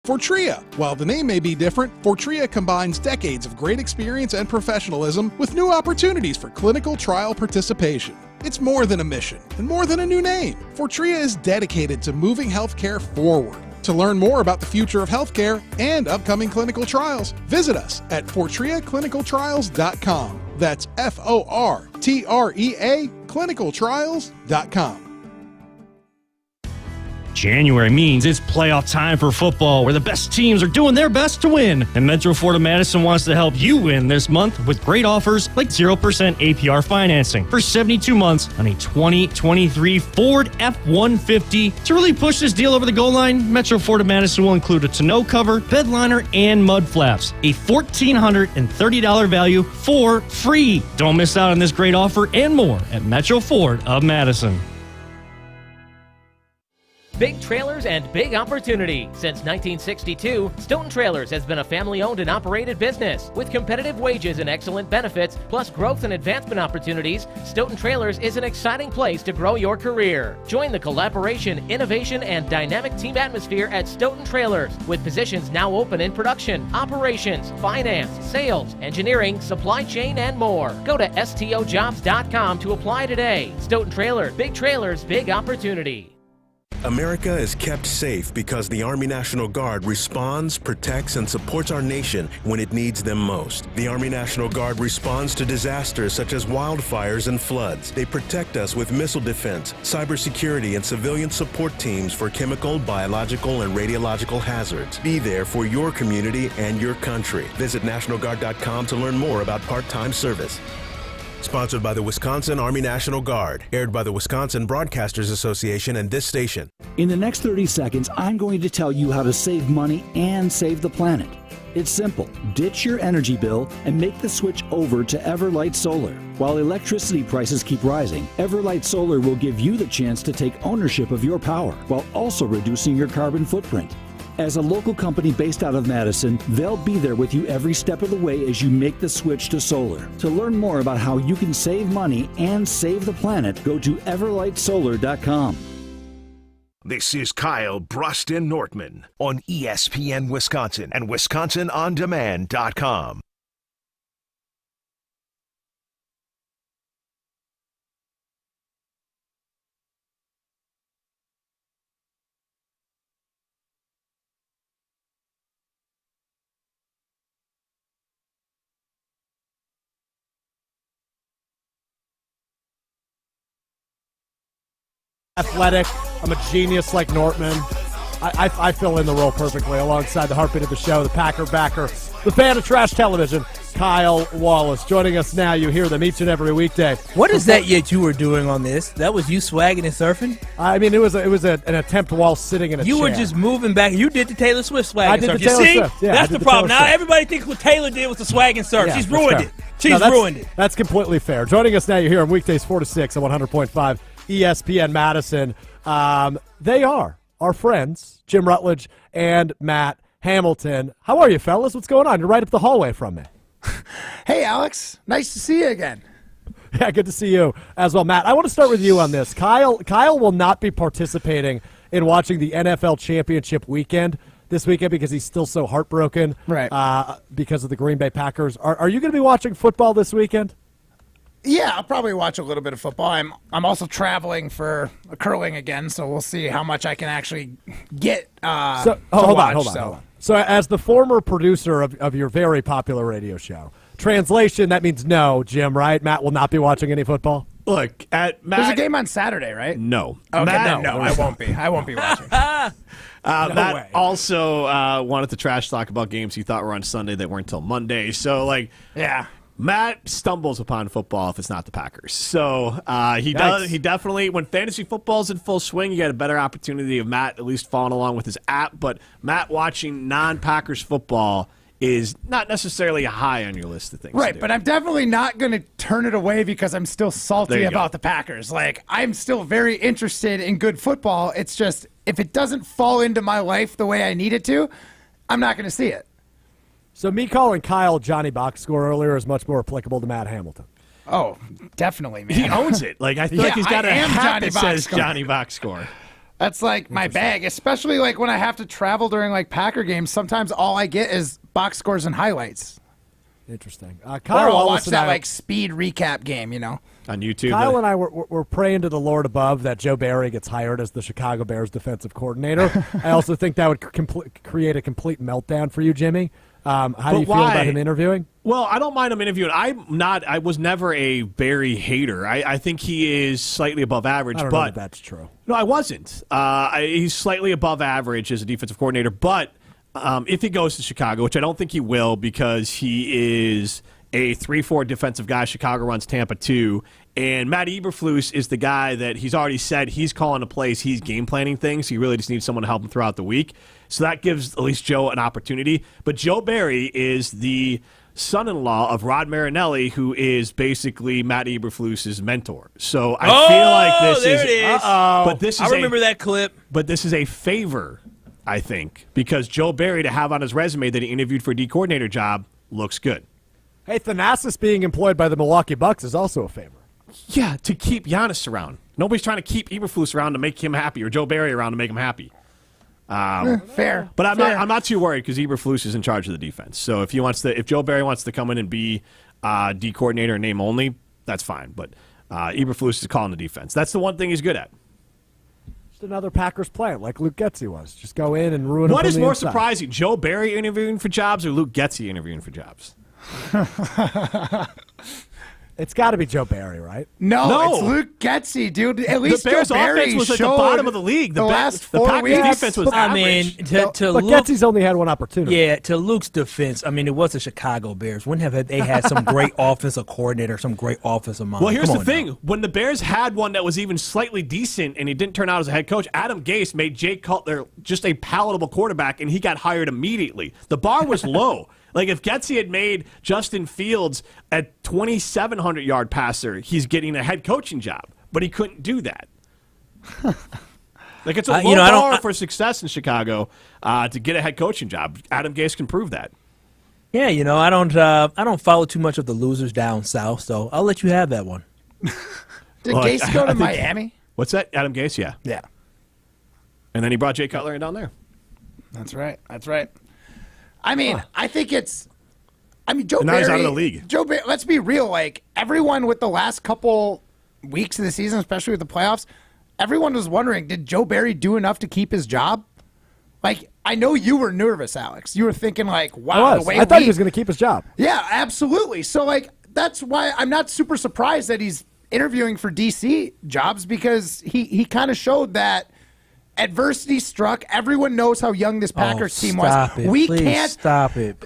Fortrea. While the name may be different, Fortrea combines decades of great experience and professionalism with new opportunities for clinical trial participation. It's more than a mission and more than a new name. Fortrea is dedicated to moving healthcare forward. To learn more about the future of healthcare and upcoming clinical trials, visit us at FortreaClinicalTrials.com. That's FORTREA clinicaltrials.com. January means it's playoff time for football, where the best teams are doing their best to win. And Metro Ford of Madison wants to help you win this month with great offers like 0% APR financing for 72 months on a 2023 Ford F-150. To really push this deal over the goal line, Metro Ford of Madison will include a tonneau cover, bed liner, and mud flaps. A $1,430 value for free. Don't miss out on this great offer and more at Metro Ford of Madison. Big trailers and big opportunity. Since 1962, Stoughton Trailers has been a family-owned and operated business. With competitive wages and excellent benefits, plus growth and advancement opportunities, Stoughton Trailers is an exciting place to grow your career. Join the collaboration, innovation, and dynamic team atmosphere at Stoughton Trailers, with positions now open in production, operations, finance, sales, engineering, supply chain, and more. Go to stojobs.com to apply today. Stoughton Trailers, big opportunity. America is kept safe because the Army National Guard responds, protects, and supports our nation when it needs them most. The Army National Guard responds to disasters such as wildfires and floods. They protect us with missile defense, cybersecurity, and civilian support teams for chemical, biological, and radiological hazards. Be there for your community and your country. Visit NationalGuard.com to learn more about part-time service. Sponsored by the Wisconsin Army National Guard. Aired by the Wisconsin Broadcasters Association and this station. In the next 30 seconds, I'm going to tell you how to save money and save the planet. It's simple. Ditch your energy bill and make the switch over to Everlight Solar. While electricity prices keep rising, Everlight Solar will give you the chance to take ownership of your power while also reducing your carbon footprint. As a local company based out of Madison, they'll be there with you every step of the way as you make the switch to solar. To learn more about how you can save money and save the planet, go to everlightsolar.com. This is Kyle Bruston Nortman on ESPN Wisconsin and WisconsinOnDemand.com. Athletic. I'm a genius like Nortman. I fill in the role perfectly alongside the heartbeat of the show, the Packer backer, the fan of trash television, Kyle Wallace. Joining us now. You hear them each and every weekday. What is that yet you were doing on this? That was you swagging and surfing? I mean, it was an attempt while sitting in a chair. You were just moving back. You did the Taylor Swift swag and surf. I did the Taylor Swift. Yeah, that's the problem. Now everybody thinks what Taylor did was the swag and surf. Yeah, She's ruined it. She's ruined it. That's completely fair. Joining us now, you hear on weekdays 4 to 6 on 100.5 ESPN Madison. They are our friends, Jim Rutledge and Matt Hamilton. How are you, fellas? What's going on? You're right up the hallway from me. Hey, Alex. Nice to see you again. Yeah, good to see you as well, Matt. I want to start with you on this. Kyle will not be participating in watching the NFL Championship weekend this weekend because he's still so heartbroken because of the Green Bay Packers. Are you going to be watching football this weekend? Yeah, I'll probably watch a little bit of football. I'm also traveling for curling again, so we'll see how much I can actually get hold on. So as the former producer of your very popular radio show, translation, that means no, Jim, right? Matt will not be watching any football? Look, Matt, there's a game on Saturday, right? No. Okay, Matt, no, I won't be. I won't be watching. Matt way. also wanted to trash talk about games he thought were on Sunday that weren't until Monday. So, yeah. Matt stumbles upon football if it's not the Packers. So he definitely, when fantasy football's in full swing, you get a better opportunity of Matt at least following along with his app. But Matt watching non-Packers football is not necessarily high on your list of things. Right, but I'm definitely not going to turn it away because I'm still salty about the Packers. I'm still very interested in good football. It's just, if it doesn't fall into my life the way I need it to, I'm not going to see it. So me calling Kyle Johnny Box Score earlier is much more applicable to Matt Hamilton. Oh, definitely, man. He owns it. I feel like he's got a hat that says Johnny Box Score. That's like my bag, especially like when I have to travel during like Packer games. Sometimes all I get is box scores and highlights. Interesting. Or I'll watch that like speed recap game, on YouTube. Kyle and I were praying to the Lord above that Joe Barry gets hired as the Chicago Bears defensive coordinator. I also think that would create a complete meltdown for you, Jimmy. How do you feel about him interviewing? Well, I don't mind him interviewing. I was never a Barry hater. I think he is slightly above average. I don't know if that's true. No, I wasn't. He's slightly above average as a defensive coordinator. But if he goes to Chicago, which I don't think he will because he is a 3-4 defensive guy. Chicago runs Tampa 2. And Matt Eberflus is the guy that he's already said he's calling the plays. He's game planning things. He really just needs someone to help him throughout the week. So that gives at least Joe an opportunity. But Joe Barry is the son-in-law of Rod Marinelli, who is basically Matt Eberflus's mentor. So I feel like this there it is. But this is I remember that clip. But this is a favor, I think, because Joe Barry to have on his resume that he interviewed for a D coordinator job looks good. Hey, Thanasis being employed by the Milwaukee Bucks is also a favor. Yeah, to keep Giannis around. Nobody's trying to keep Eberflus around to make him happy, or Joe Barry around to make him happy. Fair. But I'm not too worried because Eberflus is in charge of the defense. So if Joe Barry wants to come in and be D coordinator in name only, that's fine. But Eberflus is calling the defense. That's the one thing he's good at. Just another Packers player like Luke Getsy was. Just go in and ruin. What is more surprising, Joe Barry interviewing for jobs or Luke Getsy interviewing for jobs? It's got to be Joe Barry, right? No, it's Luke Getsy, dude. At least the Bears' Joe Barry offense was at the bottom of the league. The last 4 Packers' weeks. defense was average. But Getsy's only had one opportunity. Yeah, to Luke's defense, it was the Chicago Bears. When have they had some great offensive coordinator, some great offensive mind? Well, here's the thing. When the Bears had one that was even slightly decent and he didn't turn out as a head coach, Adam Gase made Jay Cutler just a palatable quarterback, and he got hired immediately. The bar was low. Like, if Getsy had made Justin Fields a 2,700-yard passer, he's getting a head coaching job. But he couldn't do that. Like, it's a low bar for success in Chicago to get a head coaching job. Adam Gase can prove that. Yeah, I don't follow too much of the losers down south, so I'll let you have that one. Did Gase go to Miami? What's that? Adam Gase, yeah. Yeah. And then he brought Jay Cutler in down there. That's right. I think it's Joe Barry. Now he's out of the league. Joe Barry, let's be real. Like, everyone with the last couple weeks of the season, especially with the playoffs, everyone was wondering, did Joe Barry do enough to keep his job? Like, I know you were nervous, Alex. You were thinking, like, wow, I thought he was going to keep his job. Yeah, absolutely. So, like, that's why I'm not super surprised that he's interviewing for DC jobs, because he kind of showed that adversity struck. Everyone knows how young this Packers team was. Please stop it.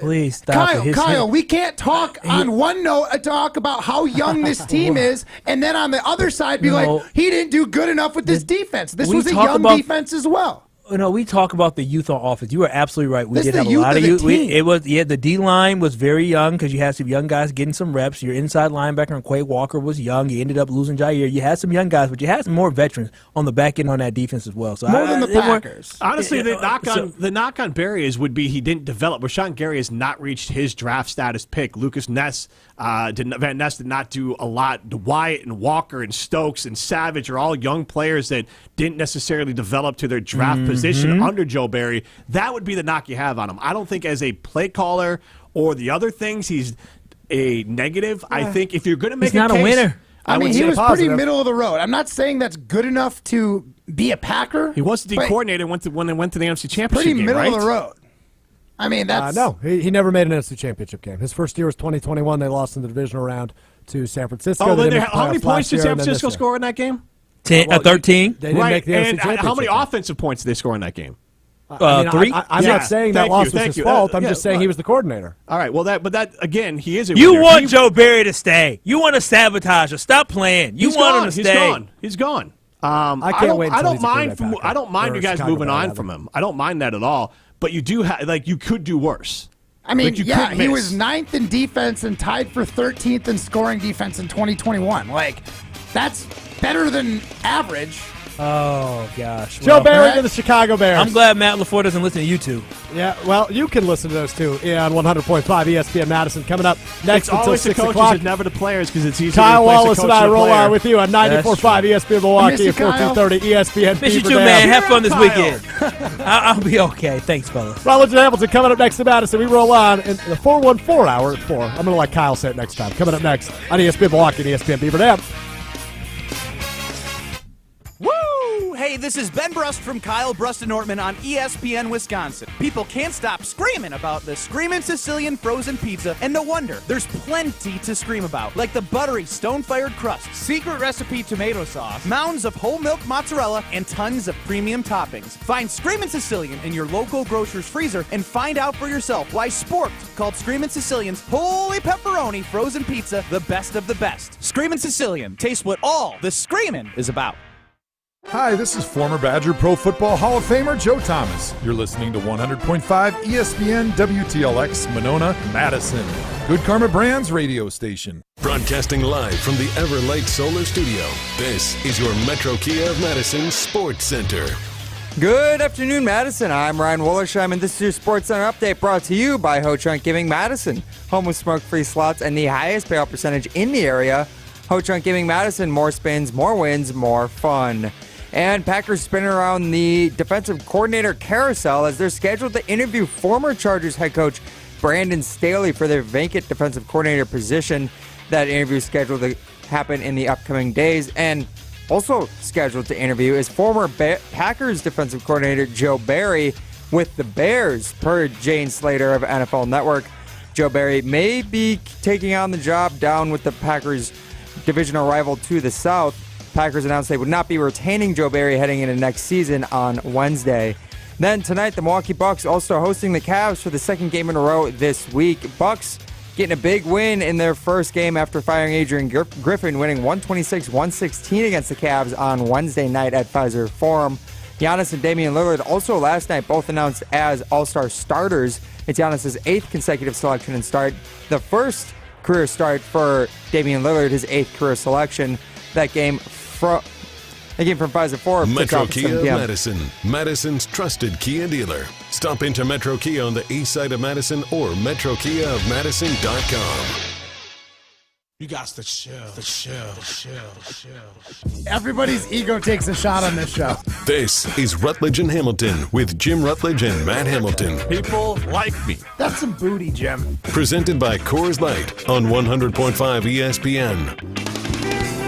Kyle, we can't talk on one note talk about how young this team is, and then on the other side be like, he didn't do good enough with this defense. This was a young defense as well. We talk about the youth on offense. You are absolutely right. We did have a lot of youth. The D line was very young because you had some young guys getting some reps. Your inside linebacker and Quay Walker was young. You ended up losing Jair. You had some young guys, but you had some more veterans on the back end on that defense as well. So more than the Packers. Honestly, the knock on Barry would be he didn't develop. Rashawn Gary has not reached his draft status pick. Lucas Ness Van Ness did not do a lot. Wyatt and Walker and Stokes and Savage are all young players that didn't necessarily develop to their draft position under Joe Barry. That would be the knock you have on him. I don't think as a play caller or the other things he's a negative. I think if you're going to make he's not a winner. I mean, he was pretty middle of the road. I'm not saying that's good enough to be a Packer. He was the coordinator when they went to the NFC Championship game, right? Pretty middle of the road. I mean, that's... no, he never made an NFC Championship game. His first year was 2021. They lost in the divisional round to San Francisco. How many points did San Francisco score in that game? 13. They didn't make the NFC Championship. How many offensive points did they score in that game? 3. I'm not saying that loss was his fault. I'm just saying he was the coordinator. All right. Well, that again, he is a You winner. want Joe Barry to stay. You want to sabotage her. Stop playing. You want him to stay. He's gone. I can't wait. I don't mind you guys moving on from him. I don't mind that at all. But you do you could do worse. I mean, he was 9th in defense and tied for 13th in scoring defense in 2021. Like, that's better than average Oh, gosh. Joe Barry to the Chicago Bears. I'm glad Matt LaFleur doesn't listen to you two. Yeah, well, you can listen to those two on 100.5 ESPN Madison. Coming up next until until 6 o'clock. o'clock. It's never the players because it's easy Kyle to replace Wallace a coach and I and a roll player. on with you on 94.5 ESPN Milwaukee at 14:30 ESPN. Miss you Beaver too, Dam. man. Have fun this Kyle. weekend. I'll be okay. Thanks, fellas. Rutledge and Hamilton coming up next to Madison. We roll on in the 414 hour at 4. I'm going to let Kyle say it next time. Coming up next on ESPN Milwaukee and ESPN Beaver Dam. Woo! Hey, this is Ben Brust from Kyle Brust and Nortman on ESPN Wisconsin. People can't stop screaming about the Screamin' Sicilian frozen pizza, and no wonder. There's plenty to scream about, like the buttery stone-fired crust, secret recipe tomato sauce, mounds of whole milk mozzarella, and tons of premium toppings. Find Screamin' Sicilian in your local grocer's freezer and find out for yourself why Sporked called Screamin' Sicilian's Holy Pepperoni frozen pizza the best of the best. Screamin' Sicilian, taste what all the screamin' is about. Hi, this is former Badger Pro Football Hall of Famer Joe Thomas. You're listening to 100.5 ESPN WTLX Monona, Madison. Good Karma Brands radio station. Broadcasting live from the Everlight Solar Studio, this is your Metro Kia of Madison Sports Center. Good afternoon, Madison. I'm Ryan Wollersheim, and this is your Sports Center update brought to you by Ho-Chunk Gaming Madison, home of smoke-free slots and the highest payout percentage in the area. Ho-Chunk Gaming Madison, more spins, more wins, more fun. And Packers spinning around the defensive coordinator carousel as they're scheduled to interview former Chargers head coach Brandon Staley for their vacant defensive coordinator position. That interview is scheduled to happen in the upcoming days. And also scheduled to interview is former Packers defensive coordinator Joe Barry with the Bears, per Jane Slater of NFL Network. Joe Barry may be taking on the job down with the Packers' divisional rival to the south. Packers announced they would not be retaining Joe Barry heading into next season on Wednesday. Then tonight, the Milwaukee Bucks also hosting the Cavs for the second game in a row this week. Bucks getting a big win in their first game after firing Adrian Griffin, winning 126-116 against the Cavs on Wednesday night at Pfizer Forum. Giannis and Damian Lillard also last night both announced as All-Star starters. It's Giannis' 8th consecutive selection and start. The first career start for Damian Lillard, his 8th career selection. That game from Pfizer Forum. Metro Kia of Madison, Madison's trusted Kia dealer. Stop into Metro Kia on the east side of Madison or metrokiaofmadison.com. You got the chill. Everybody's ego takes a shot on this show. This is Rutledge and Hamilton with Jim Rutledge and Matt Hamilton. People like me. That's some booty, Jim. Presented by Coors Light on 100.5 ESPN.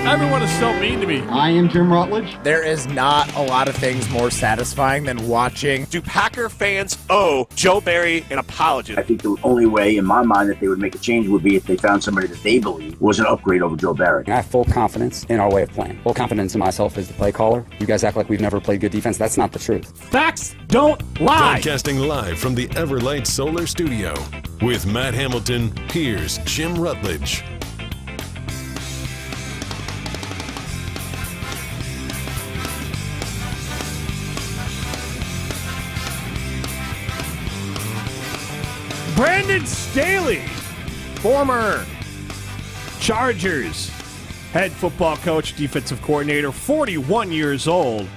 Everyone is so mean to me. I am Jim Rutledge. There is not a lot of things more satisfying than watching. Do Packer fans owe Joe Barry an apology? I think the only way in my mind that they would make a change would be if they found somebody that they believe was an upgrade over Joe Barry. I have full confidence in our way of playing. Full confidence in myself as the play caller. You guys act like we've never played good defense. That's not the truth. Facts don't lie. Broadcasting live from the Everlight Solar Studio. With Matt Hamilton, here's Jim Rutledge. Brandon Staley, former Chargers head football coach, defensive coordinator, 41 years old.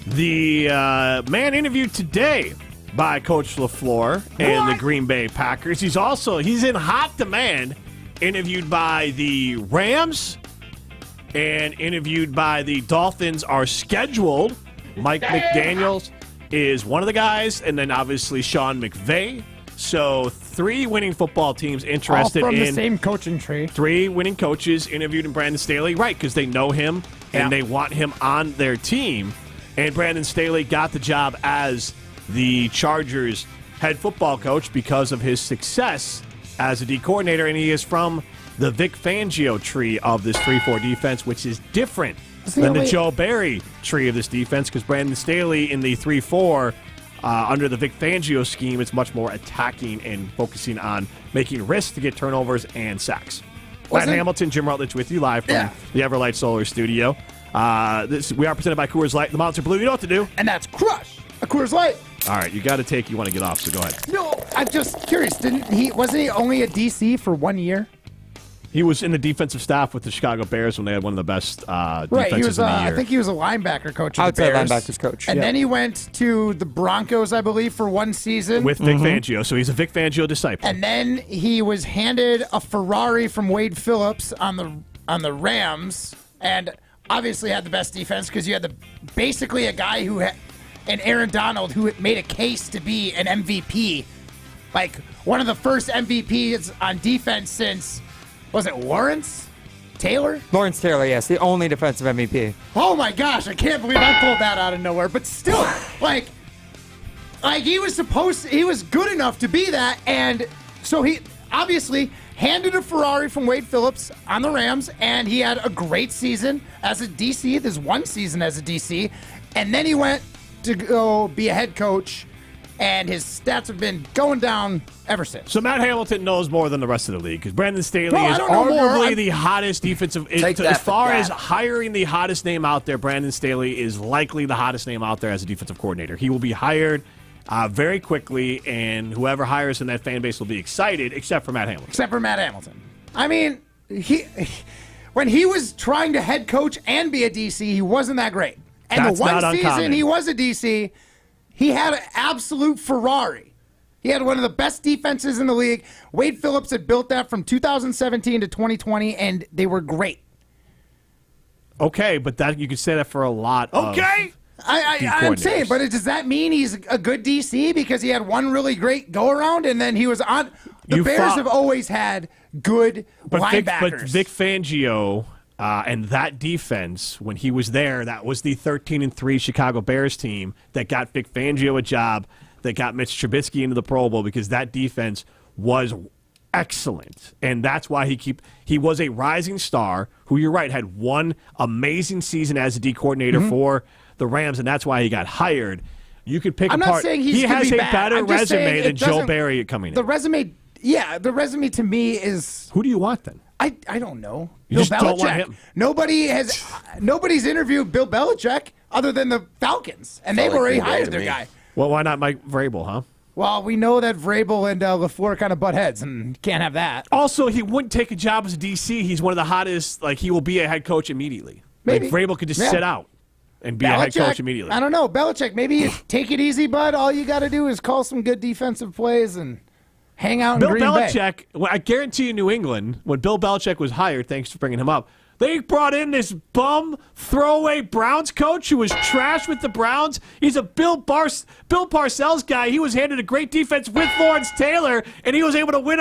The man interviewed today by Coach LaFleur and the Green Bay Packers. He's in hot demand, interviewed by the Rams and interviewed by the Dolphins are scheduled. Mike McDaniels is one of the guys, and then obviously Sean McVay. So 3 winning football teams interested all from in the same coaching tree. 3 winning coaches interviewed in Brandon Staley, right? Because they know him and they want him on their team. And Brandon Staley got the job as the Chargers head football coach because of his success as a D coordinator, and he is from the Vic Fangio tree of this 3-4 defense, which is different than the Joe Barry tree of this defense, because Brandon Staley in the 3-4. Under the Vic Fangio scheme, it's much more attacking and focusing on making risks to get turnovers and sacks. Matt Hamilton, Jim Rutledge with you live from the Everlight Solar Studio. We are presented by Coors Light. The Mountains are blue. You know what to do. And that's crush a Coors Light. All right, you got to take. You want to get off, so go ahead. No, I'm just curious. Wasn't he only at DC for 1 year? He was in the defensive staff with the Chicago Bears when they had one of the best defenses he was, in the year. I think he was a linebacker coach of the Outside Bears. linebackers coach. And then he went to the Broncos, I believe, for one season. With Vic Fangio, so he's a Vic Fangio disciple. And then he was handed a Ferrari from Wade Phillips on the Rams, and obviously had the best defense because you had basically a guy and Aaron Donald who made a case to be an MVP, like one of the first MVPs on defense since, was it Lawrence Taylor? Lawrence Taylor, yes, the only defensive MVP. Oh my gosh, I can't believe I pulled that out of nowhere. But still, like he was good enough to be that, and so he obviously handed a Ferrari from Wade Phillips on the Rams, and he had a great season as a DC. There's one season as a DC, and then he went to go be a head coach, and his stats have been going down ever since. So Matt Hamilton knows more than the rest of the league because Brandon Staley is arguably the hottest defensive. As far as hiring the hottest name out there, Brandon Staley is likely the hottest name out there as a defensive coordinator. He will be hired very quickly, and whoever hires in that fan base will be excited, except for Matt Hamilton. I mean, when he was trying to head coach and be a DC, he wasn't that great. And That's the one not season uncommon. he was a DC, he had an absolute Ferrari. He had one of the best defenses in the league. Wade Phillips had built that from 2017 to 2020, and they were great. Okay, but that you could say that for a lot of I'm saying, but does that mean he's a good DC because he had one really great go-around and then he was on? The Bears have always had good linebackers. But Vic Fangio and that defense, when he was there, that was the 13-3 Chicago Bears team that got Vic Fangio a job, that got Mitch Trubisky into the Pro Bowl because that defense was excellent. And that's why he was a rising star who, you're right, had one amazing season as a D coordinator for the Rams, and that's why he got hired. You could pick I'm apart. not saying he has a bad. better resume than Joe Barry coming in. The resume to me is. Who do you want then? I don't know. You Bill just Belichick. don't want him. Nobody's interviewed Bill Belichick other than the Falcons, and they've already hired their guy. Well, why not Mike Vrabel, huh? Well, we know that Vrabel and LaFleur kind of butt heads, and can't have that. Also, he wouldn't take a job as a DC. He's one of the hottest. Like, he will be a head coach immediately. Maybe. Like, Vrabel could just sit out and be a head coach immediately. I don't know. Belichick, maybe take it easy, bud. All you got to do is call some good defensive plays and hang out in Green Bay. Bill Belichick, I guarantee you New England, when Bill Belichick was hired, thanks for bringing him up, they brought in this bum throwaway Browns coach who was trash with the Browns. He's a Bill Parcells guy. He was handed a great defense with Lawrence Taylor, and he was able to win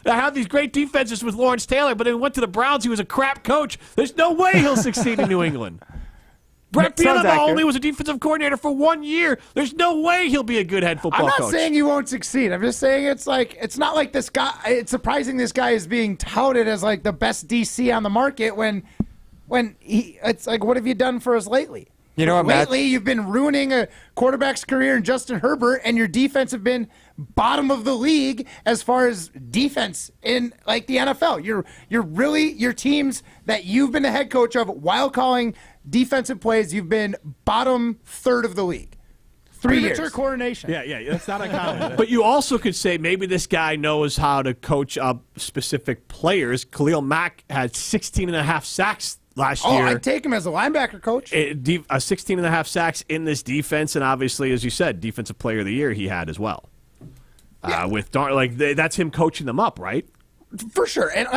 have these great defenses with Lawrence Taylor, but then went to the Browns. He was a crap coach. There's no way he'll succeed in New England. Brett Bielema only was a defensive coordinator for 1 year. There's no way he'll be a good head football coach. I'm not saying he won't succeed. I'm just saying it's not like this guy. It's surprising this guy is being touted as like the best DC on the market when it's like, what have you done for us lately? You know what, lately you've been ruining a quarterback's career in Justin Herbert, and your defense have been bottom of the league as far as defense in like the NFL. Your teams that you've been the head coach of while calling defensive plays, you've been bottom third of the league. 3 years. Premature coronation. Yeah, that's not uncommon. But you also could say maybe this guy knows how to coach up specific players. Khalil Mack had 16.5 sacks last year. I'd take him as a linebacker coach. 16.5 sacks in this defense, and obviously, as you said, defensive player of the year he had as well. Yeah. That's him coaching them up, right? For sure. And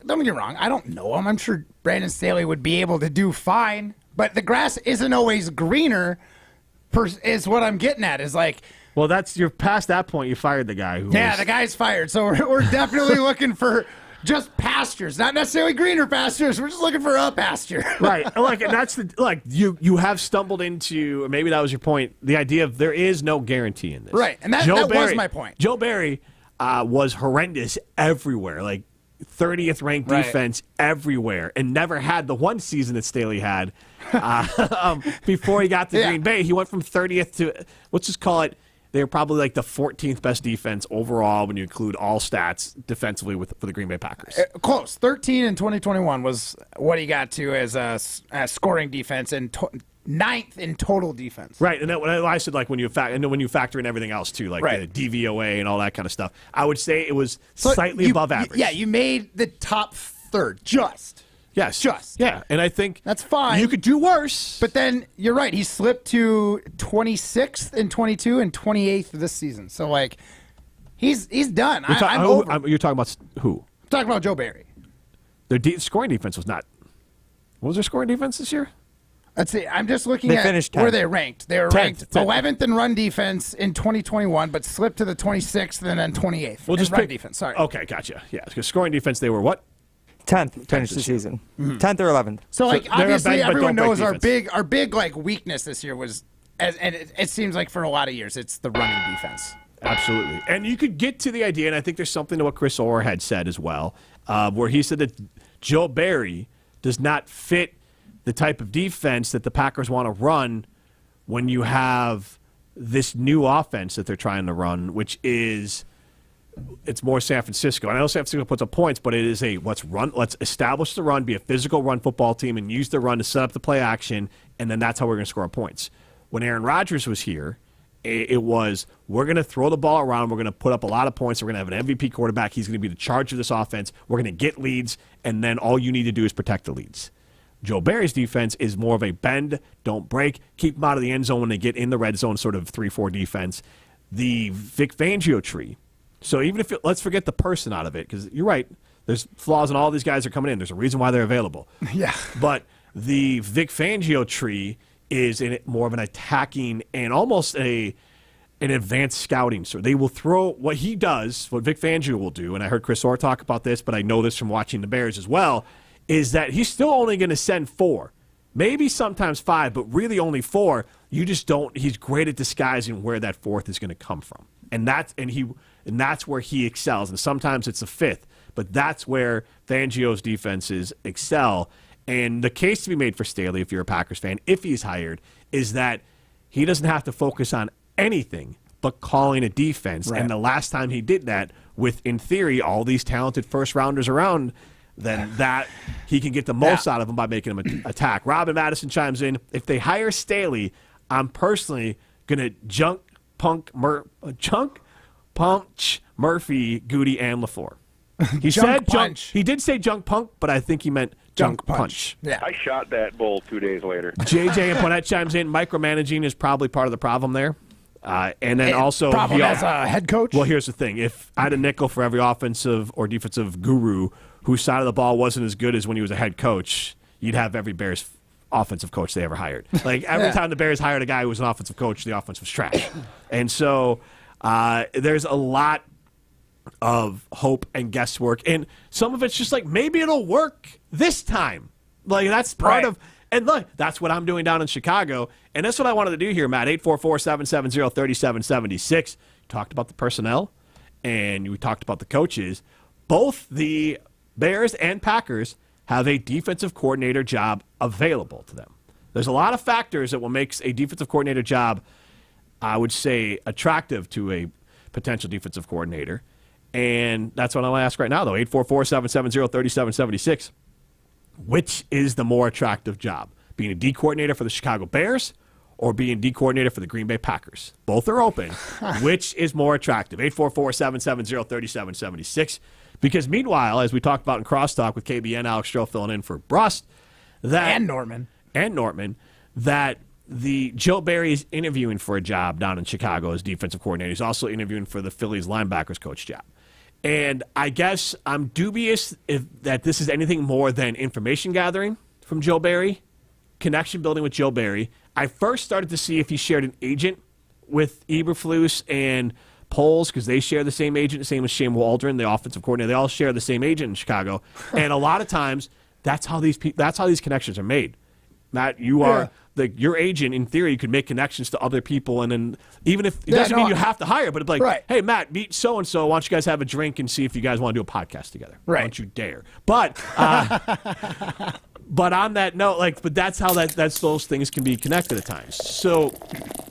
don't get me wrong, I don't know him. I'm sure Brandon Staley would be able to do fine, but the grass isn't always greener. Is what I'm getting at. Is like, well, you're past that point. You fired the guy. The guy's fired. So we're definitely looking for just pastures, not necessarily greener pastures. We're just looking for a pasture. Right. And that's you have stumbled into, maybe that was your point, the idea of there is no guarantee in this. Right. And that was my point. Joe Barry was horrendous everywhere, like 30th ranked defense everywhere, and never had the one season that Staley had before he got to Green Bay. He went from 30th to, let's just call it, they were probably like the 14th best defense overall when you include all stats defensively for the Green Bay Packers. Close. 13 in 2021 was what he got to as a scoring defense, and ninth in total defense. Right, and then when I said when you factor in everything else too, the DVOA and all that kind of stuff, I would say it was slightly above average. Yeah, you made the top third. Just. Yes. Just. Yeah, and I think that's fine. You could do worse. But then you're right. He slipped to 26th in 22 and 28th this season. So, like, he's done. I'm over. You're talking about who? I'm talking about Joe Barry. Their scoring defense was not. What was their scoring defense this year? Let's see. I'm just looking at where they ranked. They were ranked 11th in run defense in 2021, but slipped to the 26th and then 28th. Well, just run defense. Sorry. Okay, gotcha. Yeah, because scoring defense, they were what? 10th finished the season. 10th or 11th. So like obviously everyone knows our big like weakness this year was, and it seems like for a lot of years it's the running defense. Absolutely, and you could get to the idea, and I think there's something to what Chris Orr had said as well, where he said that Joe Barry does not fit the type of defense that the Packers want to run when you have this new offense that they're trying to run, which is. It's more San Francisco. And I know San Francisco puts up points, but it is let's establish the run, be a physical run football team, and use the run to set up the play action, and then that's how we're going to score points. When Aaron Rodgers was here, it was, we're going to throw the ball around, we're going to put up a lot of points, we're going to have an MVP quarterback, he's going to be the charge of this offense, we're going to get leads, and then all you need to do is protect the leads. Joe Barry's defense is more of a bend, don't break, keep them out of the end zone when they get in the red zone, sort of 3-4 defense. The Vic Fangio tree. So even if let's forget the person out of it, because you're right, there's flaws in all these guys are coming in. There's a reason why they're available. Yeah. But the Vic Fangio tree is in it more of an attacking and almost an advanced scouting. So they will throw what he does, what Vic Fangio will do, and I heard Chris Orr talk about this, but I know this from watching the Bears as well, is that he's still only going to send 4. Maybe sometimes 5, but really only 4. You just don't. He's great at disguising where that 4th is going to come from, and that's where he excels. And sometimes it's a 5th, but that's where Fangio's defenses excel. And the case to be made for Staley, if you're a Packers fan, if he's hired, is that he doesn't have to focus on anything but calling a defense. Right. And the last time he did that with, in theory, all these talented first-rounders around, then that he can get the most out of them by making them attack. Robin Madison chimes in, if they hire Staley, I'm personally going to punch Murphy, Goody, and LaFleur. He said junk. He did say junk punk, but I think he meant junk punch. Yeah. I shot that bull 2 days later. JJ and Ponette chimes in. Micromanaging is probably part of the problem there. And then also problem as a head coach. Well, here's the thing: if I had a nickel for every offensive or defensive guru whose side of the ball wasn't as good as when he was a head coach, you'd have every Bears offensive coach they ever hired. Like every time the Bears hired a guy who was an offensive coach, the offense was trash. And so there's a lot of hope and guesswork, and some of it's just like maybe it'll work this time. Like that's part of. And look, that's what I'm doing down in Chicago, and that's what I wanted to do here, Matt. 844-770-3776. Talked about the personnel, and we talked about the coaches. Both the Bears and Packers have a defensive coordinator job available to them. There's a lot of factors that will make a defensive coordinator job, I would say, attractive to a potential defensive coordinator. And that's what I'll ask right now, though. 844-770-3776. Which is the more attractive job? Being a D coordinator for the Chicago Bears or being D coordinator for the Green Bay Packers? Both are open. Which is more attractive? 844-770-3776. Because meanwhile, as we talked about in Crosstalk with KBN, Alex Stroh filling in for Brust, and Norman, that the Joe Barry is interviewing for a job down in Chicago as defensive coordinator. He's also interviewing for the Phillies linebackers coach job. And I guess I'm dubious that this is anything more than information gathering from Joe Barry, connection building with Joe Barry. I first started to see if he shared an agent with Eberflus and Poles because they share the same agent, the same as Shane Waldron, the offensive coordinator. They all share the same agent in Chicago. And a lot of times, that's how these connections are made. Matt, you are your agent. In theory, could make connections to other people, and then even if it doesn't mean you have to hire, but it's like, hey, Matt, meet so and so. Why don't you guys have a drink and see if you guys want to do a podcast together? Right? Why don't you dare? But but on that note, but that's how those things can be connected at times. So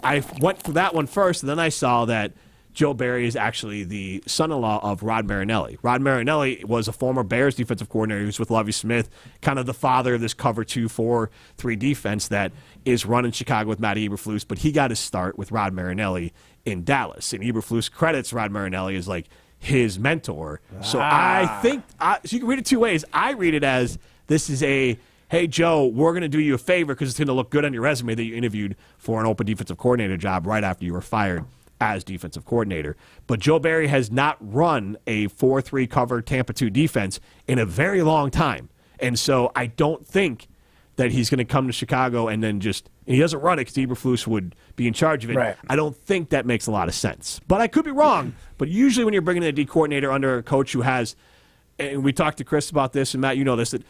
I went for that one first, and then I saw that Joe Barry is actually the son-in-law of Rod Marinelli. Rod Marinelli was a former Bears defensive coordinator who was with Lovie Smith, kind of the father of this cover 2-4-3 defense that is run in Chicago with Matt Eberflus, but he got his start with Rod Marinelli in Dallas. And Eberflus credits Rod Marinelli as his mentor. So I think so you can read it two ways. I read it as this is a, hey, Joe, we're going to do you a favor because it's going to look good on your resume that you interviewed for an open defensive coordinator job right after you were fired as defensive coordinator. But Joe Barry has not run a 4-3 cover Tampa 2 defense in a very long time. And so I don't think that he's going to come to Chicago and then just – he doesn't run it because Eberflus would be in charge of it. Right. I don't think that makes a lot of sense. But I could be wrong. But usually when you're bringing in a D coordinator under a coach who has – and we talked to Chris about this, and Matt, you know this, that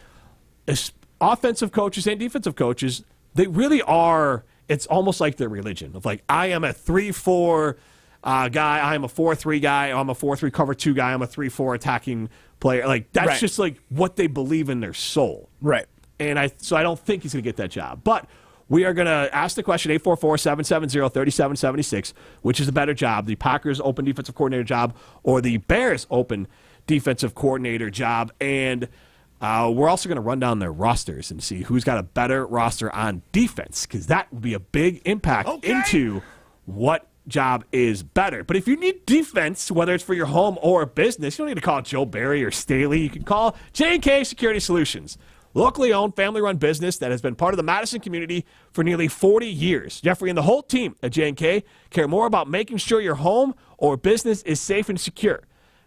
offensive coaches and defensive coaches, they really are – it's almost like their religion of like, I am a 3-4 guy, I am a 4-3 guy, I'm a 4-3 cover 2 guy, I'm a 3-4 attacking player. Like that's just like what they believe in their soul. Right. And so I don't think he's going to get that job. But we are going to ask the question, 844-770-3776, which is a better job, the Packers open defensive coordinator job or the Bears open defensive coordinator job? And we're also going to run down their rosters and see who's got a better roster on defense, because that would be a big impact into what job is better. But if you need defense, whether it's for your home or business, you don't need to call Joe Barry or Staley. You can call J&K Security Solutions, locally owned, family-run business that has been part of the Madison community for nearly 40 years. Jeffrey and the whole team at J&K care more about making sure your home or business is safe and secure.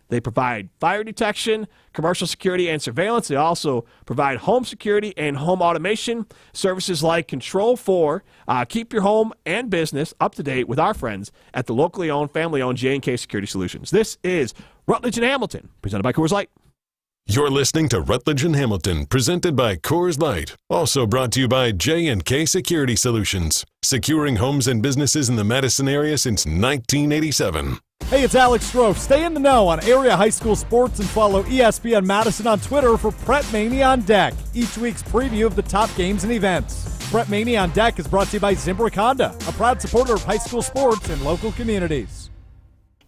They provide fire detection, commercial security, and surveillance. They also provide home security and home automation services like Control 4. Keep your home and business up to date with our friends at the locally owned, family-owned J&K Security Solutions. This is Rutledge and Hamilton, presented by Coors Light. You're listening to Rutledge and Hamilton, presented by Coors Light. Also brought to you by J&K Security Solutions, securing homes and businesses in the Madison area since 1987. Hey, it's Alex Strofe. Stay in the know on area high school sports and follow ESPN Madison on Twitter for Prep Mania on Deck, each week's preview of the top games and events. Prep Mania on Deck is brought to you by Zimbrick Honda, a proud supporter of high school sports in local communities.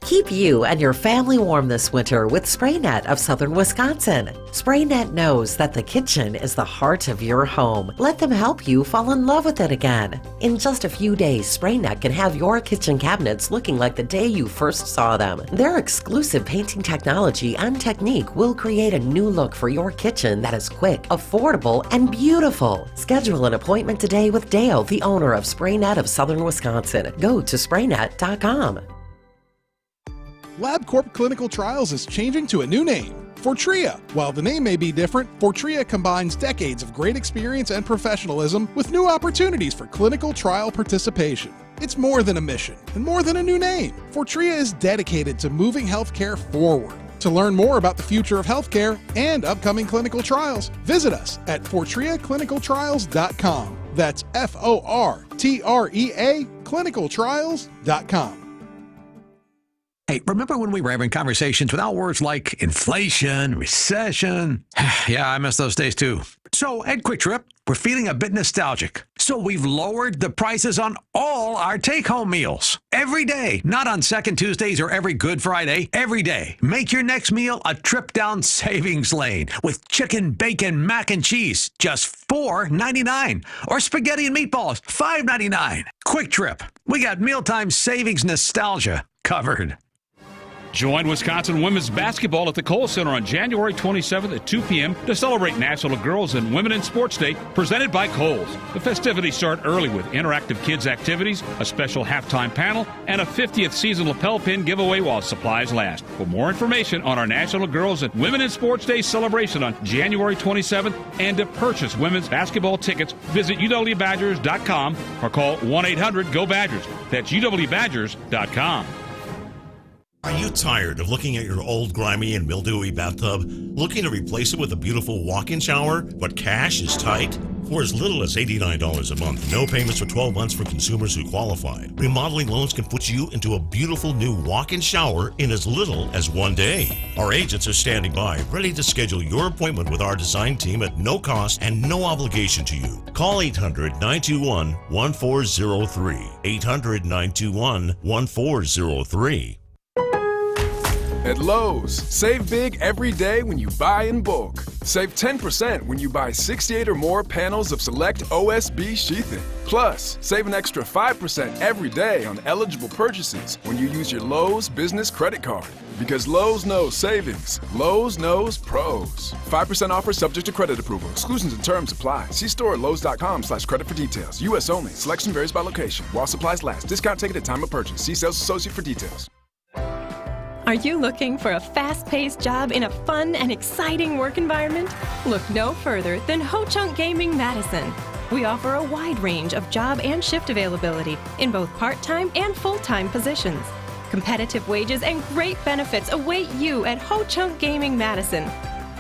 Keep you and your family warm this winter with SprayNet of Southern Wisconsin. SprayNet knows that the kitchen is the heart of your home. Let them help you fall in love with it again. In just a few days, SprayNet can have your kitchen cabinets looking like the day you first saw them. Their exclusive painting technology and technique will create a new look for your kitchen that is quick, affordable, and beautiful. Schedule an appointment today with Dale, the owner of SprayNet of Southern Wisconsin. Go to spraynet.com. LabCorp Clinical Trials is changing to a new name, Fortrea. While the name may be different, Fortrea combines decades of great experience and professionalism with new opportunities for clinical trial participation. It's more than a mission and more than a new name. Fortrea is dedicated to moving healthcare forward. To learn more about the future of healthcare and upcoming clinical trials, visit us at FortreaClinicalTrials.com. That's FORTREA clinicaltrials.com. Hey, remember when we were having conversations without words like inflation, recession? Yeah, I miss those days too. So at Quick Trip, we're feeling a bit nostalgic. So we've lowered the prices on all our take-home meals. Every day, not on second Tuesdays or every Good Friday, every day. Make your next meal a trip down savings lane with chicken, bacon, mac and cheese, just $4.99. Or spaghetti and meatballs, $5.99. Quick Trip. We got mealtime savings nostalgia covered. Join Wisconsin women's basketball at the Kohl Center on January 27th at 2 p.m. to celebrate National Girls and Women in Sports Day, presented by Kohl's. The festivities start early with interactive kids activities, a special halftime panel, and a 50th season lapel pin giveaway while supplies last. For more information on our National Girls and Women in Sports Day celebration on January 27th and to purchase women's basketball tickets, visit uwbadgers.com or call 1-800-GO-BADGERS. That's uwbadgers.com. Are you tired of looking at your old, grimy, and mildewy bathtub, looking to replace it with a beautiful walk-in shower, but cash is tight? For as little as $89 a month, no payments for 12 months for consumers who qualify. Remodeling loans can put you into a beautiful new walk-in shower in as little as 1 day. Our agents are standing by, ready to schedule your appointment with our design team at no cost and no obligation to you. Call 800-921-1403. 800-921-1403. At Lowe's, save big every day when you buy in bulk. Save 10% when you buy 68 or more panels of select OSB sheathing. Plus, save an extra 5% every day on eligible purchases when you use your Lowe's business credit card. Because Lowe's knows savings. Lowe's knows pros. 5% offer subject to credit approval. Exclusions and terms apply. See store at lowes.com/credit for details. U.S. only. Selection varies by location. While supplies last. Discount taken at time of purchase. See sales associate for details. Are you looking for a fast-paced job in a fun and exciting work environment? Look no further than Ho-Chunk Gaming Madison. We offer a wide range of job and shift availability in both part-time and full-time positions. Competitive wages and great benefits await you at Ho-Chunk Gaming Madison.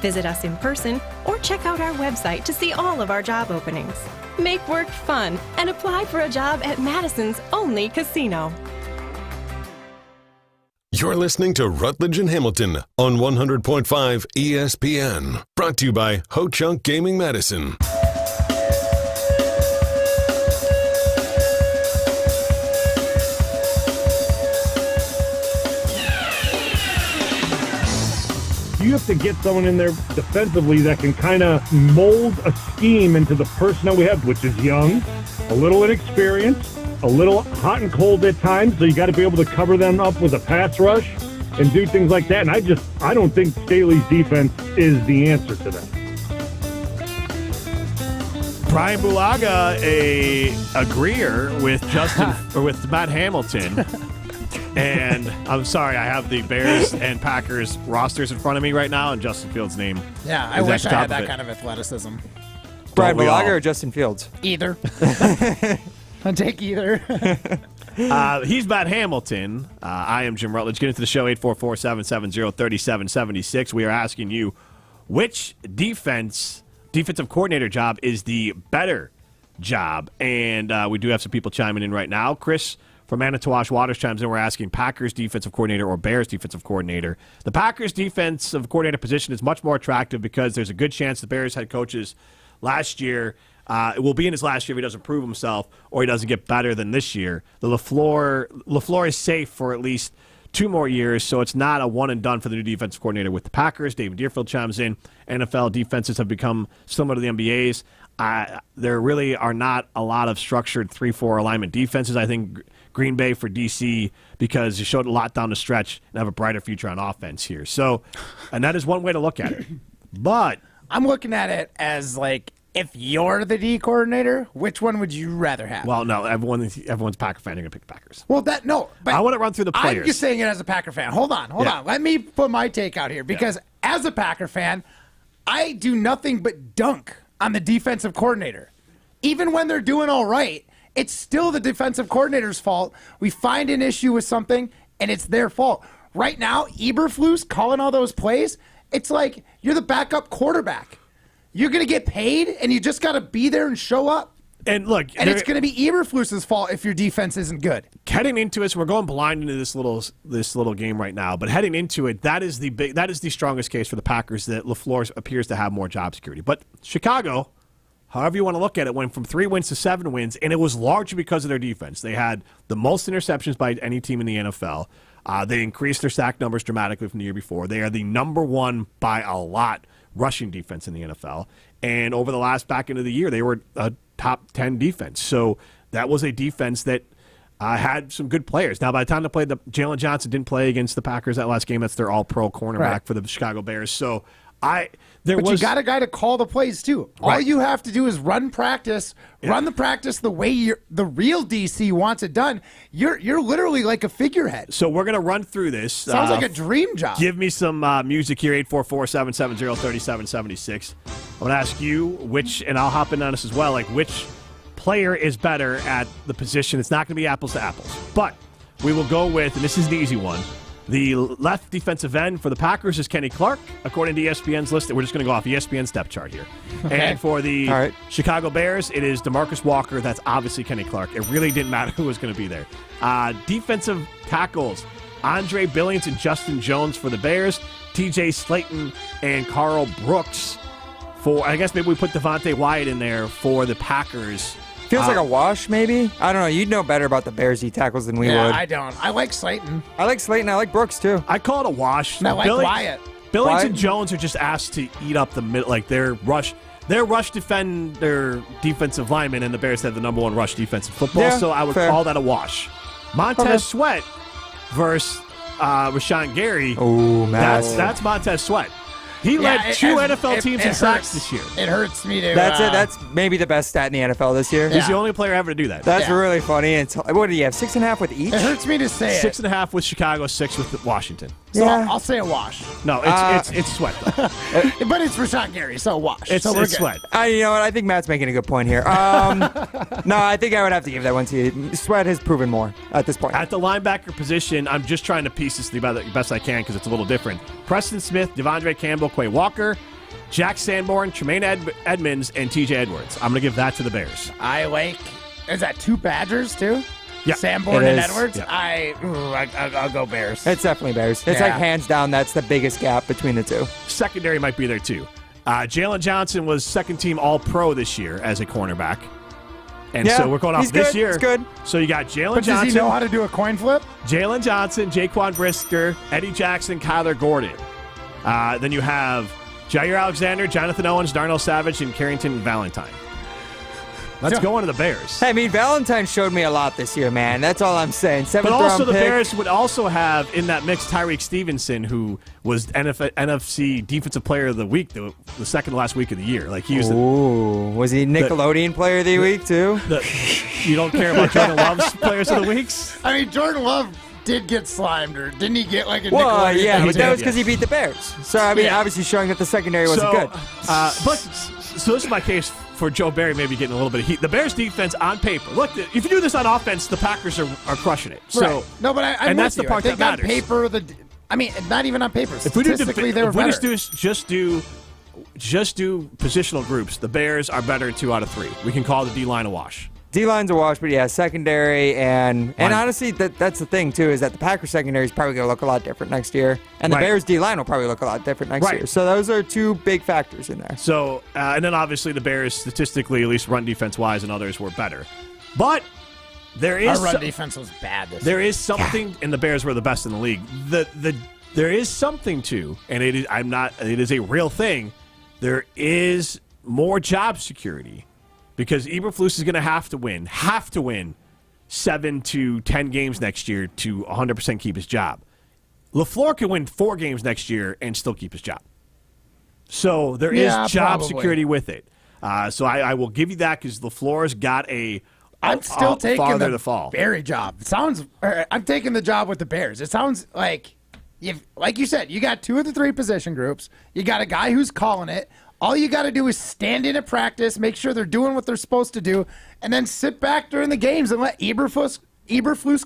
Visit us in person or check out our website to see all of our job openings. Make work fun and apply for a job at Madison's only casino. You're listening to Rutledge and Hamilton on 100.5 ESPN. Brought to you by Ho-Chunk Gaming Madison. You have to get someone in there defensively that can kind of mold a scheme into the personnel we have, which is young, a little inexperienced, a little hot and cold at times, so you got to be able to cover them up with a pass rush and do things like that. And I don't think Staley's defense is the answer to that. Brian Bulaga, a agreeer with Justin or with Matt Hamilton. And I'm sorry, I have the Bears and Packers rosters in front of me right now, and Justin Fields' name. Yeah, I wish I had that kind of athleticism. Brian Bulaga or Justin Fields? Either. I'll take either. He's Matt Hamilton. I am Jim Rutledge. Get into the show, 844-770-3776. We are asking you, which defensive coordinator job is the better job? And we do have some people chiming in right now. Chris from Manitowoc Waters chimes in. We're asking Packers defensive coordinator or Bears defensive coordinator. The Packers defensive coordinator position is much more attractive because there's a good chance the Bears head coaches last year it will be in his last year if he doesn't prove himself or he doesn't get better than this year. The LaFleur is safe for at least 2 more years, so it's not a one and done for the new defensive coordinator with the Packers. David Deerfield chimes in. NFL defenses have become similar to the NBA's. There really are not a lot of structured 3-4 alignment defenses. I think Green Bay for DC because you showed a lot down the stretch and have a brighter future on offense here. So, and that is one way to look at it. But I'm looking at it as like, if you're the D coordinator, which one would you rather have? Well, no, everyone's Packer fan. You're going to pick the Packers. Well, but I want to run through the players. I'm just saying it as a Packer fan. Hold on. Let me put my take out here because as a Packer fan, I do nothing but dunk on the defensive coordinator. Even when they're doing all right, it's still the defensive coordinator's fault. We find an issue with something, and it's their fault. Right now, Eberflus calling all those plays, it's like you're the backup quarterback. You're going to get paid, and you just got to be there and show up. And look, it's going to be Eberflus's fault if your defense isn't good. Heading into it, so we're going blind into this little game right now. But heading into it, that is the strongest case for the Packers that LaFleur appears to have more job security. But Chicago, however you want to look at it, went from 3 wins to 7 wins, and it was largely because of their defense. They had the most interceptions by any team in the NFL. They increased their sack numbers dramatically from the year before. They are the number one by a lot rushing defense in the NFL. And over the last back end of the year, they were a top 10 defense. So that was a defense that had some good players. Now, by the time they played, Jalen Johnson didn't play against the Packers that last game. That's their all-pro cornerback for the Chicago Bears. So you got a guy to call the plays too. Right. All you have to do is run practice, run the practice the way the real DC wants it done. You're literally like a figurehead. So we're gonna run through this. Sounds like a dream job. Give me some music here, 844-770-3776. I'm gonna ask you and I'll hop in on this as well. Like which player is better at the position? It's not gonna be apples to apples, but we will go with, and this is the easy one. The left defensive end for the Packers is Kenny Clark, according to ESPN's list. We're just going to go off ESPN's depth chart here. Okay. And for the Chicago Bears, it is DeMarcus Walker. That's obviously Kenny Clark. It really didn't matter who was going to be there. Defensive tackles, Andre Billings and Justin Jones for the Bears, TJ Slayton and Carl Brooks. I guess maybe we put Devontae Wyatt in there for the Packers. Feels like a wash, maybe. I don't know. You'd know better about the Bears D tackles than we would. I don't. I like Slayton. I like Slayton. I like Brooks too. I call it a wash. And I like Wyatt. Billings and Jones are just asked to eat up the middle, like their rush defend their defensive linemen, and the Bears have the number 1 rush defense in football. Yeah, so I would call that a wash. Montez Sweat versus Rashawn Gary. Oh, man. That's Montez Sweat. He led 2 NFL teams in sacks this year. It hurts me to. That's it. That's maybe the best stat in the NFL this year. He's the only player ever to do that. That's really funny. And what did he have? 6.5 with each? It hurts me to say 6.5 with Chicago, 6 with Washington. So I'll say a wash. No, it's Sweat though. But it's Rashawn Gary, so a wash. It's Sweat. You know what? I think Matt's making a good point here. No, I think I would have to give that one to you. Sweat has proven more at this point. At the linebacker position, I'm just trying to piece this together the best I can because it's a little different. Preston Smith, Devondre Campbell, Quay Walker, Jack Sanborn, Tremaine Edmonds, and TJ Edwards. I'm going to give that to the Bears. I like. Is that 2 Badgers too? Yeah. Sanborn and Edwards. Yeah. I'll go Bears. It's definitely Bears. It's like hands down. That's the biggest gap between the two. Secondary might be there too. Jalen Johnson was second-team All-Pro this year as a cornerback. And so we're going off this year. He's good. So you got Jalen But Johnson. does he know how to do a coin flip? Jalen Johnson, Jaquan Brisker, Eddie Jackson, Kyler Gordon. Then you have Jair Alexander, Jonathan Owens, Darnell Savage, and Carrington Valentine. Let's go into the Bears. I mean, Valentine showed me a lot this year, man. That's all I'm saying. But also the pick. Bears would also have in that mix Tyreek Stevenson, who was NFC Defensive Player of the Week the second to last week of the year. Like he was. Was he Nickelodeon Player of the Week too? You don't care about Jordan Love's Players of the Weeks? I mean, Jordan Love did get slimed, or didn't he get like a Well, Nickelodeon? yeah, but that was because he beat the Bears. So, I mean, obviously showing that the secondary wasn't good. So this is my case for Joe Barry maybe getting a little bit of heat. The Bears defense on paper. Look, if you do this on offense, the Packers are crushing it. So, right. No, but I'm and that's with the part I that think matters. On paper, I mean, not even on paper. If we do Statistically, they were better. just do positional groups, the Bears are better in 2 out of 3. We can call the D-line a wash. D-line's a wash, but secondary and honestly, that's the thing too, is that the Packers secondary is probably going to look a lot different next year, and the Bears D-line will probably look a lot different next year. So those are 2 big factors in there. So, and then obviously the Bears statistically, at least run defense-wise, and others were better. But there is our run defense was bad this There year. is something, and the Bears were the best in the league. There is something to, and it is a real thing. There is more job security. Because Eberflus is going to have to win 7 to 10 games next year to 100% keep his job. LaFleur can win 4 games next year and still keep his job. So there is job security with it. So I will give you that because LaFleur's got I'm still taking farther the to fall. Barry job. I'm taking the job with the Bears. It sounds like you said, you got 2 of the 3 position groups. You got a guy who's calling it. All you got to do is stand in at practice, make sure they're doing what they're supposed to do, and then sit back during the games and let Eberflus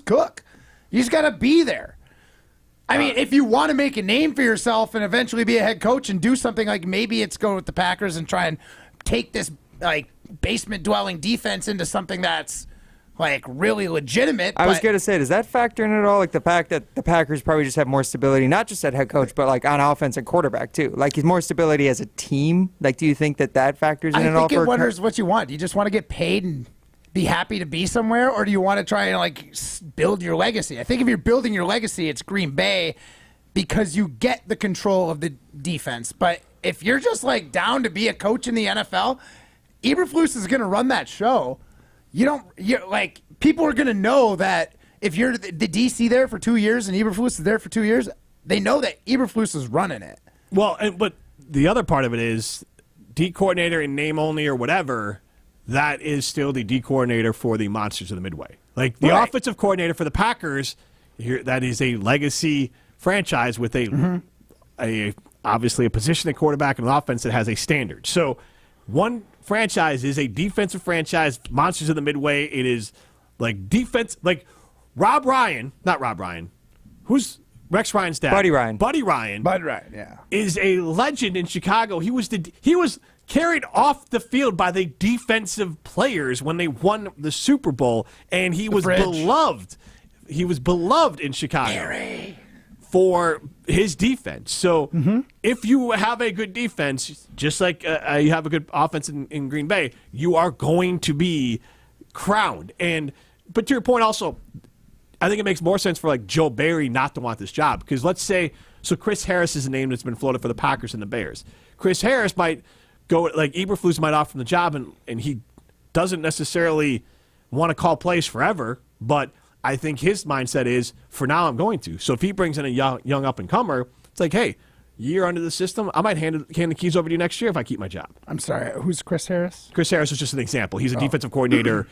cook. You just got to be there. I mean, if you want to make a name for yourself and eventually be a head coach and do something like maybe it's go with the Packers and try and take this like basement-dwelling defense into something that's like really legitimate. I was going to say, does that factor in at all? Like the fact that the Packers probably just have more stability, not just at head coach, but like on offense and quarterback too. Like more stability as a team. Like, do you think that factors in at all? I think it wonders what you want. Do you just want to get paid and be happy to be somewhere, or do you want to try and like build your legacy? I think if you're building your legacy, it's Green Bay because you get the control of the defense. But if you're just like down to be a coach in the NFL, Eberflus is going to run that show. You're like, people are going to know that if you're the DC there for 2 years and Eberflus is there for 2 years, they know that Eberflus is running it. Well, but the other part of it is D coordinator in name only or whatever, that is still the D coordinator for the Monsters of the Midway. Like the offensive coordinator for the Packers, that is a legacy franchise with a obviously a position at quarterback and an offense that has a standard. So one franchise is a defensive franchise, Monsters of the Midway. It is like defense, like not Rob Ryan. Who's Rex Ryan's dad? Buddy Ryan. Buddy Ryan, yeah. Is a legend in Chicago. He was carried off the field by the defensive players when they won the Super Bowl, and he was beloved. He was beloved in Chicago for his defense. So if you have a good defense, just like you have a good offense in Green Bay, you are going to be crowned. But to your point also, I think it makes more sense for like Joe Barry not to want this job because let's say Chris Harris is a name that's been floated for the Packers and the Bears. Chris Harris might go like Eberflus might offer him the job and he doesn't necessarily want to call plays forever, but I think his mindset is for now I'm going to. So if he brings in a young up and comer, it's like, hey, year under the system, I might hand the keys over to you next year if I keep my job. I'm sorry, who's Chris Harris? Chris Harris is just an example. He's a defensive coordinator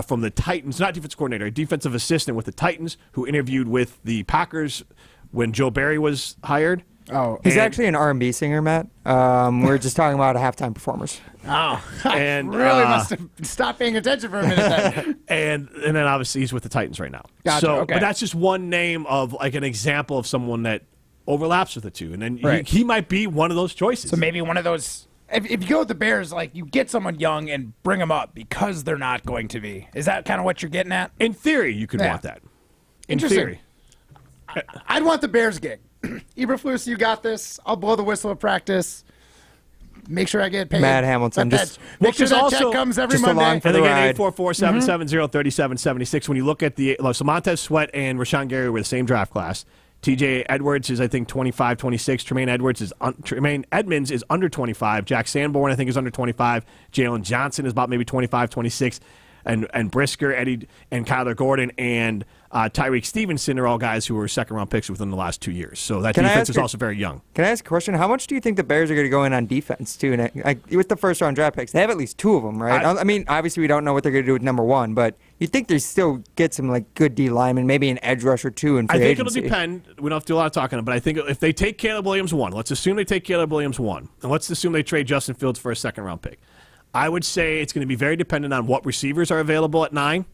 from the Titans, not defensive coordinator, a defensive assistant with the Titans who interviewed with the Packers when Joe Barry was hired. Oh, he's actually an R&B singer, Matt. We're just talking about halftime performers. Oh, and really must have stopped paying attention for a minute then. and then obviously he's with the Titans right now. Gotcha, So, okay. but that's just one name of like an example of someone that overlaps with the two, and then he might be one of those choices. So maybe one of those. If you go with the Bears, like you get someone young and bring them up because they're not going to be. Is that kind of what you're getting at? In theory, you could want that. In Interesting. theory. I'd want the Bears gig. Eberflus, you got this. I'll blow the whistle at practice. Make sure I get paid. Matt Hamilton. Make sure that check comes every Monday. And again, 844-770-3776. When you look at so Montez Sweat and Rashawn Gary were the same draft class. TJ Edwards is, I think, 25, 26. Tremaine Edmonds is under 25. Jack Sanborn, I think, is under 25. Jalen Johnson is about maybe 25, 26. And Brisker, Eddie, and Kyler Gordon, and Tyreek Stevenson are all guys who were second-round picks within the last 2 years. So that defense is also very young. Can I ask a question? How much do you think the Bears are going to go in on defense, too? And with the first-round draft picks, they have at least two of them, right? I mean, obviously we don't know what they're going to do with number one, but you think they still get some like good D linemen, maybe an edge rusher, too, in free agency? It'll depend. We don't have to do a lot of talking, but I think if they take Caleb Williams 1, let's assume they take Caleb Williams 1, and let's assume they trade Justin Fields for a second-round pick. I would say it's going to be very dependent on what receivers are available at 9.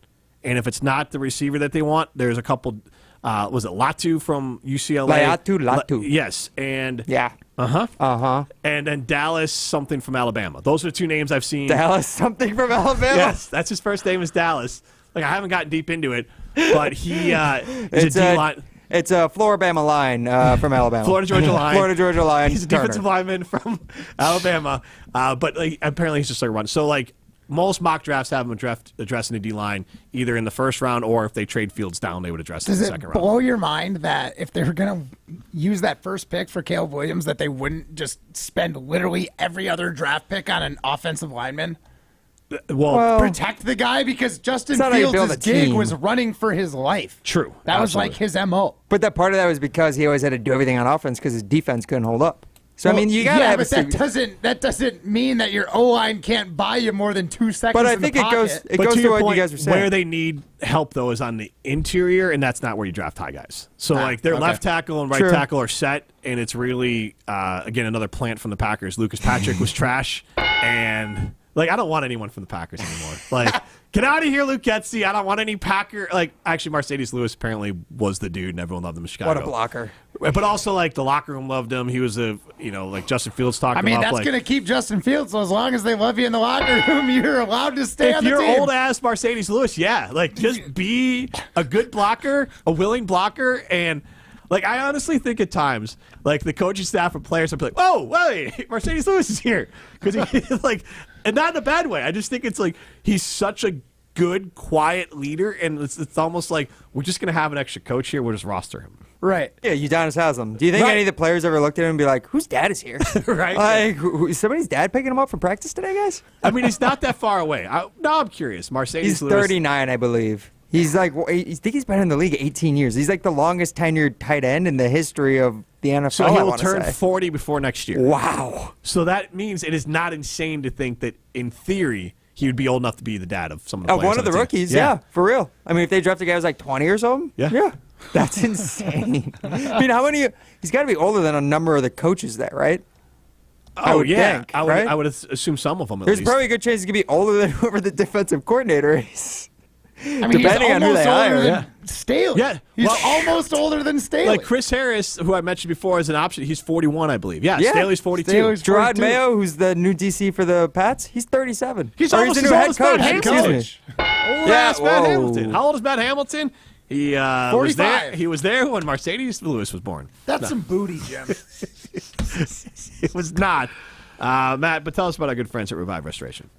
And if it's not the receiver that they want, there's a couple. Was it Latu from UCLA? Latu. Yes. And yeah. And then Dallas something from Alabama. Those are the two names I've seen. Dallas something from Alabama? Yes. That's his first name is Dallas. Like, I haven't gotten deep into it, but he is a D-line. It's a Floribama line from Alabama. Florida Georgia line. Florida Georgia line. He's a defensive lineman from Alabama, but apparently he's just like run. So like most mock drafts have him addressing the D line either in the first round or if they trade Fields down, they would address it in the second round. Does it blow your mind that if they were going to use that first pick for Caleb Williams, that they wouldn't just spend literally every other draft pick on an offensive lineman? Well, protect the guy because Justin Fields' gig was running for his life. True. That was like his MO. But that part of that was because he always had to do everything on offense because his defense couldn't hold up. So, I mean, you got to have that doesn't mean that your O-line can't buy you more than 2 seconds. But I think it goes to what you guys were saying. Where they need help, though, is on the interior, and that's not where you draft high guys. So, like, their left tackle and right tackle are set, and it's really, again, another plant from the Packers. Lucas Patrick was trash, and... Like, I don't want anyone from the Packers anymore. Like, get out of here, Luke Getsy. I don't want any Packer. Like, actually, Mercedes Lewis apparently was the dude, and everyone loved him in Chicago. What a blocker. But also, like, the locker room loved him. He was like Justin Fields talking about. I mean, that's going to keep Justin Fields. So as long as they love you in the locker room, you're allowed to stay on the team. If you're old-ass Mercedes Lewis, yeah. Like, just be a good blocker, a willing blocker, and... Like, I honestly think at times, like, the coaching staff and players will be like, "Whoa, wait, Mercedes Lewis is here." Because he, like, and not in a bad way. I just think it's like he's such a good, quiet leader, and it's almost like we're just going to have an extra coach here. We'll just roster him. Right. Yeah, Udonis Haslam. Do you think any of the players ever looked at him and be like, whose dad is here? Right. Like, is somebody's dad picking him up from practice today, guys? I mean, he's not that far away. Now I'm curious. Mercedes Lewis. He's 39, I believe. He's like, I think he's been in the league 18 years. He's like the longest tenured tight end in the history of the NFL. So he will turn 40 before next year. Wow. So that means it is not insane to think that, in theory, he would be old enough to be the dad of some of the players. One of the rookies, yeah, for real. I mean, if they draft a guy who's like 20 or something, yeah. That's insane. I mean, how many? He's got to be older than a number of the coaches there, right? I would think, right? I would assume some of them at There's least. probably a good chance he could be older than whoever the defensive coordinator is. I mean, depending on who they hire, Staley. Yeah, he's almost older than Staley. Like Chris Harris, who I mentioned before, is an option. He's 41, I believe. Yeah. Staley's 42. Gerard Mayo, who's the new DC for the Pats, he's 37. He's almost the new head coach. Matt Hamilton. How old is Matt Hamilton? He was there. He was there when Mercedes Lewis was born. That's some booty, Jim. It was not. Matt, but tell us about our good friends at Revive Restoration.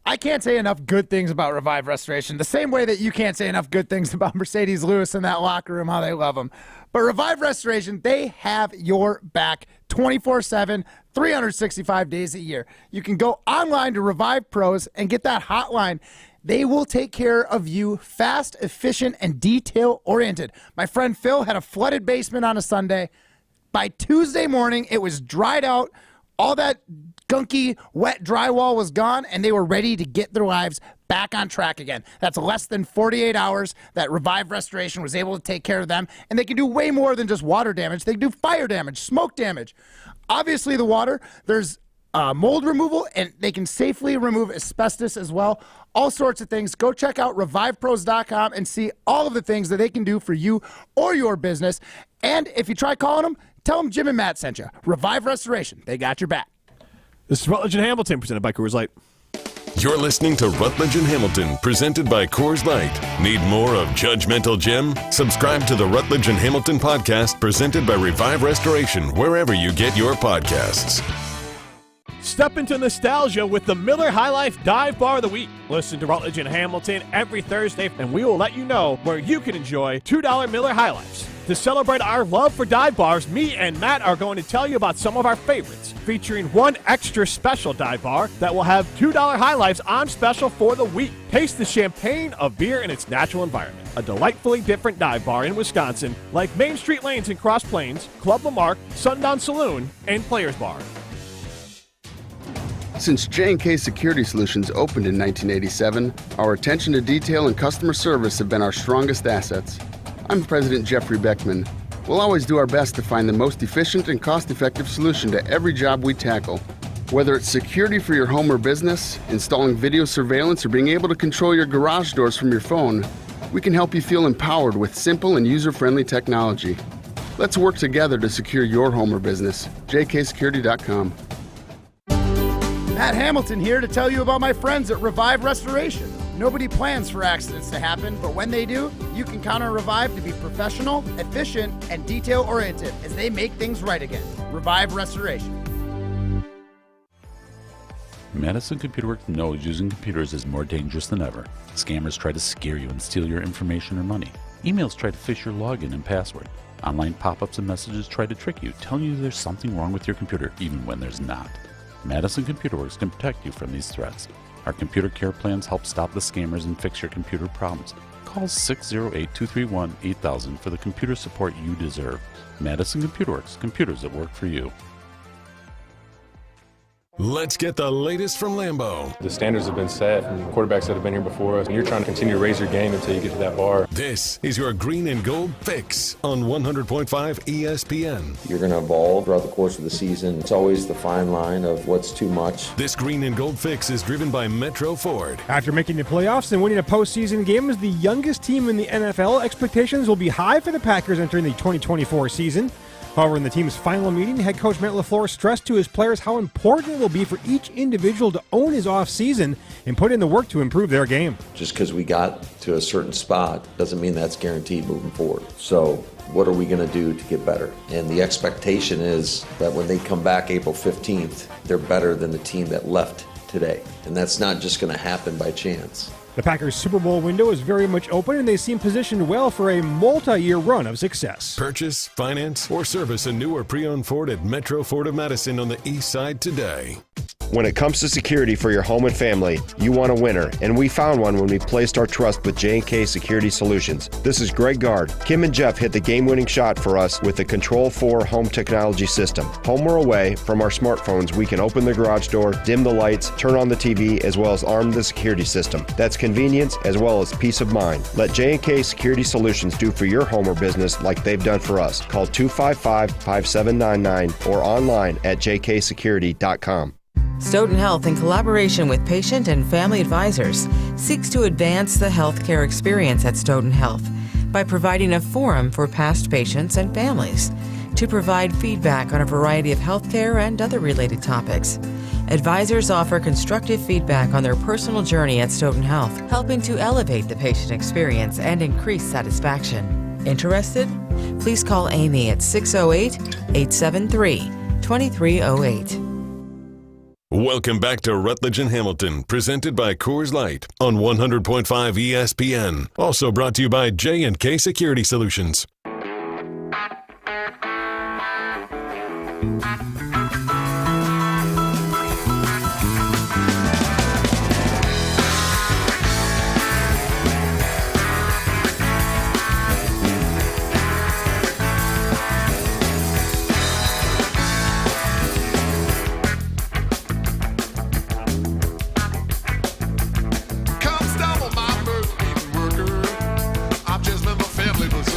I can't say enough good things about Revive Restoration, the same way that you can't say enough good things about Mercedes Lewis in that locker room, how they love him. But Revive Restoration, they have your back 24/7, 365 days a year. You can go online to Revive Pros and get that hotline. They will take care of you fast, efficient, and detail-oriented. My friend Phil had a flooded basement on a Sunday. By Tuesday morning, it was dried out. All that gunky, wet drywall was gone, and they were ready to get their lives back on track again. That's less than 48 hours that Revive Restoration was able to take care of them, and they can do way more than just water damage. They can do fire damage, smoke damage. Obviously, the water, there's mold removal, and they can safely remove asbestos as well. All sorts of things. Go check out RevivePros.com and see all of the things that they can do for you or your business. And if you try calling them, tell them Jim and Matt sent you. Revive Restoration. They got your back. This is Rutledge and Hamilton, presented by Coors Light. You're listening to Rutledge and Hamilton, presented by Coors Light. Need more of Judgmental Jim? Subscribe to the Rutledge and Hamilton podcast, presented by Revive Restoration, wherever you get your podcasts. Step into nostalgia with the Miller High Life Dive Bar of the Week. Listen to Rutledge and Hamilton every Thursday, and we will let you know where you can enjoy $2 Miller High Lifes. To celebrate our love for dive bars, me and Matt are going to tell you about some of our favorites, featuring one extra special dive bar that will have $2 High Lifes on special for the week. Taste the champagne of beer in its natural environment. A delightfully different dive bar in Wisconsin, like Main Street Lanes in Cross Plains, Club Lamarck, Sundown Saloon, and Players Bar. Since J&K Security Solutions opened in 1987, our attention to detail and customer service have been our strongest assets. I'm President Jeffrey Beckman. We'll always do our best to find the most efficient and cost-effective solution to every job we tackle. Whether it's security for your home or business, installing video surveillance, or being able to control your garage doors from your phone, we can help you feel empowered with simple and user-friendly technology. Let's work together to secure your home or business. jksecurity.com. Matt Hamilton here to tell you about my friends at Revive Restoration. Nobody plans for accidents to happen, but when they do, you can count on Revive to be professional, efficient, and detail-oriented as they make things right again. Revive Restoration. Madison Computer Works knows using computers is more dangerous than ever. Scammers try to scare you and steal your information or money. Emails try to phish your login and password. Online pop-ups and messages try to trick you, telling you there's something wrong with your computer, even when there's not. Madison Computer Works can protect you from these threats. Our computer care plans help stop the scammers and fix your computer problems. Call 608-231-8000 for the computer support you deserve. Madison Computer Works, computers that work for you. Let's get the latest from Lambeau. The standards have been set from quarterbacks that have been here before us, and you're trying to continue to raise your game until you get to that bar. This is your Green and Gold Fix on 100.5 ESPN. You're going to evolve throughout the course of the season. It's always the fine line of what's too much. This Green and Gold Fix is driven by Metro Ford. After making the playoffs and winning a postseason game as the youngest team in the NFL, expectations will be high for the Packers entering the 2024 season. However, in the team's final meeting, head coach Matt LaFleur stressed to his players how important it will be for each individual to own his offseason and put in the work to improve their game. Just because we got to a certain spot doesn't mean that's guaranteed moving forward. So what are we going to do to get better? And the expectation is that when they come back April 15th, they're better than the team that left today. And that's not just going to happen by chance. The Packers' Super Bowl window is very much open, and they seem positioned well for a multi-year run of success. Purchase, finance, or service a new or pre-owned Ford at Metro Ford of Madison on the east side today. When it comes to security for your home and family, you want a winner, and we found one when we placed our trust with J&K Security Solutions. This is Greg Gard. Kim and Jeff hit the game-winning shot for us with the Control 4 home technology system. Home or away, from our smartphones, we can open the garage door, dim the lights, turn on the TV, as well as arm the security system. That's convenience as well as peace of mind. Let J&K Security Solutions do for your home or business like they've done for us. Call 255-5799 or online at jksecurity.com. Stoughton Health, in collaboration with patient and family advisors, seeks to advance the healthcare experience at Stoughton Health by providing a forum for past patients and families to provide feedback on a variety of healthcare and other related topics. Advisors offer constructive feedback on their personal journey at Stoughton Health, helping to elevate the patient experience and increase satisfaction. Interested? Please call Amy at 608-873-2308. Welcome back to Rutledge and Hamilton, presented by Coors Light on 100.5 ESPN. Also brought to you by J&K Security Solutions.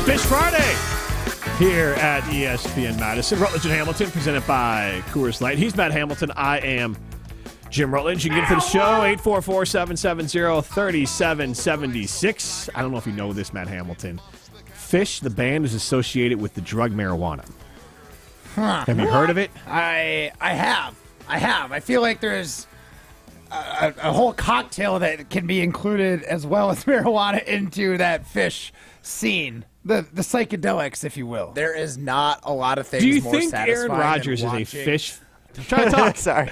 Fish Friday here at ESPN Madison. Rutledge and Hamilton, presented by Coors Light. He's Matt Hamilton. I am Jim Rutledge. You can get to the show, 844-770-3776. I don't know if you know this, Matt Hamilton. Fish, the band, is associated with the drug marijuana. Have you heard of it? I have. I feel like there's a whole cocktail that can be included as well as marijuana into that Fish scene. The psychedelics, if you will. There is not a lot of things. Do you more think satisfying Aaron Rodgers than is a watching- fish? I'm trying to talk. Sorry.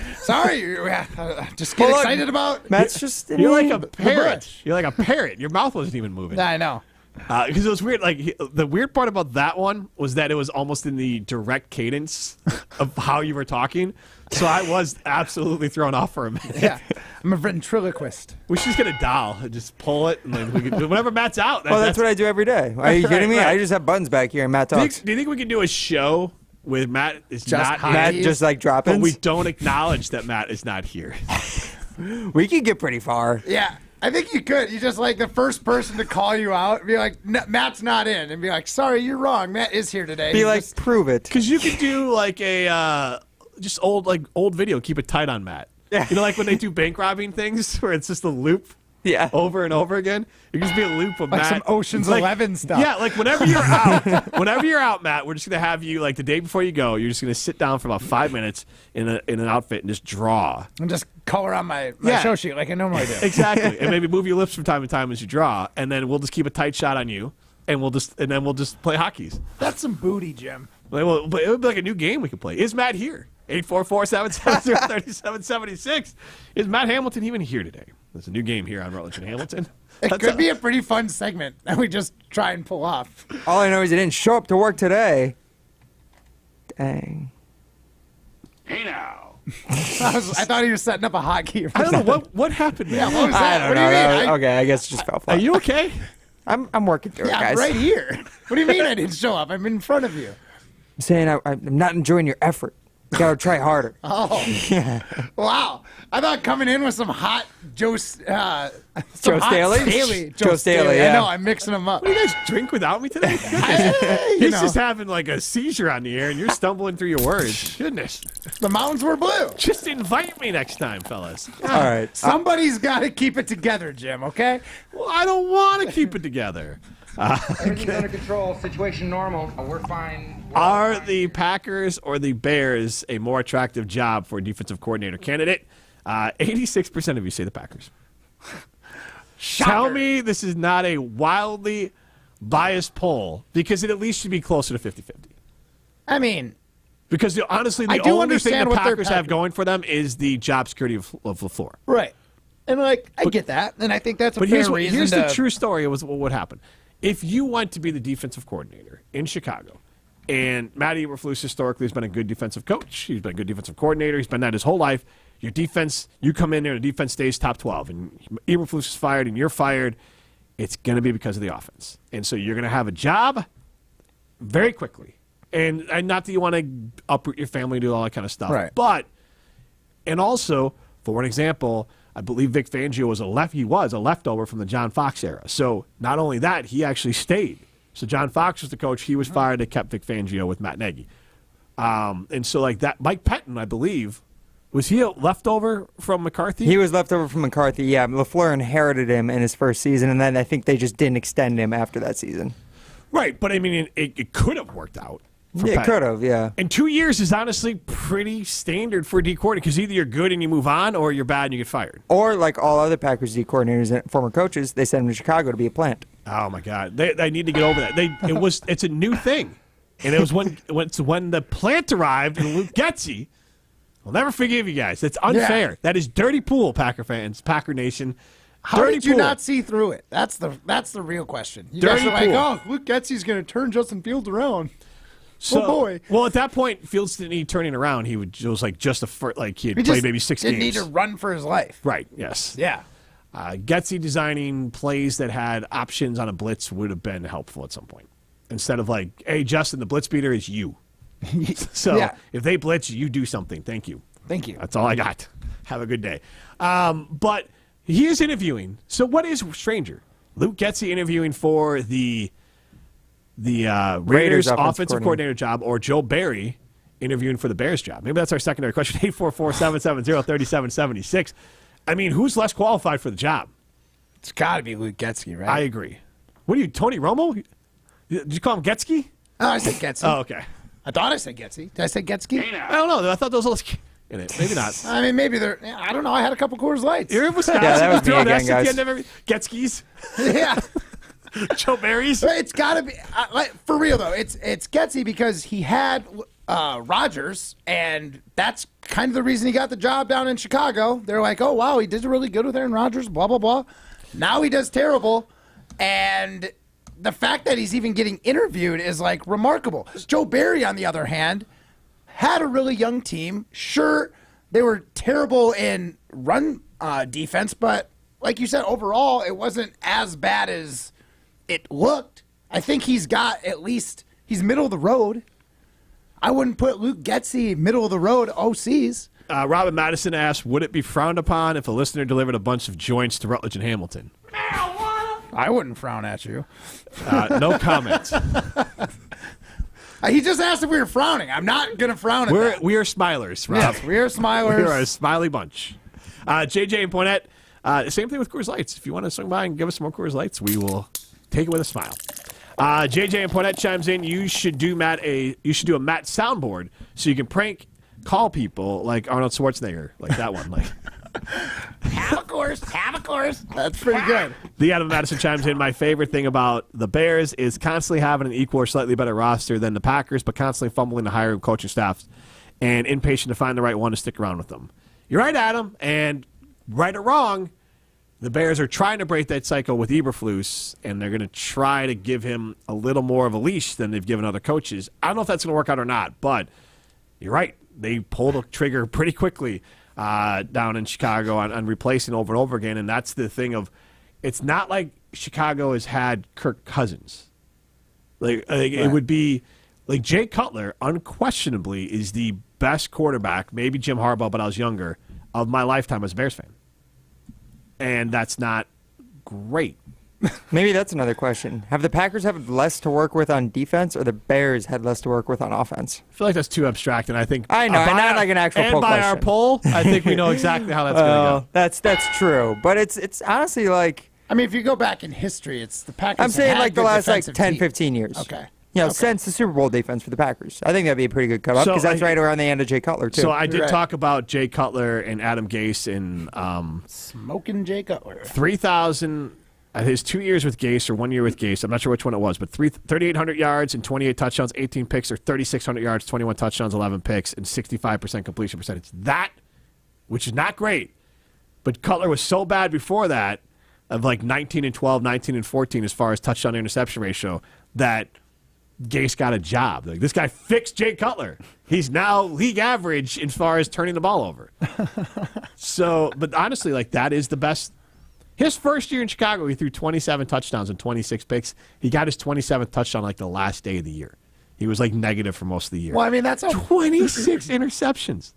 Just get excited about. Matt's just. You're like a parrot. You're like a parrot. Your mouth wasn't even moving. I know. Because it was weird. Like the weird part about that one was that it was almost in the direct cadence of how you were talking. So I was absolutely thrown off for a minute. Yeah, I'm a ventriloquist. We should just get a doll and just pull it, and then we can, whenever Matt's out. Well, that's what I do every day. Are you kidding me? Right. I just have buttons back here and Matt talks. Do you think we can do a show with Matt is Just not Matt here, just like dropping? but we don't acknowledge that Matt is not here? We could get pretty far. Yeah, I think you could. You just like the first person to call you out, be like, Matt's not in, and be like, sorry, you're wrong. Matt is here today. Be like, prove it. Because you could do like a just old video, keep it tight on Matt. Yeah. You know, like when they do bank robbing things where it's just a loop. Yeah. Over and over again. It could just be a loop of like Matt. some Ocean's 11 stuff. Yeah, like whenever you're out, Matt, we're just gonna have you like the day before you go. You're just gonna sit down for about 5 minutes in an outfit and just draw And just color on my Yeah. show sheet like I normally do. exactly, and maybe move your lips from time to time as you draw, and then we'll just keep a tight shot on you, and we'll just play hockeys. That's some booty, Jim. Well, but it would be like a new game we could play. Is Matt here? 844-770-3776. Is Matt Hamilton even here today? There's a new game here on Rutledge and Hamilton. It could be a pretty fun segment that we just try and pull off. All I know is he didn't show up to work today. Dang. Hey now. I thought he was setting up a hockey. I don't know what happened. Yeah, what was that? I What don't do you know. mean? Okay, I guess it just fell Are flat. you okay? I'm working through it, Yeah, guys. right here. What do you mean I didn't show up? I'm in front of you. I'm saying I'm not enjoying your effort. You gotta try harder. Oh, Yeah. wow. I thought coming in with some hot Joe Joe Staley? Joe Staley, I yeah. know, I'm mixing them up. You guys drink without me today? He's just having like a seizure on the air, and you're stumbling through your words. Goodness. The mountains were blue. Just invite me next time, fellas. All right. Somebody's got to keep it together, Jim, okay? Well, I don't want to keep it together. Everything's under control. Situation normal. We're fine. Are the Packers or the Bears a more attractive job for a defensive coordinator candidate? 86% of you say the Packers. Tell me this is not a wildly biased poll, because it at least should be closer to 50-50. I mean, Because honestly, I the do only thing understand the what they're Packers have going for them is the job security of LaFleur. right. And, like, I get that. And I think that's a But fair here's reason the to- true story of what happened. If you want to be the defensive coordinator in Chicago, and Matty Eberflus historically has been a good defensive coach, he's been a good defensive coordinator, he's been that his whole life. Your defense, you come in there and the defense stays top 12, and Eberflus is fired and you're fired, it's going to be because of the offense. And so you're going to have a job very quickly. And not that you want to uproot your family, do all that kind of stuff. Right. But, and also, for an example, I believe Vic Fangio was a leftover from the John Fox era. So not only that, he actually stayed. So John Fox was the coach. He was fired. They kept Vic Fangio with Matt Nagy. And so like that, Mike Pettin, I believe, was he a leftover from McCarthy? He was left over from McCarthy, yeah. LaFleur inherited him in his first season, and then I think they just didn't extend him after that season. Right, but I mean, it could have worked out. Yeah, it could have, yeah. And 2 years is honestly pretty standard for a D coordinator, because either you're good and you move on, or you're bad and you get fired. Or like all other Packers D coordinators and former coaches, they send him to Chicago to be a plant. Oh my God, they need to get over that. It's a new thing, and it was when the plant arrived and Luke Getsy We'll never forgive you guys. That's unfair. Yeah. That is dirty pool, Packer fans, Packer Nation. How dirty did you pool. not see through it? That's the real question. You Dirty guys are like, pool. oh, Luke Getsy's going to turn Justin Fields around. So, oh boy. Well, at that point, Fields didn't need turning around. He was like just he had He played just maybe 6 didn't games. need to run for his life. Right. Yes. Yeah. Getsy designing plays that had options on a blitz would have been helpful at some point. Instead of like, hey, Justin, the blitz beater is you. So if they blitz, you do something. Thank you. Thank you. That's all I got. Have a good day. But he is interviewing. So what is stranger? Luke Getsy interviewing for the Raiders offensive coordinator job, or Joe Barry interviewing for the Bears job? Maybe that's our secondary question. 844-770-3776. I mean, who's less qualified for the job? It's got to be Luke Getsy, right? I agree. What are you, Tony Romo? Did you call him Getsky? Oh, I said Getsy. Oh, okay. I thought I said Getsy. Did I say Getsky? I don't know. I thought those was in it. Maybe not. I mean, maybe they're. I don't know. I had a couple Coors Lights. You're in Wisconsin. Yeah, that was me again, guys. Getskis. Yeah. Joe Barry's. It's got to be for real though. It's Getsy because he had Rodgers, and that's kind of the reason he got the job down in Chicago. They're like, oh wow, he did really good with Aaron Rodgers. Blah blah blah. Now he does terrible, and the fact that he's even getting interviewed is like remarkable. Joe Barry, on the other hand, had a really young team. Sure, they were terrible in run defense, but like you said, overall, it wasn't as bad as it looked. I think he's got he's middle of the road. I wouldn't put Luke Getsy middle of the road OCs. Robin Madison asked, would it be frowned upon if a listener delivered a bunch of joints to Rutledge and Hamilton? I wouldn't frown at you. No comment. He just asked if we were frowning. I'm not going to frown at that. We are smilers, Rob. Yes, we are smilers. We are a smiley bunch. JJ and Poinette, same thing with Coors Lights. If you want to swing by and give us some more Coors Lights, we will take it with a smile. JJ and Poinette chimes in. You should do a Matt soundboard so you can prank call people like Arnold Schwarzenegger, like that one. Like, have a course. That's pretty good. The Adam Madison chimes in. My favorite thing about the Bears is constantly having an equal or slightly better roster than the Packers, but constantly fumbling to hire coaching staffs and impatient to find the right one to stick around with them. You're right, Adam, and right or wrong, the Bears are trying to break that cycle with Eberflus, and they're going to try to give him a little more of a leash than they've given other coaches. I don't know if that's going to work out or not, but you're right. They pulled a trigger pretty quickly down in Chicago on replacing over and over again, and that's the thing of it's not like Chicago has had Kirk Cousins. It would be like Jay Cutler unquestionably is the best quarterback, maybe Jim Harbaugh, but I was younger, of my lifetime as a Bears fan. And that's not great. Maybe that's another question. Have the Packers had less to work with on defense, or the Bears had less to work with on offense? I feel like that's too abstract, and I think I know, not like an actual poll question. And by our poll, I think we know exactly how that's going to go. That's true, but it's honestly like, I mean, if you go back in history, it's the Packers. I'm saying like the last 10, team. 15 years. Okay. Since the Super Bowl defense for the Packers. I think that'd be a pretty good cutoff because that's right around the end of Jay Cutler, too. So I did talk about Jay Cutler and Adam Gase and smoking Jay Cutler. 3,000, his 2 years with Gase or 1 year with Gase, I'm not sure which one it was, but 3,800 yards and 28 touchdowns, 18 picks, or 3,600 yards, 21 touchdowns, 11 picks, and 65% completion percentage. That, which is not great, but Cutler was so bad before that, of like 19 and 12, 19 and 14 as far as touchdown to interception ratio, that Gase got a job. Like, this guy fixed Jay Cutler. He's now league average as far as turning the ball over. So, but honestly, like, that is the best. His first year in Chicago, he threw 27 touchdowns and 26 picks. He got his 27th touchdown like the last day of the year. He was like negative for most of the year. Well, I mean, that's 26 interceptions.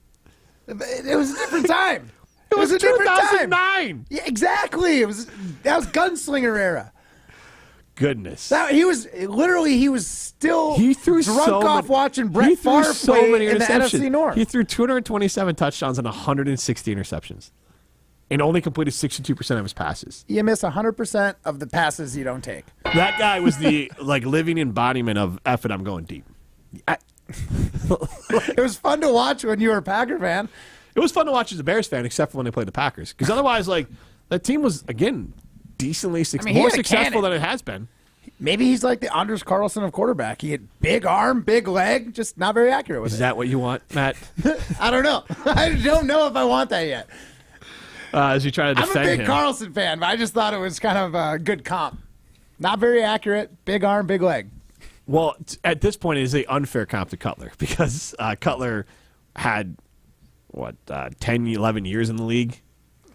It was a different time. It was a different time. 2009. Yeah, exactly. That was gunslinger era. Goodness. He was still drunk off watching Brett Favre so play many in the NFC North. He threw 227 touchdowns and 160 interceptions and only completed 62% of his passes. You miss 100% of the passes you don't take. That guy was the living embodiment of F it, I'm going deep. It was fun to watch when you were a Packer fan. It was fun to watch as a Bears fan, except for when they played the Packers. Because otherwise, that team was, again, decently more successful than it has been. Maybe he's like the Anders Carlson of quarterback. He had big arm, big leg, just not very accurate with it. Is that what you want, Matt? I don't know. I don't know if I want that yet. As you try to defend him. I'm a big Carlson fan, but I just thought it was kind of a good comp. Not very accurate, big arm, big leg. Well, at this point, it is an unfair comp to Cutler because Cutler had, 10, 11 years in the league?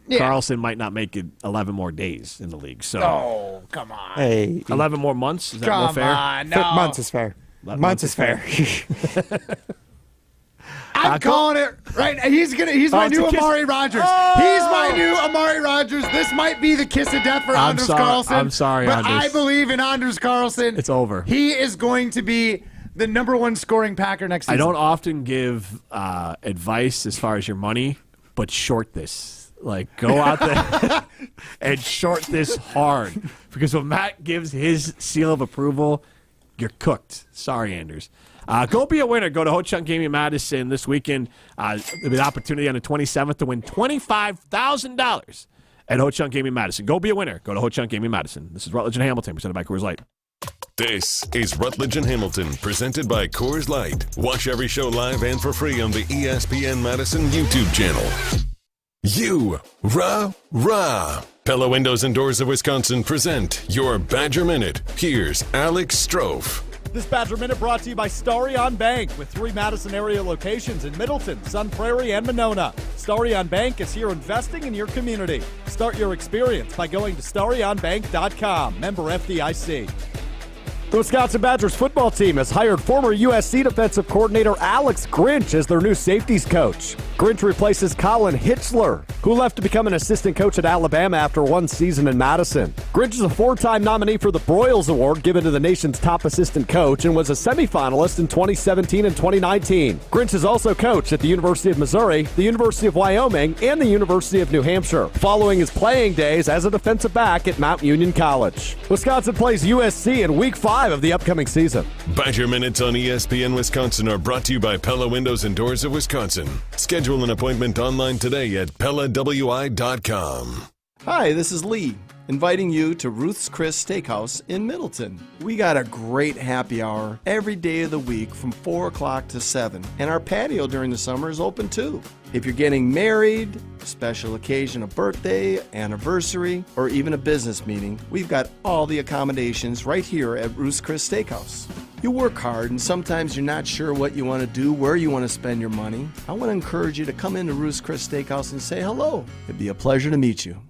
Yeah. Carlson might not make it 11 more days in the league. So, oh, come on. Hey. 11 more months? Is that more fair? On, no. Months is fair. Months is fair. I'm calling it right. He's my new Amari Rodgers. Oh! He's my new Amari Rodgers. This might be the kiss of death for Anders Carlson. I'm sorry, but Anders. I believe in Anders Carlson. It's over. He is going to be the number one scoring Packer next season. I don't often give advice as far as your money, but short this. Like, go out there and short this hard. Because when Matt gives his seal of approval, you're cooked. Sorry, Anders. Go be a winner. Go to Ho Chunk Gaming Madison this weekend. There'll be an opportunity on the 27th to win $25,000 at Ho Chunk Gaming Madison. Go be a winner. Go to Ho Chunk Gaming Madison. This is Rutledge and Hamilton, presented by Coors Light. This is Rutledge and Hamilton, presented by Coors Light. Watch every show live and for free on the ESPN Madison YouTube channel. Rah. Pella Windows and Doors of Wisconsin present your Badger Minute. Here's Alex Strofe. This Badger Minute brought to you by Starion Bank with 3 Madison area locations in Middleton, Sun Prairie, and Monona. Starion Bank is here investing in your community. Start your experience by going to starionbank.com. Member FDIC. The Wisconsin Badgers football team has hired former USC defensive coordinator Alex Grinch as their new safeties coach. Grinch replaces Colin Hitchler, who left to become an assistant coach at Alabama after 1 season in Madison. Grinch is a 4-time nominee for the Broyles Award given to the nation's top assistant coach and was a semifinalist in 2017 and 2019. Grinch has also coached at the University of Missouri, the University of Wyoming, and the University of New Hampshire, following his playing days as a defensive back at Mount Union College. Wisconsin plays USC in Week 5 of the upcoming season. Badger Minutes on ESPN Wisconsin are brought to you by Pella Windows and Doors of Wisconsin. Schedule an appointment online today at PellaWI.com. Hi, this is Lee, inviting you to Ruth's Chris Steakhouse in Middleton. We got a great happy hour every day of the week from 4 o'clock to 7, and our patio during the summer is open too. If you're getting married, special occasion, a birthday, anniversary, or even a business meeting, we've got all the accommodations right here at Ruth's Chris Steakhouse. You work hard and sometimes you're not sure what you want to do, where you want to spend your money. I want to encourage you to come into Ruth's Chris Steakhouse and say hello. It'd be a pleasure to meet you.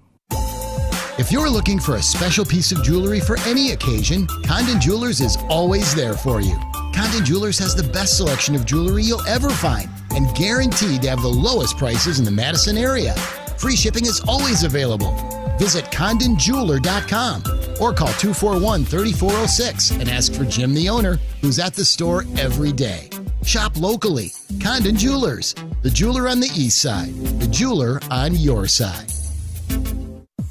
If you're looking for a special piece of jewelry for any occasion, Condon Jewelers is always there for you. Condon Jewelers has the best selection of jewelry you'll ever find and guaranteed to have the lowest prices in the Madison area. Free shipping is always available. Visit CondonJeweler.com or call 241-3406 and ask for Jim, the owner, who's at the store every day. Shop locally. Condon Jewelers, the jeweler on the east side, the jeweler on your side.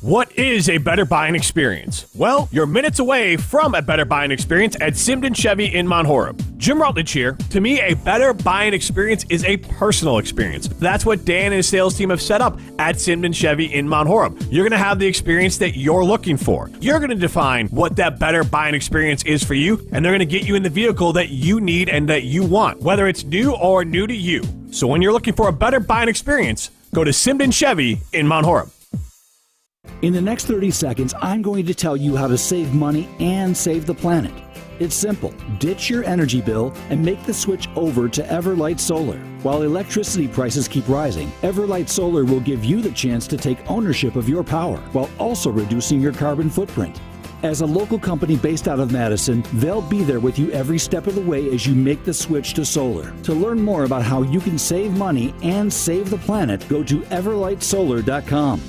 What is a better buying experience? Well, you're minutes away from a better buying experience at Simden Chevy in Mount Horeb. Jim Rutledge here. To me, a better buying experience is a personal experience. That's what Dan and his sales team have set up at Simden Chevy in Mount Horeb. You're going to have the experience that you're looking for. You're going to define what that better buying experience is for you, and they're going to get you in the vehicle that you need and that you want, whether it's new or new to you. So when you're looking for a better buying experience, go to Simden Chevy in Mount Horeb. In the next 30 seconds, I'm going to tell you how to save money and save the planet. It's simple. Ditch your energy bill and make the switch over to Everlight Solar. While electricity prices keep rising, Everlight Solar will give you the chance to take ownership of your power while also reducing your carbon footprint. As a local company based out of Madison, they'll be there with you every step of the way as you make the switch to solar. To learn more about how you can save money and save the planet, go to everlightsolar.com.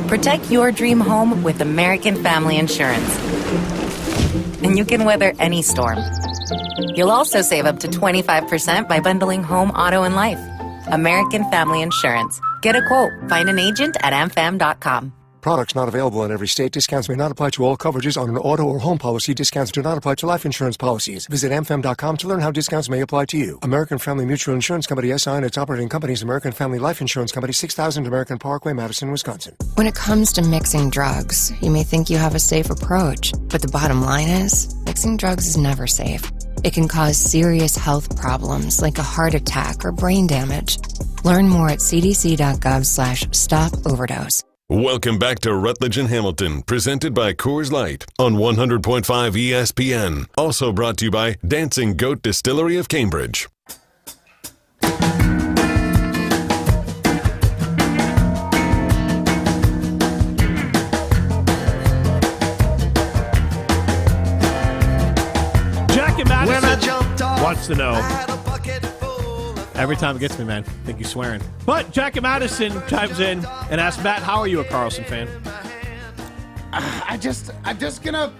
Protect your dream home with American Family Insurance. And you can weather any storm. You'll also save up to 25% by bundling home, auto, and life. American Family Insurance. Get a quote. Find an agent at amfam.com. Products not available in every state. Discounts may not apply to all coverages on an auto or home policy. Discounts do not apply to life insurance policies. Visit amfam.com to learn how discounts may apply to you. American Family Mutual Insurance Company, SI, and its operating companies, American Family Life Insurance Company, 6000 American Parkway, Madison, Wisconsin. When it comes to mixing drugs, you may think you have a safe approach, but the bottom line is, mixing drugs is never safe. It can cause serious health problems like a heart attack or brain damage. Learn more at cdc.gov/stop-overdose. Welcome back to Rutledge and Hamilton, presented by Coors Light on 100.5 ESPN. Also brought to you by Dancing Goat Distillery of Cambridge. Jack and Madison wants to know. Every time it gets me, man. I think he's swearing. But Jack and Madison chimes in and asks, Matt, how are you a Carlson fan? I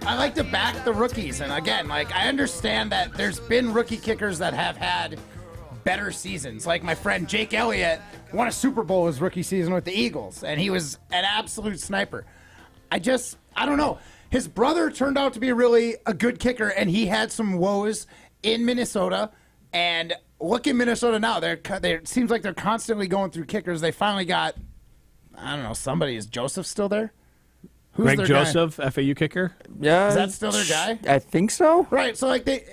like to back the rookies. And again, like, I understand that there's been rookie kickers that have had better seasons. Like my friend Jake Elliott won a Super Bowl his rookie season with the Eagles, and he was an absolute sniper. I don't know. His brother turned out to be really a good kicker, and he had some woes in Minnesota. And look at Minnesota now. It seems like they're constantly going through kickers. They finally got, I don't know, somebody. Is Joseph still there? Who's Greg their Joseph, guy? FAU kicker? Yeah. Is that still their guy? I think so. Right. So, like, they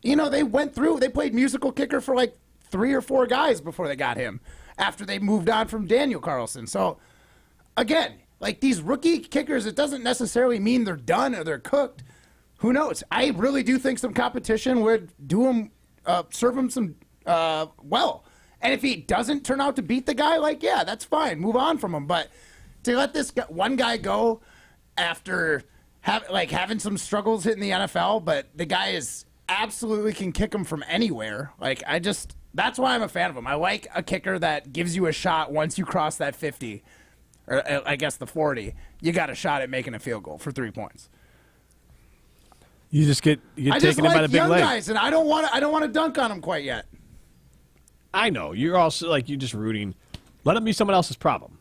played musical kicker for like 3 or 4 guys before they got him after they moved on from Daniel Carlson. So, again, like these rookie kickers, it doesn't necessarily mean they're done or they're cooked. Who knows? I really do think some competition would do him. Serve him some well. And if he doesn't turn out to beat the guy, like, yeah, that's fine. Move on from him. But to let this one guy go after having some struggles hitting the NFL, but the guy is absolutely can kick him from anywhere. Like, that's why I'm a fan of him. I like a kicker that gives you a shot once you cross that 50, or I guess the 40. You got a shot at making a field goal for 3 points. You get taken in by the big young leg. Guys, and I don't want to dunk on them quite yet. I know you're also like you're just rooting. Let it be someone else's problem.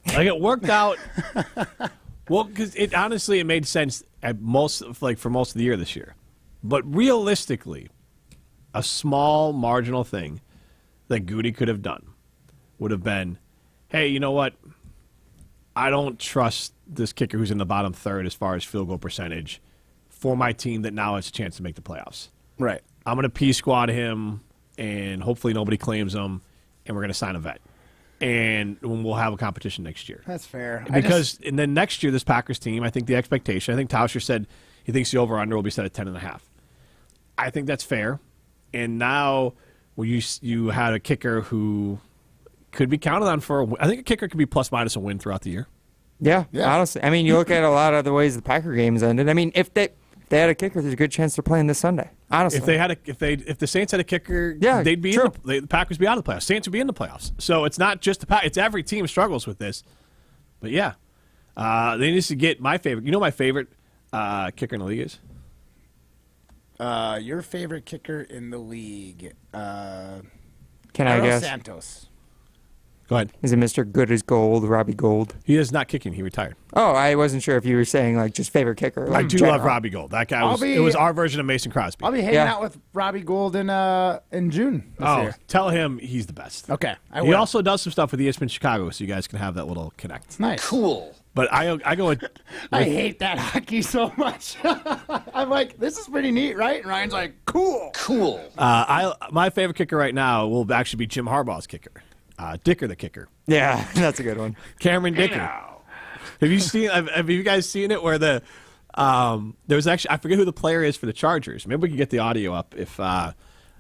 Like it worked out. Well, because it made sense for most of the year this year, but realistically, a small marginal thing that Goody could have done would have been, hey, you know what? I don't trust this kicker who's in the bottom third as far as field goal percentage for my team that now has a chance to make the playoffs. Right. I'm going to P-squad him, and hopefully nobody claims him, and we're going to sign a vet. And we'll have a competition next year. That's fair. And then next year, this Packers team, I think the expectation, I think Tauscher said he thinks the over-under will be set at 10.5. I think that's fair. And now you had a kicker who could be counted on I think a kicker could be plus-minus a win throughout the year. Yeah, honestly. I mean, you look at a lot of the ways the Packer games ended. I mean, if they had a kicker, there's a good chance they're playing this Sunday. Honestly, if the Saints had a kicker, yeah, they'd be the Packers would be out of the playoffs. Saints would be in the playoffs. So it's not just it's every team struggles with this. But yeah, they need to get my favorite. You know, my favorite kicker in the league is. Your favorite kicker in the league? Can I guess? Santos. Go ahead. Is it Mr. Good as Gold, Robbie Gold? He is not kicking. He retared. Oh, I wasn't sure if you were saying like just favorite kicker. Like I do love Robbie Gold. That guy it was our version of Mason Crosby. I'll be hanging out with Robbie Gold in June this year. Tell him he's the best. Okay. He also does some stuff with ESPN Chicago, so you guys can have that little connect. Nice. Cool. But I go with I hate that hockey so much. I'm like, this is pretty neat, right? And Ryan's like, cool. Cool. My favorite kicker right now will actually be Jim Harbaugh's kicker. Dicker the kicker. Yeah, that's a good one. Cameron Dicker. Have you guys seen it where there was actually, I forget who the player is for the Chargers. Maybe we can get the audio up if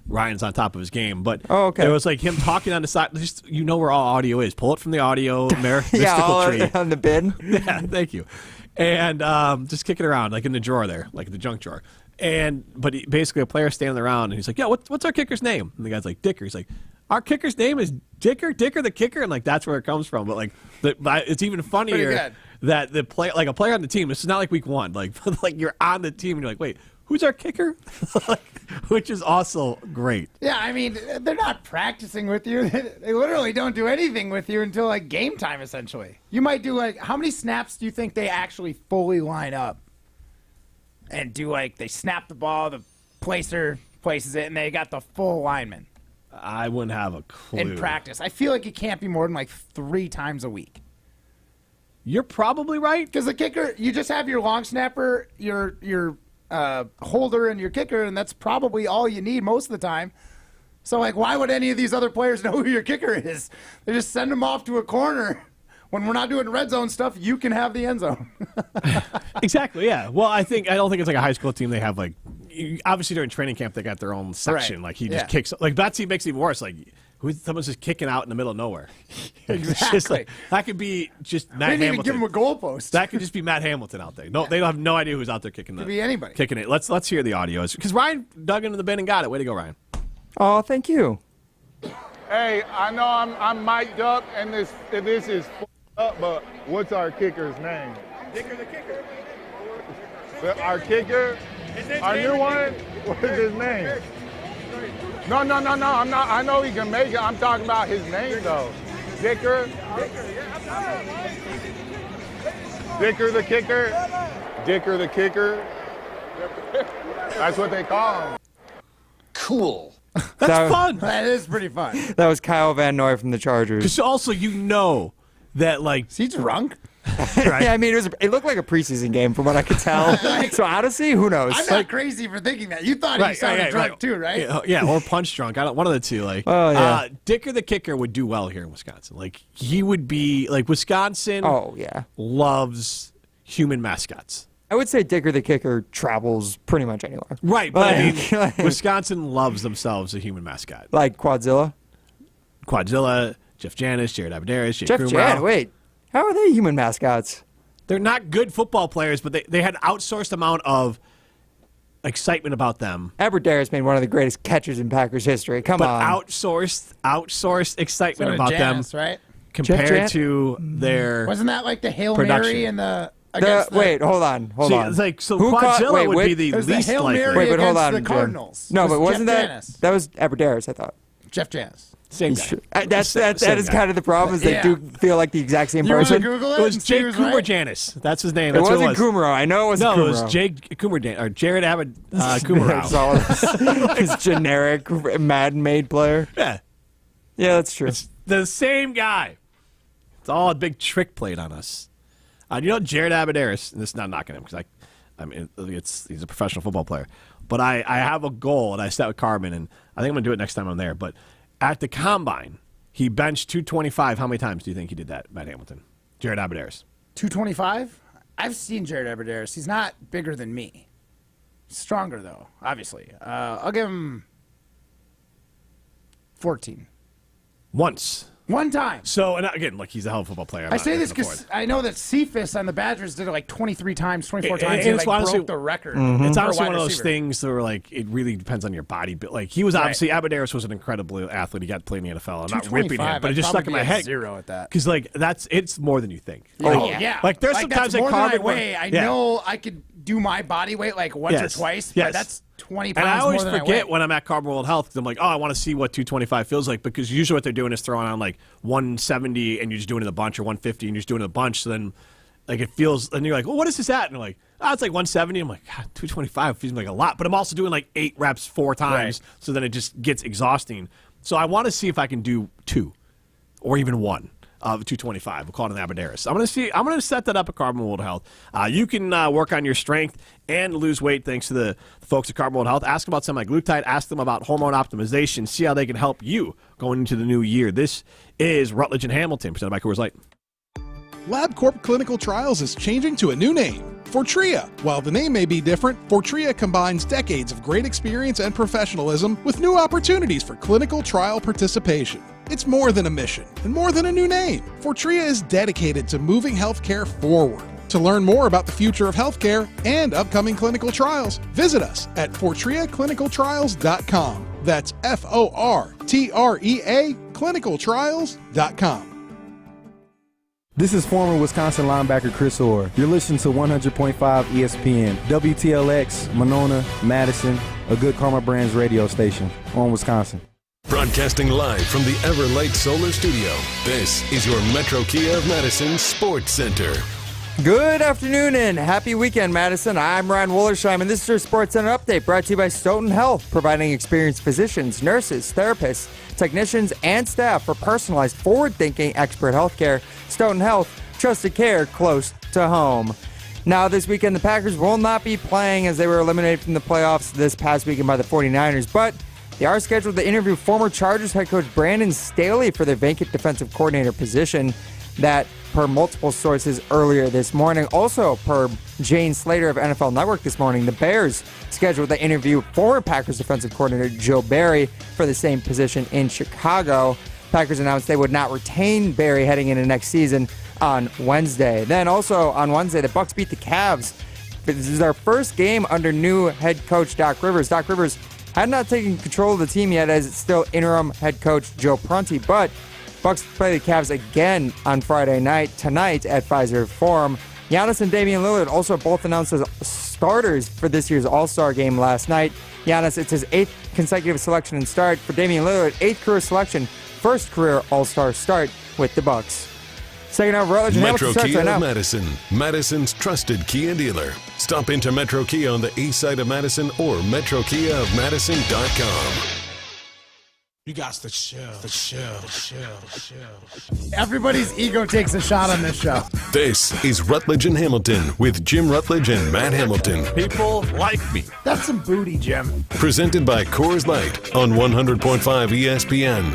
Ryan's on top of his game. But there was like him talking on the side. Just, where all audio is. Pull it from the audio mystical tree. On the bin. Yeah, thank you. And just kick it around like in the drawer there, like the junk drawer. But basically a player standing around and he's like, yeah, what's our kicker's name? And the guy's like, Dicker. He's like, our kicker's name is Dicker the kicker, and like that's where it comes from. But it's even funnier that a player on the team. This is not like week one. Like you're on the team and you're like, wait, who's our kicker? Which is also great. Yeah, I mean, they're not practicing with you. They literally don't do anything with you until like game time, essentially. You might do like, how many snaps do you think they actually fully line up and do like, they snap the ball, the placer places it, and they got the full lineman? I wouldn't have a clue. In practice. I feel like it can't be more than like 3 times a week. You're probably right. Because the kicker, you just have your long snapper, your holder, and your kicker, and that's probably all you need most of the time. So, like, why would any of these other players know who your kicker is? They just send them off to a corner. When we're not doing red zone stuff, you can have the end zone. Exactly, yeah. Well, I don't think it's like a high school team. They have, like, obviously during training camp, they got their own section. Right. Like, he just kicks. Like, Betsy makes it even worse. Like, someone's just kicking out in the middle of nowhere. Exactly. Just like, that could be just Matt Hamilton. They didn't even give him a goalpost. That could just be Matt Hamilton out there. No, they don't have no idea who's out there kicking Could be anybody. Kicking it. Let's hear the audio. Because Ryan dug into the bin and got it. Way to go, Ryan. Oh, thank you. Hey, I know I'm mic'd up and this is up, but what's our kicker's name? Dicker the kicker. Our kicker? Our new one? What is his name? No. I'm not. I know he can make it. I'm talking about his name, though. Dicker? Dicker the kicker? Dicker the kicker? That's what they call him. Cool. That's fun. That is pretty fun. That was Kyle Van Noy from the Chargers. Because also, that, like... Is he drunk? Right? Yeah, I mean, it looked like a preseason game from what I could tell. So honestly, who knows? I'm not crazy for thinking that. You thought he sounded drunk too, right? Yeah, or punch drunk. One of the two. Like, oh yeah. Dicker the kicker would do well here in Wisconsin. Like, he would be like Wisconsin. Oh yeah. Loves human mascots. I would say Dicker the kicker travels pretty much anywhere. Right, but I mean, Wisconsin loves themselves a human mascot. Like Quadzilla, Jeff Janis, Jared Abadaris, Jake Jeff Krumrau. Jan. Wait, how are they human mascots? They're not good football players, but they had outsourced amount of excitement about them. Abadaris made one of the greatest catchers in Packers history. Come on. Outsourced excitement about Janis, them, right? Compared to their Wasn't that like the Hail production. Mary and the... Wait, hold on. It's like, so Quadzilla would be the least Hail likely. Mary Wait, but hold against on, the Jim. Cardinals. No, but Jeff wasn't Janis. that was Abadaris? I thought. Jeff Janis. Same guy. That is kind of the problem. Is they do feel like the exact same person. Google It was Jake Coomer Coomer Janis. That's his name. It That's wasn't Kumaro. I know it wasn't Kumaro. No, it was Jake Coomer or Jared Coomer. His generic Madden-made player. Yeah, that's true. It's the same guy. It's all a big trick played on us. Jared Abadaris, and this is not knocking him because I mean, he's a professional football player. But I have a goal, and I set with Carmen, and I think I'm going to do it next time I'm there. But at the Combine, he benched 225. How many times do you think he did that, Matt Hamilton? Jared Abadaris. 225? I've seen Jared Abadaris. He's not bigger than me. Stronger, though, obviously. I'll give him 14. Once. One time. So, and again, he's a hell of a football player. I say this because I know that Cephas on the Badgers did it like 23 times, 24 times. And he broke the record. It's honestly one of those things that were like, it really depends on your body. But like, he was obviously, Abadaris was an incredible athlete. He got to play in the NFL. I'm not ripping him, but it just stuck in my head. Zero at that. Because it's more than you think. Yeah. Like, there's sometimes that's more than I Carmen weigh. I know I could do my body weight like once or twice, but that's 20 pounds more than I weigh. And I always forget when I'm at Carbon World Health because I'm like, I want to see what 225 feels like, because usually what they're doing is throwing on like 170 and you're just doing it in a bunch, or 150 and you're just doing it in a bunch. So then like it feels, and you're like, well, what is this at? And you're like, it's like 170. I'm like, God, 225 feels like a lot. But I'm also doing like 8 reps 4 times. Right. So then it just gets exhausting. So I want to see if I can do 2 or even 1. Of 225. We'll call it an Abadaris. I'm going to set that up at Carbon World Health. You can work on your strength and lose weight thanks to the folks at Carbon World Health. Ask them about semaglutide. Ask them about hormone optimization. See how they can help you going into the new year. This is Rutledge and Hamilton, presented by Coors Light. LabCorp Clinical Trials is changing to a new name, Fortrea. While the name may be different, Fortrea combines decades of great experience and professionalism with new opportunities for clinical trial participation. It's more than a mission and more than a new name. Fortrea is dedicated to moving healthcare forward. To learn more about the future of healthcare and upcoming clinical trials, visit us at FortreaClinicalTrials.com. That's FORTREA clinicaltrials.com. This is former Wisconsin linebacker Chris Orr. You're listening to 100.5 ESPN, WTLX, Monona, Madison, a good Karma Brands radio station on Wisconsin. Broadcasting live from the Everlight Solar Studio, this is your Metro Kia of Madison Sports Center. Good afternoon and happy weekend, Madison. I'm Ryan Wollersheim, and this is your Sports Center update brought to you by Stoughton Health, providing experienced physicians, nurses, therapists, technicians, and staff for personalized, forward-thinking expert health care. Stoughton Health, trusted care close to home. Now, this weekend, the Packers will not be playing as they were eliminated from the playoffs this past weekend by the 49ers, but they are scheduled to interview former Chargers head coach Brandon Staley for their vacant defensive coordinator position. That, per multiple sources earlier this morning. Also, per Jane Slater of NFL Network this morning, the Bears scheduled to interview former Packers defensive coordinator Joe Barry for the same position in Chicago. Packers announced they would not retain Barry heading into next season on Wednesday. Then also on Wednesday, the Bucs beat the Cavs. This is their first game under new head coach Doc Rivers. Doc Rivers had not taken control of the team yet as it's still interim head coach Joe Prunty, but Bucs play the Cavs again on Friday night, tonight at Fiserv Forum. Giannis and Damian Lillard also both announced as starters for this year's All-Star game last night. Giannis, it's his 8th consecutive selection and start. For Damian Lillard, 8th career selection, first career All-Star start with the Bucs. Second half, Rutledge and Metro Hamilton Kia right of now. Madison, Madison's trusted Kia dealer. Stop into Metro Kia on the east side of Madison or metrokiaofmadison.com. You got the chill. Everybody's ego takes a shot on this show. This is Rutledge and Hamilton with Jim Rutledge and Matt Hamilton. People like me. That's some booty, Jim. Presented by Coors Light on 100.5 ESPN.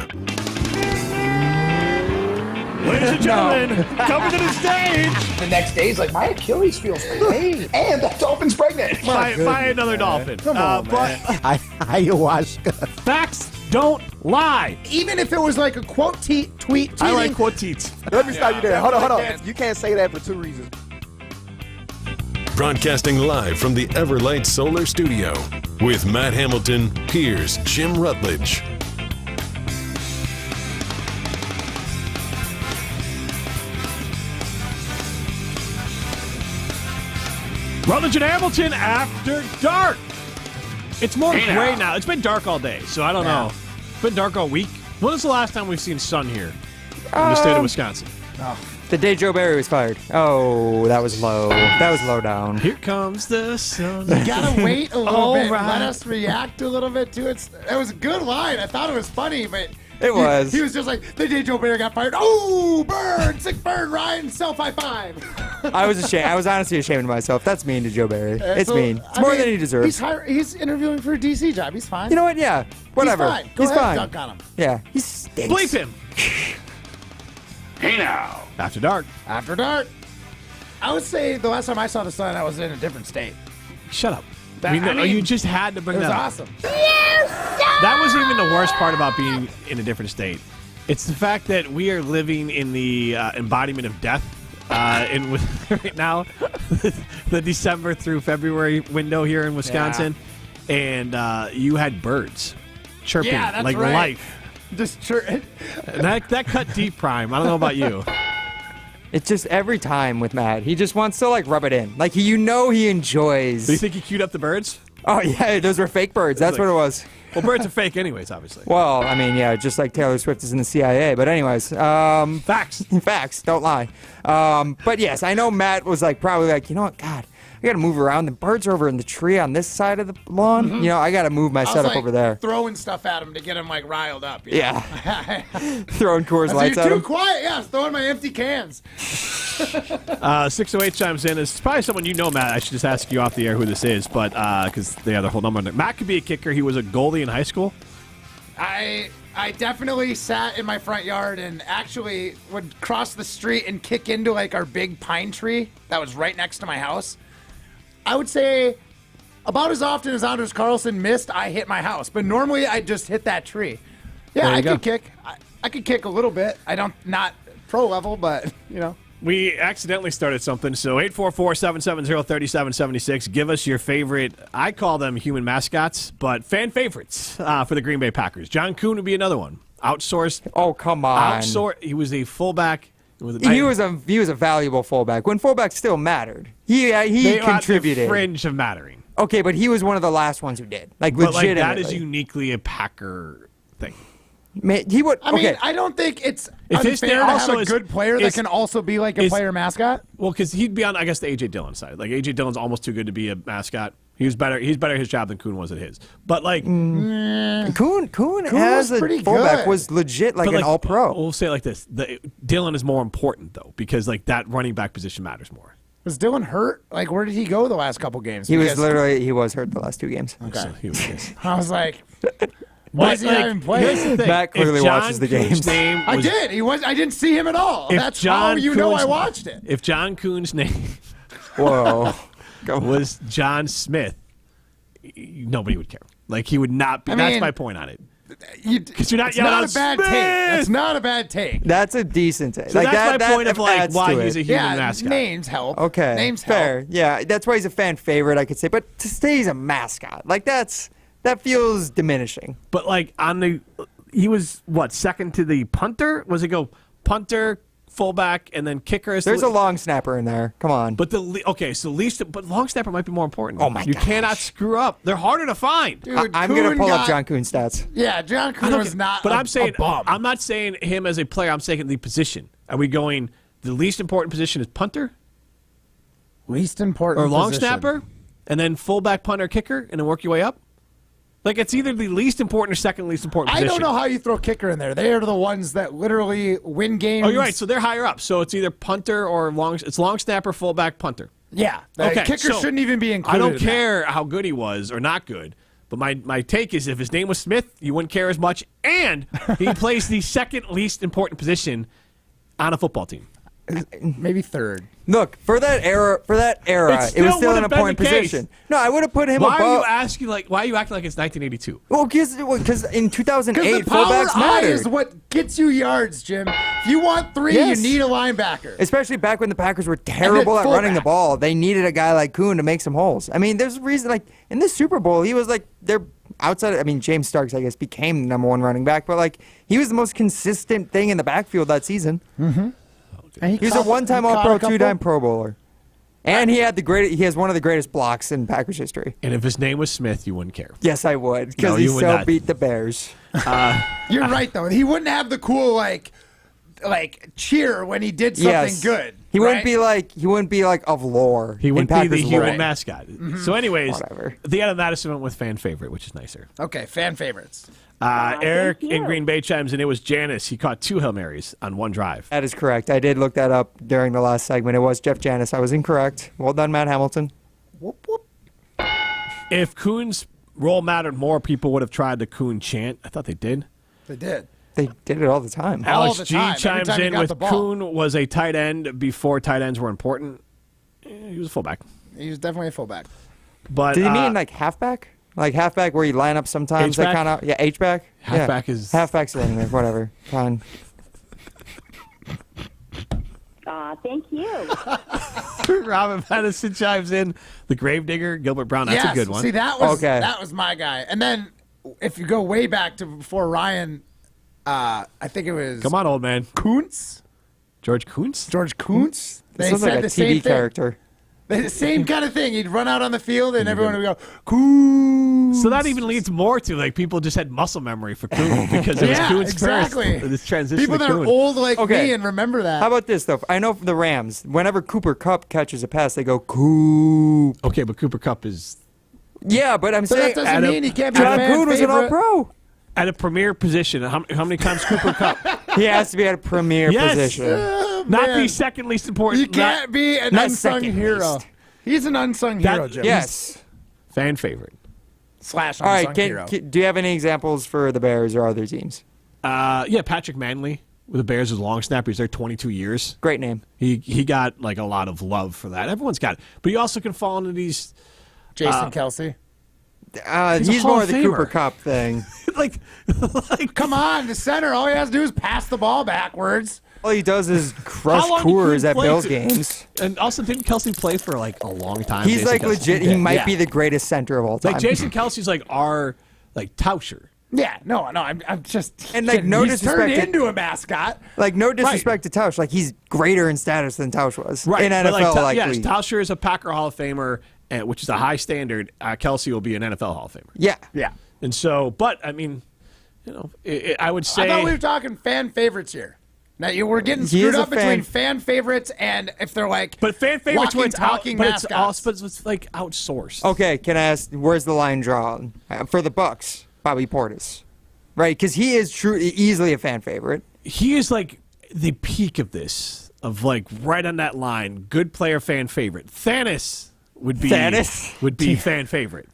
Ladies and gentlemen, coming to the stage. The next day, he's like, my Achilles feels pain. And that dolphin's pregnant. Buy another dolphin. Come on, man. Ayahuasca. Facts don't lie. Even if it was like a quote tweet. I like quote tweets. Let me stop you there. Hold on. You can't say that for two reasons. Broadcasting live from the Everlight Solar Studio. With Matt Hamilton, here's Jim Rutledge. Rutledge and Hamilton after dark. It's more gray now. It's been dark all day, so I don't know. It's been dark all week. When was the last time we've seen sun here in the state of Wisconsin? The day Joe Barry was fired. Oh, that was low. That was low down. Here comes the sun. You gotta wait a little bit. Right. Let us react a little bit to it. It was a good line. I thought it was funny, but It was. He was just like, the day Joe Barry got fired. Oh, burn, sick burn, Ryan, self high five. I was ashamed. I was honestly ashamed of myself. That's mean to Joe Barry. It's mean. It's more than he deserves. He's interviewing for a DC job. He's fine. You know what? Yeah. Whatever. He's fine. Go ahead, dunk on him. Yeah. He stinks. Bleep him. Hey now. After dark. After dark. I would say the last time I saw the sun, I was in a different state. Shut up. You just had to bring that up. It was awesome. That wasn't even the worst part about being in a different state. It's the fact that we are living in the embodiment of death right now, the December through February window here in Wisconsin, and you had birds chirping like right. life. Just that cut deep, Prime. I don't know about you. It's just every time with Matt, he just wants to rub it in. Like he enjoys. Do you think he queued up the birds? Oh yeah, those were fake birds. That's what it was. Well, birds are fake anyways, obviously. Well, I mean, yeah, just like Taylor Swift is in the CIA. But anyways, facts. Facts, don't lie. But yes, I know Matt was probably you know what, God, I got to move around. The birds are over in the tree on this side of the lawn. Mm-hmm. You know, I got to move my setup over there. Throwing stuff at him to get him riled up. Yeah. Throwing Coors Lights at him. You're too quiet. Yeah, throwing my empty cans. 608 chimes in. It's probably someone you know, Matt. I should just ask you off the air who this is, but because they have their whole number on it. Matt could be a kicker. He was a goalie in high school. I definitely sat in my front yard and actually would cross the street and kick into our big pine tree that was right next to my house. I would say about as often as Anders Carlson missed, I hit my house. But normally I just hit that tree. Yeah, I could kick. I could kick a little bit. Not pro level, but We accidentally started something, so 844-770-3776. Give us your favorite, I call them human mascots, but fan favorites for the Green Bay Packers. John Kuhn would be another one. Outsourced. Oh, come on. He was a fullback He was a valuable fullback when fullbacks still mattered. He contributed. At the fringe of mattering. Okay, but he was one of the last ones who did. Legitimately. That is uniquely a Packer thing. He would. I mean, I don't think it's unfair to have a good player that can also be like a player mascot. Well, because he'd be on, I guess, the A.J. Dillon side. Like, A.J. Dillon's almost too good to be a mascot. He's better at his job than Kuhn was at his. But, like... Kuhn as a fullback was legit, like an all-pro. We'll say it like this. Dillon is more important, though, because, like, that running back position matters more. Was Dillon hurt? Like, where did he go the last couple games? He was hurt the last 2 games. Okay. I was like... Why is he not even playing? Here's the thing. Matt clearly watches the games. I did. I didn't see him at all. That's how you know I watched it. If John Kuhn's name was John Smith, nobody would care. Like, he would not be. That's my point on it. Because you're not yelling out Smith! That's not a bad take. That's a decent take. So that's my point of like why he's a human mascot. Names help. Okay. Names fair. help. Yeah, that's why he's a fan favorite, I could say. But to say he's a mascot, like that feels diminishing. But like he was what, second to the punter? Was it go punter, fullback, and then kicker? There's a long snapper in there. Come on. But but long snapper might be more important. Oh my! You cannot screw up. They're harder to find. Dude, I'm gonna pull up John Kuhn's stats. Yeah, John Kuhn was not. But I'm saying a bum. I'm not saying him as a player. I'm saying the position. Are we going? The least important position is punter, least important, or long position. snapper, and then fullback, punter, kicker, and then work your way up. Like, it's either the least important or second least important position. I don't know how you throw kicker in there. They are the ones that literally win games. Oh, you're right. So they're higher up. So it's either punter or it's long snapper, fullback, punter. Yeah. Okay. Kicker shouldn't even be included. I don't care how good he was or not good. But my take is if his name was Smith, you wouldn't care as much. And he plays the second least important position on a football team. Maybe third. Look, for that era, it was still an important position. No, I would have put him above. Why are you acting like it's 1982? Well, because in 2008, the power fullbacks eye mattered. is what gets you yards, Jim. If you want 3, you need a linebacker. Especially back when the Packers were terrible at running the ball. They needed a guy like Kuhn to make some holes. I mean, there's a reason, like, in this Super Bowl, he was like, they're outside. I mean, James Starks, I guess, became the number 1 running back, but, like, he was the most consistent thing in the backfield that season. Mm-hmm. He's a 1-time All-Pro, 2-time Pro Bowler. And he has one of the greatest blocks in Packers history. And if his name was Smith, you wouldn't care. Yes, I would, because he so beat the Bears. You're right, though. He wouldn't have the cool like cheer when he did something good. He wouldn't be like of lore. He wouldn't be the human lore. mascot. Mm-hmm. So, anyways, the end of Madison went with fan favorite, which is nicer. Okay, fan favorites. Eric in Green Bay chimes in. It was Janis. He caught 2 Hail Marys on 1 drive. That is correct. I did look that up during the last segment. It was Jeff Janis. I was incorrect. Well done, Matt Hamilton. Whoop, whoop. If Kuhn's role mattered more, people would have tried the Kuhn chant. I thought they did. They did. They did it all the time. Alex G chimes in with Kuhn was a tight end before tight ends were important. He was a fullback. He was definitely a fullback. But did he mean like halfback? Like halfback where you line up sometimes? H-back? They kind of H-back. Halfback is halfback's in there. Whatever. Fine. Thank you. Robin Madison chimes in. The Gravedigger, Gilbert Brown. That's a good one. See, that was my guy. And then if you go way back to before Ryan, I think it was. Come on, old man. Kuntz. George Kuntz. George Kuntz. They sounds like a TV character. The same kind of thing. He'd run out on the field and everyone would go, Kuntz. So that even leads more to like people just had muscle memory for Kuhn because it was Kuhn's exactly. first. This transition people to that Kuhn. are old like me and remember that. How about this though? I know for the Rams, whenever Cooper Kupp catches a pass, they go Coop. Okay, but Cooper Kupp is. Yeah, but I'm saying that doesn't mean he can't be John a fan Kuhn was an All-Pro. At a premier position, how many times Cooper Kupp? He has to be at a premier position. Not the second least important. You can't be an unsung hero. Least. He's an unsung hero, Jim. Yes. Fan favorite. / unsung All right, hero. Do you have any examples for the Bears or other teams? Yeah, Patrick Manley with the Bears as a long snapper. He's there 22 years. Great name. He got like a lot of love for that. Everyone's got it. But you also can fall into these. Jason Kelsey. He's more the Cooper Kupp thing. like, come on, the center. All he has to do is pass the ball backwards. All he does is crush Coors at Bills games. And also, didn't Kelsey play for like a long time? He's Jason like Kelsey? legit. He might be the greatest center of all time. Like Jason Kelsey's like our like Tauscher. Yeah, no, I'm just And like no he's disrespect turned into a mascot. Like no disrespect to Tausch, like he's greater in status than Tausch was Right. in But NFL. yes, Tauscher is a Packer Hall of Famer, which is a high standard. Kelsey will be an NFL Hall of Famer. Yeah. And so, but I mean, I would say I thought we were talking fan favorites here. Now we're getting He screwed is a up between fan favorites and if they're like But fan favorites walking, when talking but mascots. it's also but it's like outsourced. Okay, can I ask where's the line drawn for the Bucks? Bobby Portis, right? Because he is easily a fan favorite. He is like the peak of this, of like right on that line. Good player, fan favorite. Thanos would be fan favorite.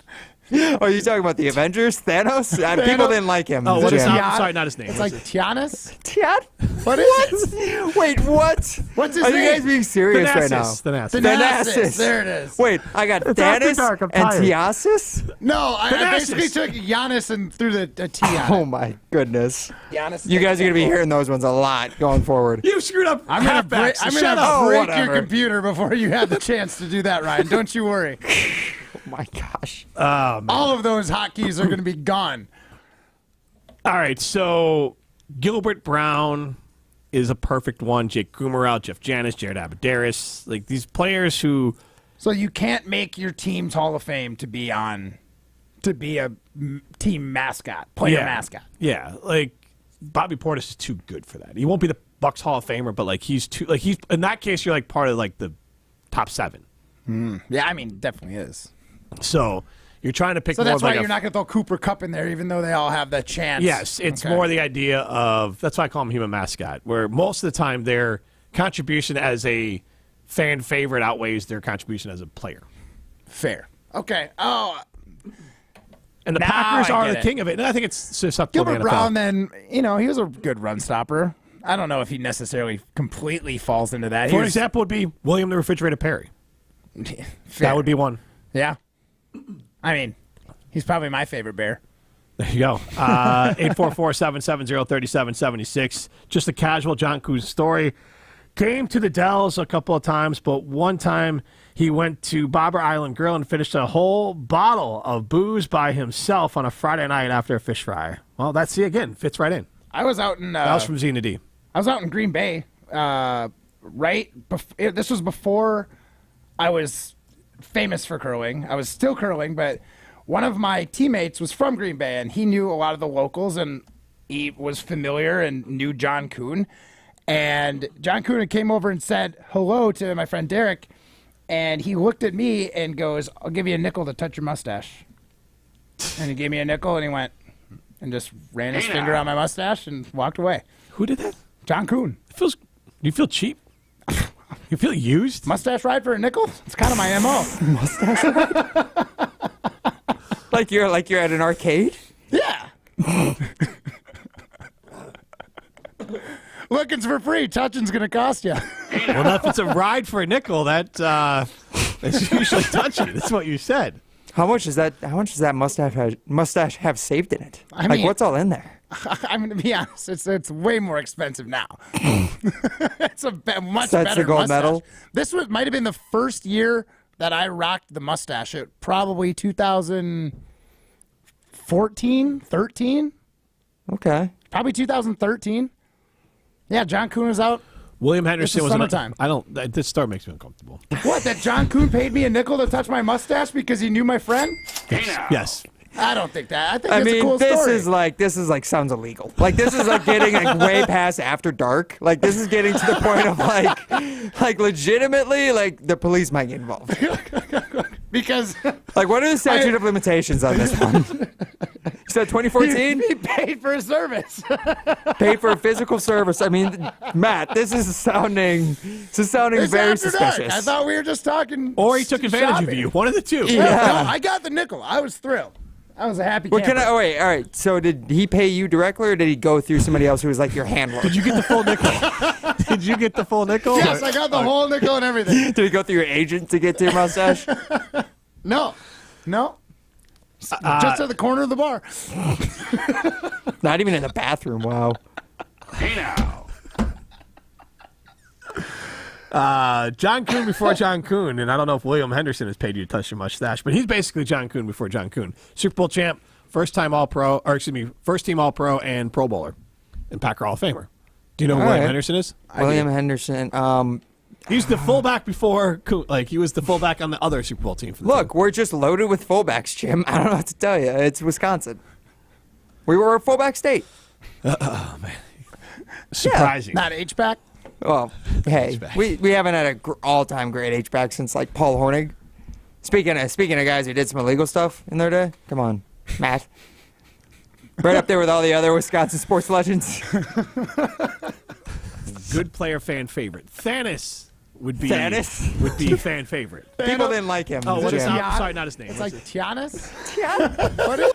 Are you talking about the Avengers? Thanos? People didn't like him. Oh, what is I'm sorry, not his name. It's like Tianus. Tian? What is it? Wait, what? What's his Are name? you guys being serious right now? Thanasis. There it is. Wait, I got Thanos and Tiasis? No, I basically took Giannis and threw the T on Oh my goodness. Giannis. You guys are going to be hearing those ones a lot going forward. You screwed up. I'm gonna break, halfbacks, I'm so gonna shut up. break whatever. your computer before you have the chance to do that, Ryan. Don't you worry. Oh my gosh. All of those hotkeys are going to be gone. All right, so Gilbert Brown is a perfect one. Jake Kumerow, Jeff Janis, Jared Abadaris, like these players who. So you can't make your team's Hall of Fame to be a team mascot, player mascot. Yeah, like Bobby Portis is too good for that. He won't be the Bucks Hall of Famer, but like he's in that case you're like part of like the top 7. Yeah, I mean, definitely is. So you're trying to pick. So more that's of why like you're not going to throw Cooper Kupp in there, even though they all have that chance. Yes, it's Okay. more the idea of that's why I call him human mascot, where most of the time their contribution as a fan favorite outweighs their contribution as a player. Fair. Okay. Oh. And the Now Packers I are get the it. king of it. And I think it's susceptible to Gilbert the NFL. Brown, then, he was a good run stopper. I don't know if he necessarily completely falls into that. For example, would be William the Refrigerator Perry. That would be one. Yeah. I mean, he's probably my favorite Bear. There you go. 844-770-3776. Just a casual John Kuhn story. Came to the Dells a couple of times, but one time he went to Bobber Island Grill and finished a whole bottle of booze by himself on a Friday night after a fish fry. Well, that's fits right in. I was out in... that was from Zena D. I was out in Green Bay, this was before I was famous for curling. I was still curling, but one of my teammates was from Green Bay, and he knew a lot of the locals, and he was familiar and knew John Kuhn. And John Kuhn came over and said hello to my friend Derek, and he looked at me and goes, "I'll give you a nickel to touch your mustache." And he gave me a nickel, and he went and just ran his finger on my mustache and walked away. Who did that? John Kuhn. You feel cheap? You feel used? Mustache ride for a nickel? It's kind of my MO. Mustache ride? like you're at an arcade? Yeah. Looking's for free. Touching's going to cost you. Well, if it's a ride for a nickel, that's usually touching. That's what you said. How much does that mustache have saved in it? I mean, what's all in there? I'm going to be honest. It's way more expensive now. It's a much So that's better the gold mustache. medal? This might have been the first year that I rocked the mustache. It probably 2014, 13. Okay. Probably 2013. Yeah, John Kuhn was out. William Henderson was summertime. This story makes me uncomfortable. What? That John Kuhn paid me a nickel to touch my mustache because he knew my friend? Yes. I don't think that. I think it's a cool this story. is like sounds illegal. Like this is like getting like way past after dark. Like this is getting to the point of like legitimately like the police might get involved. Because like what are the statute of limitations on this one? You said 2014? He paid for a service. Paid for a physical service. I mean, Matt, this is sounding It's very after dark. suspicious. I thought we were just talking. Or he took advantage shopping. of you. One of the two. Yeah. No, I got the nickel. I was thrilled. I was a happy camper. Wait, all right. So did he pay you directly, or did he go through somebody else who was like your handler? Did you get the full nickel? Did you get the full nickel? Yes, I got the whole nickel and everything. Did he go through your agent to get to your mustache? No. Just at the corner of the bar. Not even in the bathroom. Wow. Hey now. John Kuhn before John Kuhn, and I don't know if William Henderson has paid you to touch your mustache, but he's basically John Kuhn before John Kuhn. Super Bowl champ, first team All-Pro and Pro Bowler, and Packer Hall of Famer. Do you know who William Henderson is? William Henderson. He's the fullback before, he was the fullback on the other Super Bowl team. Look, we're just loaded with fullbacks, Jim. I don't know what to tell you. It's Wisconsin. We were a fullback state. Oh, man. Surprising. Not H-back? Well, hey, we haven't had an all-time great H-back since, like, Paul Hornig. Speaking of guys who did some illegal stuff in their day, come on, Matt. Right up there with all the other Wisconsin sports legends. Good player, fan favorite. Thanos would be fan favorite. People didn't like him. Oh, what is I'm sorry, not his name. It's like Tianis? What is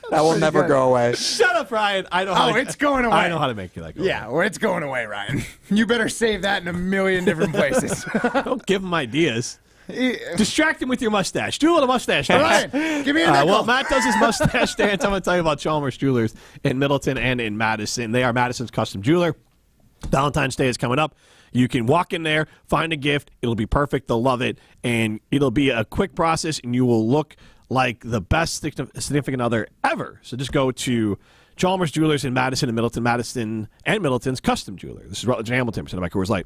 that will never go away. Shut up, Ryan. I know how it's going away. I know how to make you that go away. Yeah, well, it's going away, Ryan. You better save that in a million different places. Don't give him ideas. Distract him with your mustache. Do a little mustache dance. Ryan, give me a nickel. Well, Matt does his mustache dance. I'm going to tell you about Chalmers Jewelers in Middleton and in Madison. They are Madison's custom jeweler. Valentine's Day is coming up. You can walk in there, find a gift. It'll be perfect. They'll love it. And it'll be a quick process, and you will look like the best significant other ever. So just go to Chalmers Jewelers in Madison and Middleton. Madison and Middleton's custom jeweler. This is Rutledge and Hamilton, presented by Coors Light.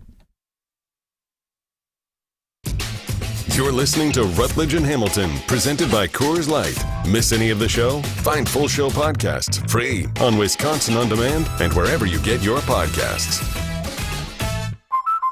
You're listening to Rutledge and Hamilton, presented by Coors Light. Miss any of the show? Find full show podcasts free on Wisconsin On Demand and wherever you get your podcasts.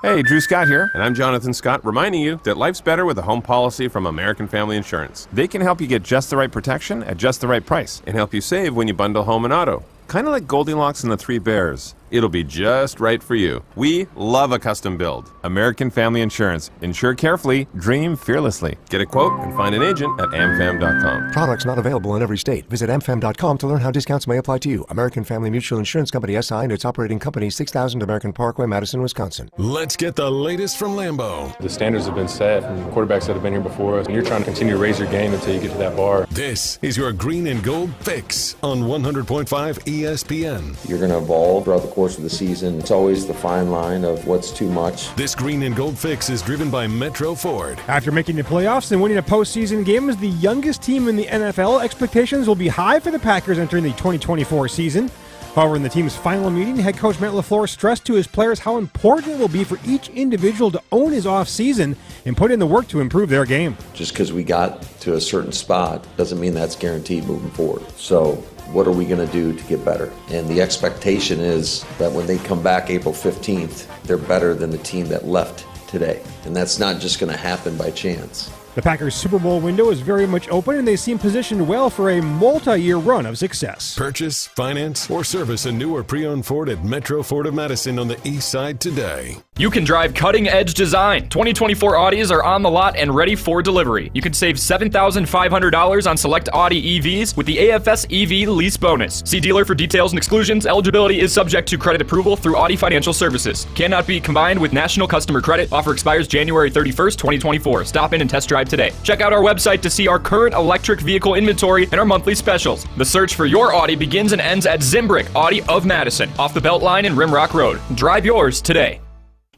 Hey, Drew Scott here, and I'm Jonathan Scott, reminding you that life's better with a home policy from American Family Insurance. They can help you get just the right protection at just the right price and help you save when you bundle home and auto. Kind of like Goldilocks and the Three Bears. It'll be just right for you. We love a custom build. American Family Insurance. Insure carefully, dream fearlessly. Get a quote and find an agent at amfam.com. Products not available in every state. Visit amfam.com to learn how discounts may apply to you. American Family Mutual Insurance Company SI and its operating company 6000 American Parkway, Madison, Wisconsin. Let's get the latest from Lambeau. The standards have been set from quarterbacks that have been here before us, and you're trying to continue to raise your game until you get to that bar. This is your Green and Gold Fix on 100.5 ESPN. You're going to evolve throughout the course of the season. It's always the fine line of what's too much. This Green and Gold Fix is driven by Metro Ford. After making the playoffs and winning a postseason game as the youngest team in the NFL, expectations will be high for the Packers entering the 2024 season. However, in the team's final meeting, head coach Matt LaFleur stressed to his players how important it will be for each individual to own his offseason and put in the work to improve their game. Just because we got to a certain spot doesn't mean that's guaranteed moving forward. So what are we going to do to get better? And the expectation is that when they come back April 15th, they're better than the team that left today. And that's not just going to happen by chance. The Packers' Super Bowl window is very much open, and they seem positioned well for a multi-year run of success. Purchase, finance, or service a new or pre-owned Ford at Metro Ford of Madison on the east side today. You can drive cutting-edge design. 2024 Audis are on the lot and ready for delivery. You can save $7,500 on select Audi EVs with the AFS EV lease bonus. See dealer for details and exclusions. Eligibility is subject to credit approval through Audi Financial Services. Cannot be combined with national customer credit. Offer expires January 31st, 2024. Stop in and test drive today. Check out our website to see our current electric vehicle inventory and our monthly specials. The search for your Audi begins and ends at Zimbrick Audi of Madison, off the Beltline and Rimrock Road. Drive yours today.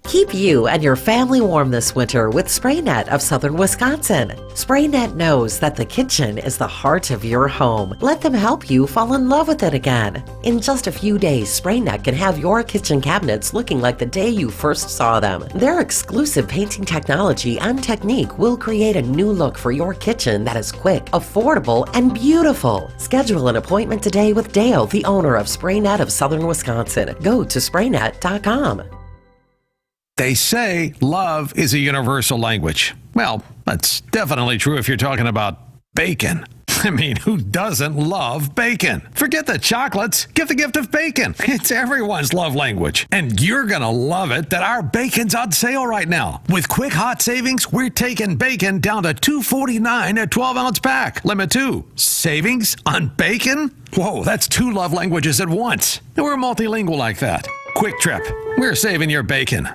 Keep you and your family warm this winter with SprayNet of Southern Wisconsin. SprayNet knows that the kitchen is the heart of your home. Let them help you fall in love with it again. In just a few days, SprayNet can have your kitchen cabinets looking like the day you first saw them. Their exclusive painting technology and technique will create a new look for your kitchen that is quick, affordable, and beautiful. Schedule an appointment today with Dale, the owner of SprayNet of Southern Wisconsin. Go to spraynet.com. They say love is a universal language. Well, that's definitely true if you're talking about bacon. I mean, who doesn't love bacon? Forget the chocolates. Give the gift of bacon. It's everyone's love language. And you're going to love it that our bacon's on sale right now. With quick hot savings, we're taking bacon down to $2.49 a 12-ounce pack. Limit 2. Savings on bacon? Whoa, that's 2 love languages at once. We're multilingual like that. Quick Trip. We're saving your bacon.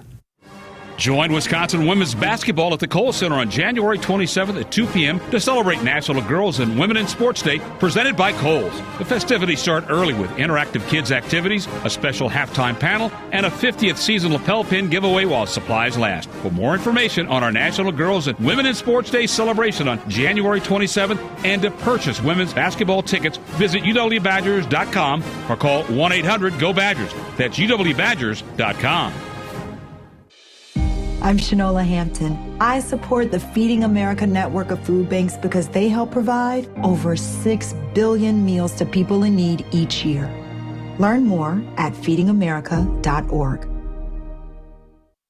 Join Wisconsin women's basketball at the Kohl Center on January 27th at 2 p.m. to celebrate National Girls and Women in Sports Day, presented by Kohl's. The festivities start early with interactive kids activities, a special halftime panel, and a 50th season lapel pin giveaway while supplies last. For more information on our National Girls and Women in Sports Day celebration on January 27th and to purchase women's basketball tickets, visit uwbadgers.com or call 1-800-GO-BADGERS. That's uwbadgers.com. I'm Shanola Hampton. I support the Feeding America network of food banks because they help provide over 6 billion meals to people in need each year. Learn more at feedingamerica.org.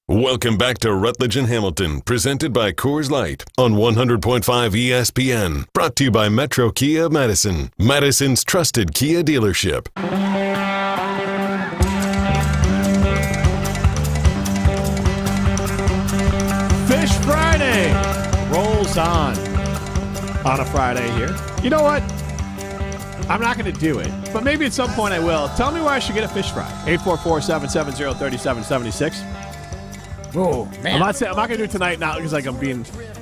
Welcome back to Rutledge and Hamilton, presented by Coors Light on 100.5 ESPN. Brought to you by Metro Kia of Madison, Madison's trusted Kia dealership. Fish Friday rolls on a Friday here. You know what? I'm not going to do it, but maybe at some point I will. Tell me where I should get a fish fry. 844-770-3776. Oh, man. I'm not going to do it tonight now because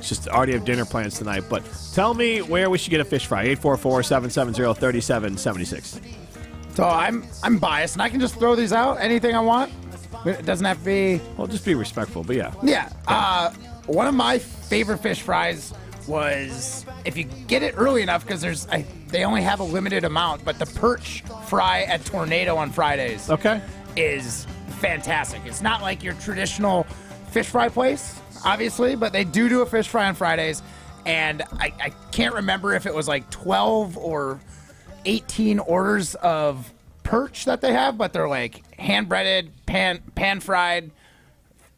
just already have dinner plans tonight, but tell me where we should get a fish fry. 844-770-3776. So I'm biased, and I can just throw these out anything I want. It doesn't have to be... Well, just be respectful, but yeah. Yeah. One of my favorite fish fries was, if you get it early enough, because they only have a limited amount, but the perch fry at Tornado on Fridays is fantastic. It's not like your traditional fish fry place, obviously, but they do a fish fry on Fridays, and I can't remember if it was like 12 or 18 orders of perch that they have, but they're like hand-breaded, pan-fried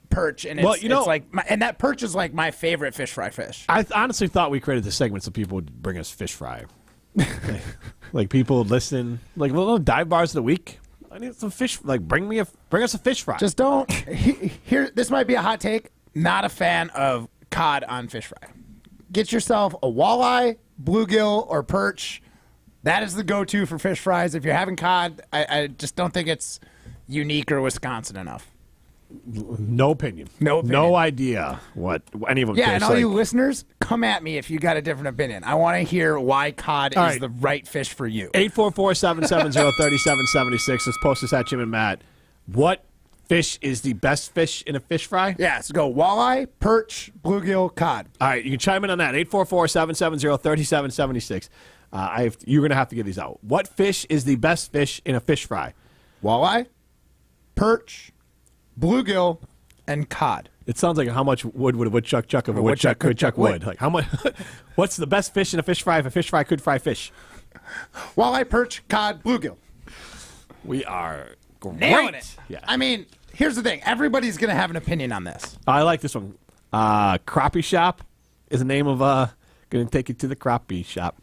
perch, and and that perch is like my favorite fish fry fish. I honestly thought we created this segment so people would bring us fish fry. Like people would listen, like little dive bars of the week. I need some fish. Like bring us a fish fry. Just don't. Here, this might be a hot take. Not a fan of cod on fish fry. Get yourself a walleye, bluegill, or perch. That is the go-to for fish fries. If you're having cod, I just don't think it's unique or Wisconsin enough. No opinion. No idea what any of them taste and all you listeners, come at me if you got a different opinion. I want to hear why cod is the right fish for you. 844-770-3776. Let's post this at Jim and Matt. What fish is the best fish in a fish fry? Yeah, so go walleye, perch, bluegill, cod. All right, you can chime in on that. 844-770-3776. You're going to have to get these out. What fish is the best fish in a fish fry? Walleye, perch, bluegill, and cod. It sounds like how much wood would a woodchuck chuck if a woodchuck could chuck wood. Like how much? What's the best fish in a fish fry if a fish fry could fry fish? Walleye, perch, cod, bluegill. We are nailing it. Yeah. I mean, here's the thing. Everybody's going to have an opinion on this. I like this one. Crappie Shop is the name of going to take you to the crappie shop.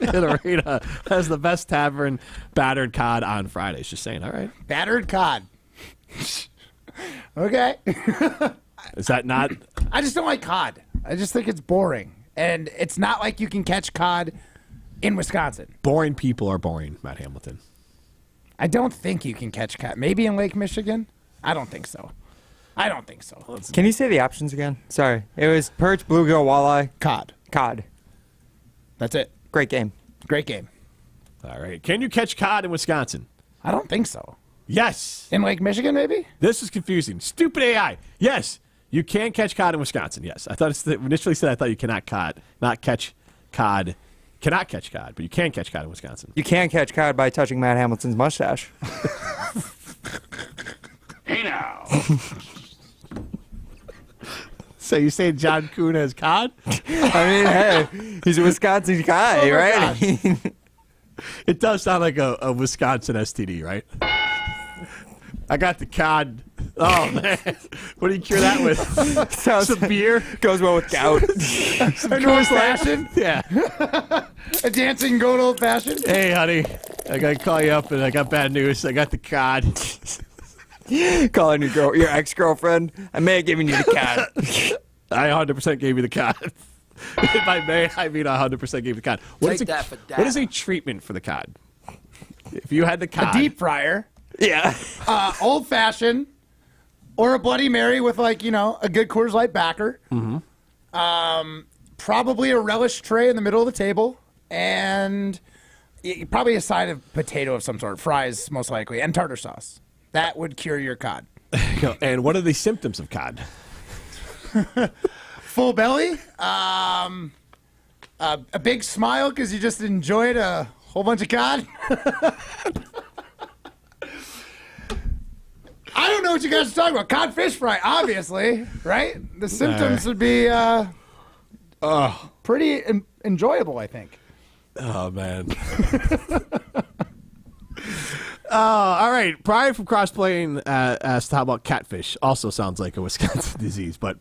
Arena has the best tavern battered cod on Fridays. Just saying. All right. Battered cod. Okay. Is that not? I just don't like cod. I just think it's boring. And it's not like you can catch cod in Wisconsin. Boring people are boring, Matt Hamilton. I don't think you can catch cod. Maybe in Lake Michigan? I don't think so. Can you say the options again? Sorry. It was perch, bluegill, walleye, cod. That's it. Great game. All right. Can you catch cod in Wisconsin? I don't think so. Yes. In Lake Michigan, maybe? This is confusing. Stupid AI. Yes. You can catch cod in Wisconsin. Yes. I thought initially said I thought you cannot catch cod, but you can catch cod in Wisconsin. You can catch cod by touching Matt Hamilton's mustache. Hey now. So you say John Kuhn has cod? I mean, hey, he's a Wisconsin guy, right? It does sound like a Wisconsin STD, right? I got the cod. Oh, man. What do you cure that with? Some beer? Goes well with gout. An old fashioned? Yeah. A dancing goat old fashioned? Hey, honey. I got to call you up, and I got bad news. I got the cod. Calling your ex-girlfriend. I may have given you the cod. I 100% gave you the cod. If I may, I mean 100% gave you the cod. What is a treatment for the cod? If you had the cod. A deep fryer. Yeah. Old fashioned, Or a Bloody Mary with, like, you know, a good Coors Light backer. Mm-hmm. Probably a relish tray in the middle of the table. And probably a side of potato of some sort. Fries, most likely. And tartar sauce. That would cure your cod. And what are the symptoms of cod? Full belly. A big smile because you just enjoyed a whole bunch of cod. I don't know what you guys are talking about. Codfish fry, obviously, right? The symptoms would be pretty enjoyable, I think. Oh, man. All right. Brian from Crossplaying asked, how about catfish? Also sounds like a Wisconsin disease, but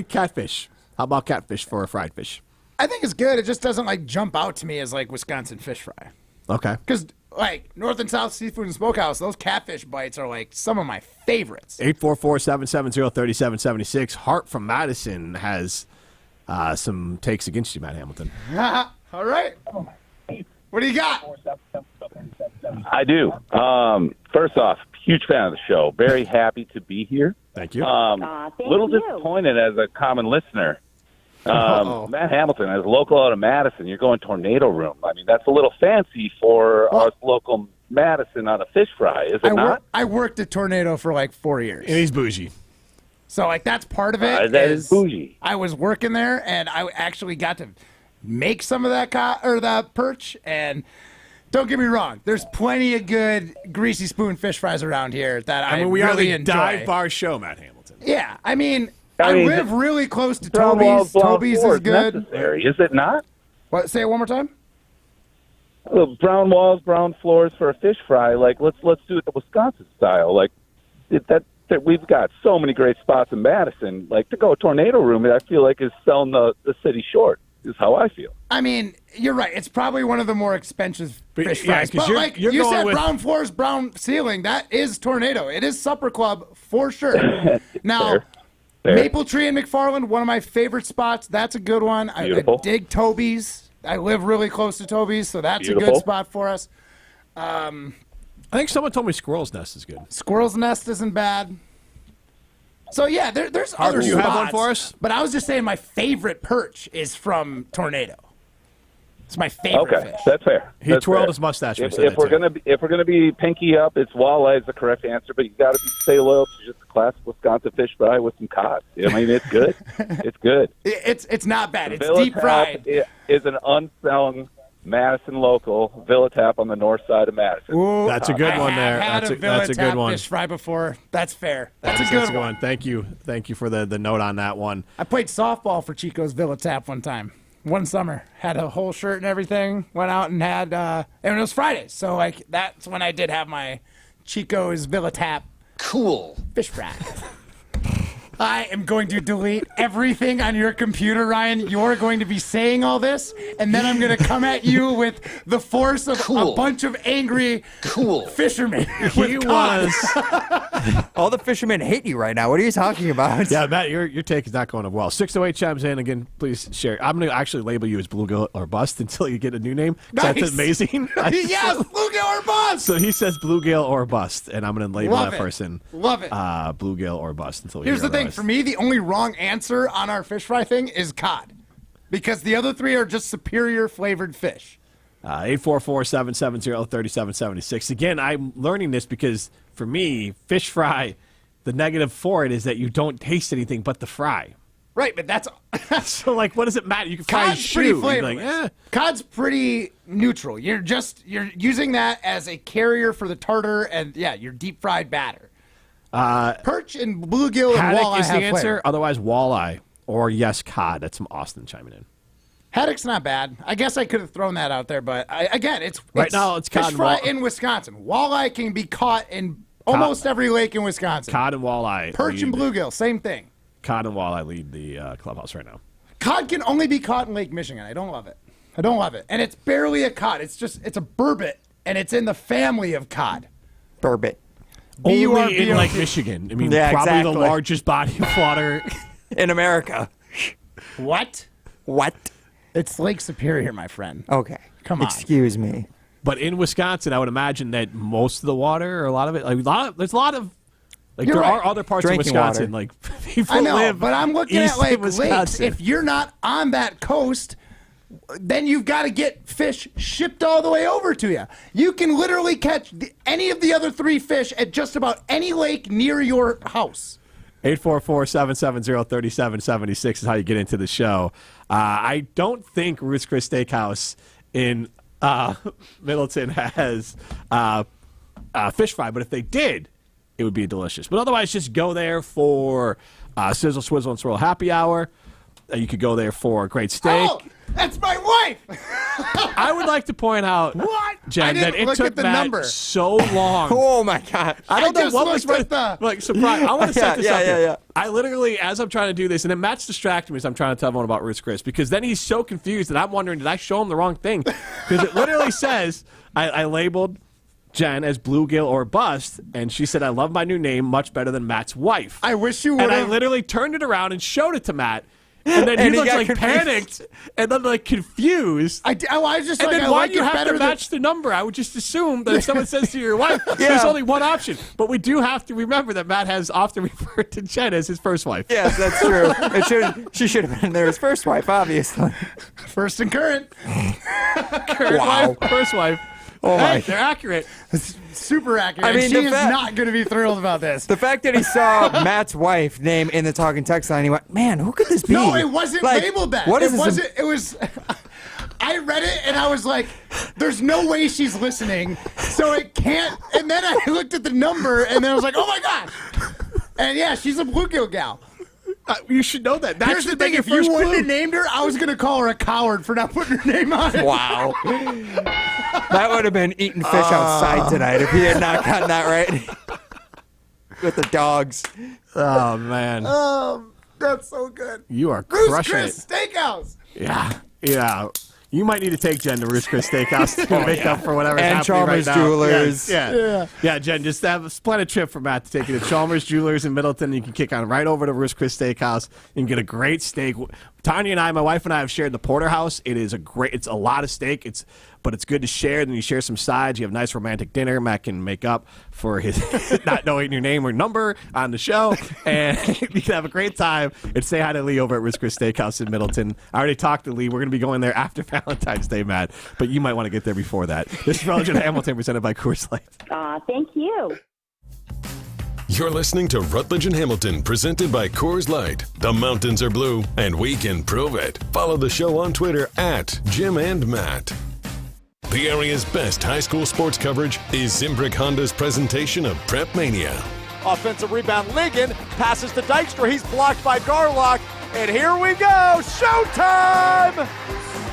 catfish. How about catfish for a fried fish? I think it's good. It just doesn't, like, jump out to me as, like, Wisconsin fish fry. Okay. Because, like, North and South Seafood and Smokehouse, those catfish bites are, like, some of my favorites. 844-770-3776. Hart from Madison has some takes against you, Matt Hamilton. All right. What do you got? I do. First off, huge fan of the show. Very happy to be here. Thank you. Little disappointed as a common listener. Matt Hamilton, as local out of Madison, you're going tornado room. I mean, that's a little fancy for us local Madison on a fish fry, is it not? I worked at Tornado for like 4 years. And he's bougie. So, like, that's part of it. That is bougie. I was working there, and I actually got to make some of that that perch. And don't get me wrong, there's plenty of good greasy spoon fish fries around here that I we really are the enjoy. dive bar show, Matt Hamilton. Yeah, I mean, I live really close to Brown walls, Toby's. brown Toby's floors is good. Necessary, is it not? What? Say it one more time. Brown walls, brown floors for a fish fry. Like, let's do it the Wisconsin style. Like, that we've got so many great spots in Madison. Like, to go tornado room, I feel like is selling the city short. Is how I feel. I mean, you're right. It's probably one of the more expensive fish yeah, fries. 'cause But you're you going said with- brown floors, brown ceiling. That is Tornado. It is Supper Club for sure. Now, Fair. Maple Tree and McFarland, one of my favorite spots. That's a good one. I dig Toby's. I live really close to Toby's, so that's a good spot for us. I think someone told me Squirrel's Nest is good. Squirrel's Nest isn't bad. So, yeah, there's other Do you spots. have one for us? But I was just saying my favorite perch is from Tornado. It's my favorite fish. That's fair. He That's twirled fair. his mustache. If we're gonna be pinky up, it's walleye is the correct answer. But you got to stay loyal to just a classic Wisconsin fish fry with some cod. I mean, it's good. It's good. It's not bad. It's Villa deep Tap fried. is an unsung Madison local. Villa Tap on the north side of Madison. Ooh, That's a good one there. That's a good one. Fish fry before. That's fair. That's a That's good one. Thank you for the note on that one. I played softball for Chico's Villa Tap one time. One summer, had a whole shirt and everything. Went out and had, and it was Fridays, so like that's when I did have my Chico's Villa Tap. Cool fish fry. I am going to delete everything on your computer, Ryan. You're going to be saying all this, and then I'm going to come at you with the force of a bunch of angry fishermen. He was. All the fishermen hate you right now. What are you talking about? Yeah, Matt, your take is not going up well. 608 chimes in again. Please share. I'm going to actually label you as bluegill or bust until you get a new name. Nice. That's amazing. Yes, bluegill or bust. So he says bluegill or bust, and I'm going to label Love that it. person. Love it. Bluegill or bust until we Here's hear the thing. otherwise. For me, the only wrong answer on our fish fry thing is cod. Because the other three are just superior flavored fish. 844-770-3776. Again, I'm learning this because for me, fish fry, the negative for it is that you don't taste anything but the fry. Right, but that's so. Like, what does it matter? You can fry a Cod's pretty shoe. You'd be flavorless. like, eh. Cod's pretty neutral. You're using that as a carrier for the tartar and your deep fried batter. Perch and bluegill and Haddock walleye is the have answer. flavor. Otherwise, walleye or yes, cod. That's from Austin chiming in. Haddock's not bad. I guess I could have thrown that out there, but it's Right now, it's fish cod and fry in Wisconsin. Walleye can be caught in almost every lake in Wisconsin. Cod and walleye. Perch and bluegill, same thing. Cod and walleye lead the clubhouse right now. Cod can only be caught in Lake Michigan. I don't love it. And it's barely a cod. It's a burbot, and it's in the family of cod. Burbot. Only in Lake Michigan. I mean, probably the largest body of water in America. What? It's Lake Superior, my friend. Okay. Come on. Excuse me. But in Wisconsin, I would imagine that most of the water, or a lot of it, there's a lot of Like You're there right. are other parts of Drinking Wisconsin, water. like people I know, live. but I'm looking at east like of Wisconsin. lakes. If you're not on that coast, then you've got to get fish shipped all the way over to you. You can literally catch any of the other 3 fish at just about any lake near your house. 844-770-3776 is how you get into the show. I don't think Ruth's Chris Steakhouse in Middleton has fish fry, but if they did, it would be delicious. But otherwise, just go there for Sizzle, Swizzle, and Swirl happy hour. You could go there for a great steak. Oh, that's my wife. I would like to point out, Jen, that it took Matt so long. Oh, my God. I don't know what was like surprise. I want to set this up here. Yeah. I literally, as I'm trying to do this, and then Matt's distracting me as I'm trying to tell everyone about Ruth's Chris, because then he's so confused that I'm wondering, did I show him the wrong thing? Because it literally says, I labeled Jen as bluegill or bust, and she said, I love my new name much better than Matt's wife. I wish you would. And I literally turned it around and showed it to Matt. And then he looks like panicked and then like confused. I was just and like, then why do you have to match the number? I would just assume that if someone says to your wife, there's only one option. But we do have to remember that Matt has often referred to Jen as his first wife. Yes, that's true. She should have been there as first wife, obviously. First and current. Current wife, first wife. Oh hey, my. they're accurate. Super accurate. I mean, she is not going to be thrilled about this. The fact that he saw Matt's wife name in the talking text line, he went, man, who could this be? No, it wasn't labeled that. What is this? It was. I read it and I was like, there's no way she's listening, so it can't. And then I looked at the number and then I was like, oh my God. And yeah, she's a bluegill gal. You should know that. Here's the thing: if you wouldn't have named her, I was going to call her a coward for not putting her name on it. Wow. That would have been eating fish outside tonight if he had not gotten that right. With the dogs. Oh, man. That's so good. You are Ruth's crushing Chris it. Steakhouse. Yeah. You might need to take Jen to Ruth's Chris Steakhouse to make up for whatever's and happening Chalmers right now. Jewelers. Yeah, Jen, just have a splendid trip for Matt to take you to Chalmers Jewelers in Middleton. You can kick on right over to Ruth's Chris Steakhouse and get a great steak. Tanya and I, my wife and I, have shared the porterhouse. It's a lot of steak. But it's good to share. Then you share some sides. You have a nice romantic dinner. Matt can make up for his not knowing your name or number on the show. And you can have a great time and say hi to Lee over at Ruth's Chris Steakhouse in Middleton. I already talked to Lee. We're going to be going there after Valentine's Day, Matt. But you might want to get there before that. This is Rutledge and Hamilton presented by Coors Light. Thank you. You're listening to Rutledge and Hamilton, presented by Coors Light. The mountains are blue, and we can prove it. Follow the show on Twitter at Jim and Matt. The area's best high school sports coverage is Zimbrick Honda's presentation of Prep Mania. Offensive rebound, Ligon passes to Dykstra. He's blocked by Garlock. And here we go. Showtime!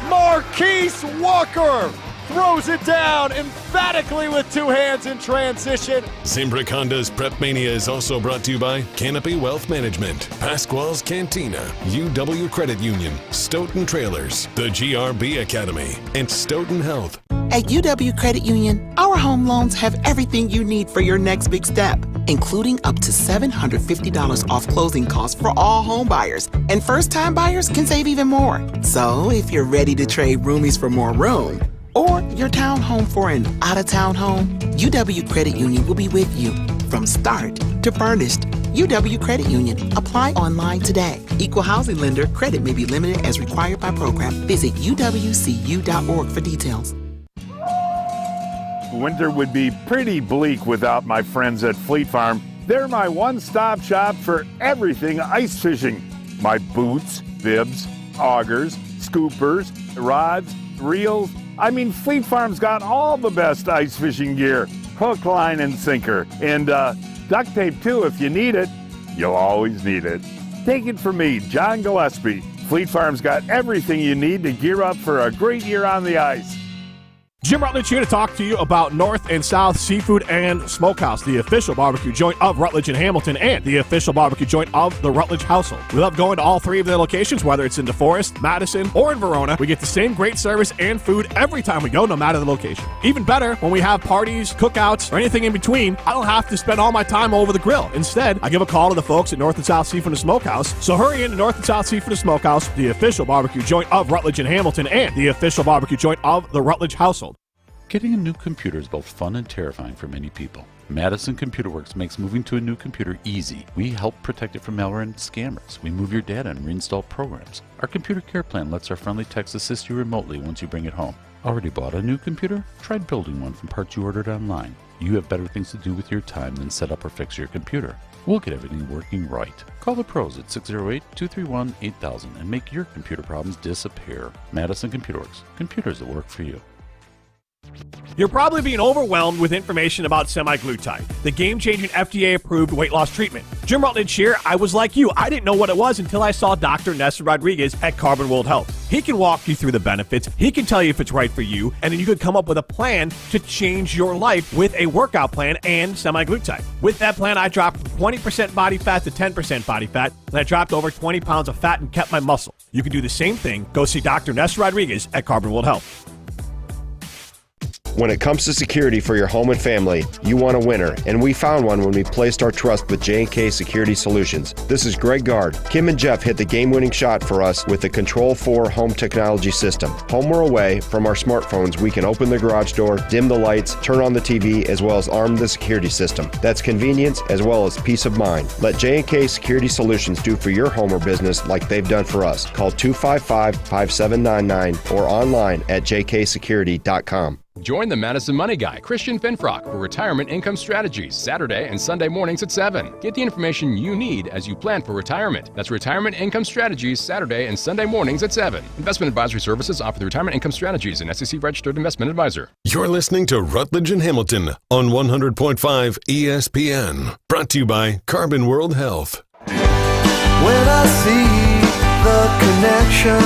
Marquise Walker throws it down emphatically with two hands in transition. Zimbrick Honda's Prep Mania is also brought to you by Canopy Wealth Management, Pasquale's Cantina, UW Credit Union, Stoughton Trailers, the GRB Academy, and Stoughton Health. At UW Credit Union, our home loans have everything you need for your next big step, including up to $750 off closing costs for all home buyers. And first-time buyers can save even more. So if you're ready to trade roomies for more room, or your townhome for an out-of-town home, UW Credit Union will be with you from start to furnished. UW Credit Union. Apply online today. Equal housing lender. Credit may be limited as required by program. Visit uwcu.org for details. Winter would be pretty bleak without my friends at Fleet Farm. They're my one-stop shop for everything ice fishing. My boots, bibs, augers, scoopers, rods, reels. I mean, Fleet Farm's got all the best ice fishing gear. Hook, line, and sinker. And duct tape, too, if you need it. You'll always need it. Take it from me, John Gillespie. Fleet Farm's got everything you need to gear up for a great year on the ice. Jim Rutledge here to talk to you about North and South Seafood and Smokehouse, the official barbecue joint of Rutledge and Hamilton and the official barbecue joint of the Rutledge household. We love going to all three of their locations, whether it's in DeForest, Madison, or in Verona. We get the same great service and food every time we go, no matter the location. Even better, when we have parties, cookouts, or anything in between, I don't have to spend all my time over the grill. Instead, I give a call to the folks at North and South Seafood and Smokehouse. So hurry in to North and South Seafood and Smokehouse, the official barbecue joint of Rutledge and Hamilton and the official barbecue joint of the Rutledge household. Getting a new computer is both fun and terrifying for many people. Madison Computer Works makes moving to a new computer easy. We help protect it from malware and scammers. We move your data and reinstall programs. Our computer care plan lets our friendly techs assist you remotely once you bring it home. Already bought a new computer? Try building one from parts you ordered online. You have better things to do with your time than set up or fix your computer. We'll get everything working right. Call the pros at 608-231-8000 and make your computer problems disappear. Madison Computer Works. Computers that work for you. You're probably being overwhelmed with information about semaglutide, the game-changing FDA-approved weight loss treatment. Jim Rutledge here. I was like you. I didn't know what it was until I saw Dr. Nessa Rodriguez at Carbon World Health. He can walk you through the benefits. He can tell you if it's right for you, and then you could come up with a plan to change your life with a workout plan and semaglutide. With that plan, I dropped 20% body fat to 10% body fat, and I dropped over 20 pounds of fat and kept my muscle. You can do the same thing. Go see Dr. Nessa Rodriguez at Carbon World Health. When it comes to security for your home and family, you want a winner, and we found one when we placed our trust with J&K Security Solutions. This is Greg Gard. Kim and Jeff hit the game-winning shot for us with the Control 4 home technology system. Home or away, from our smartphones, we can open the garage door, dim the lights, turn on the TV, as well as arm the security system. That's convenience as well as peace of mind. Let J&K Security Solutions do for your home or business like they've done for us. Call 255-5799 or online at jksecurity.com. Join the Madison Money Guy, Christian Finfrock, for Retirement Income Strategies, Saturday and Sunday mornings at 7. Get the information you need as you plan for retirement. That's Retirement Income Strategies, Saturday and Sunday mornings at 7. Investment advisory services offered through Retirement Income Strategies, an SEC-registered investment advisor. You're listening to Rutledge and Hamilton on 100.5 ESPN. Brought to you by Carbon World Health. When I see the connection,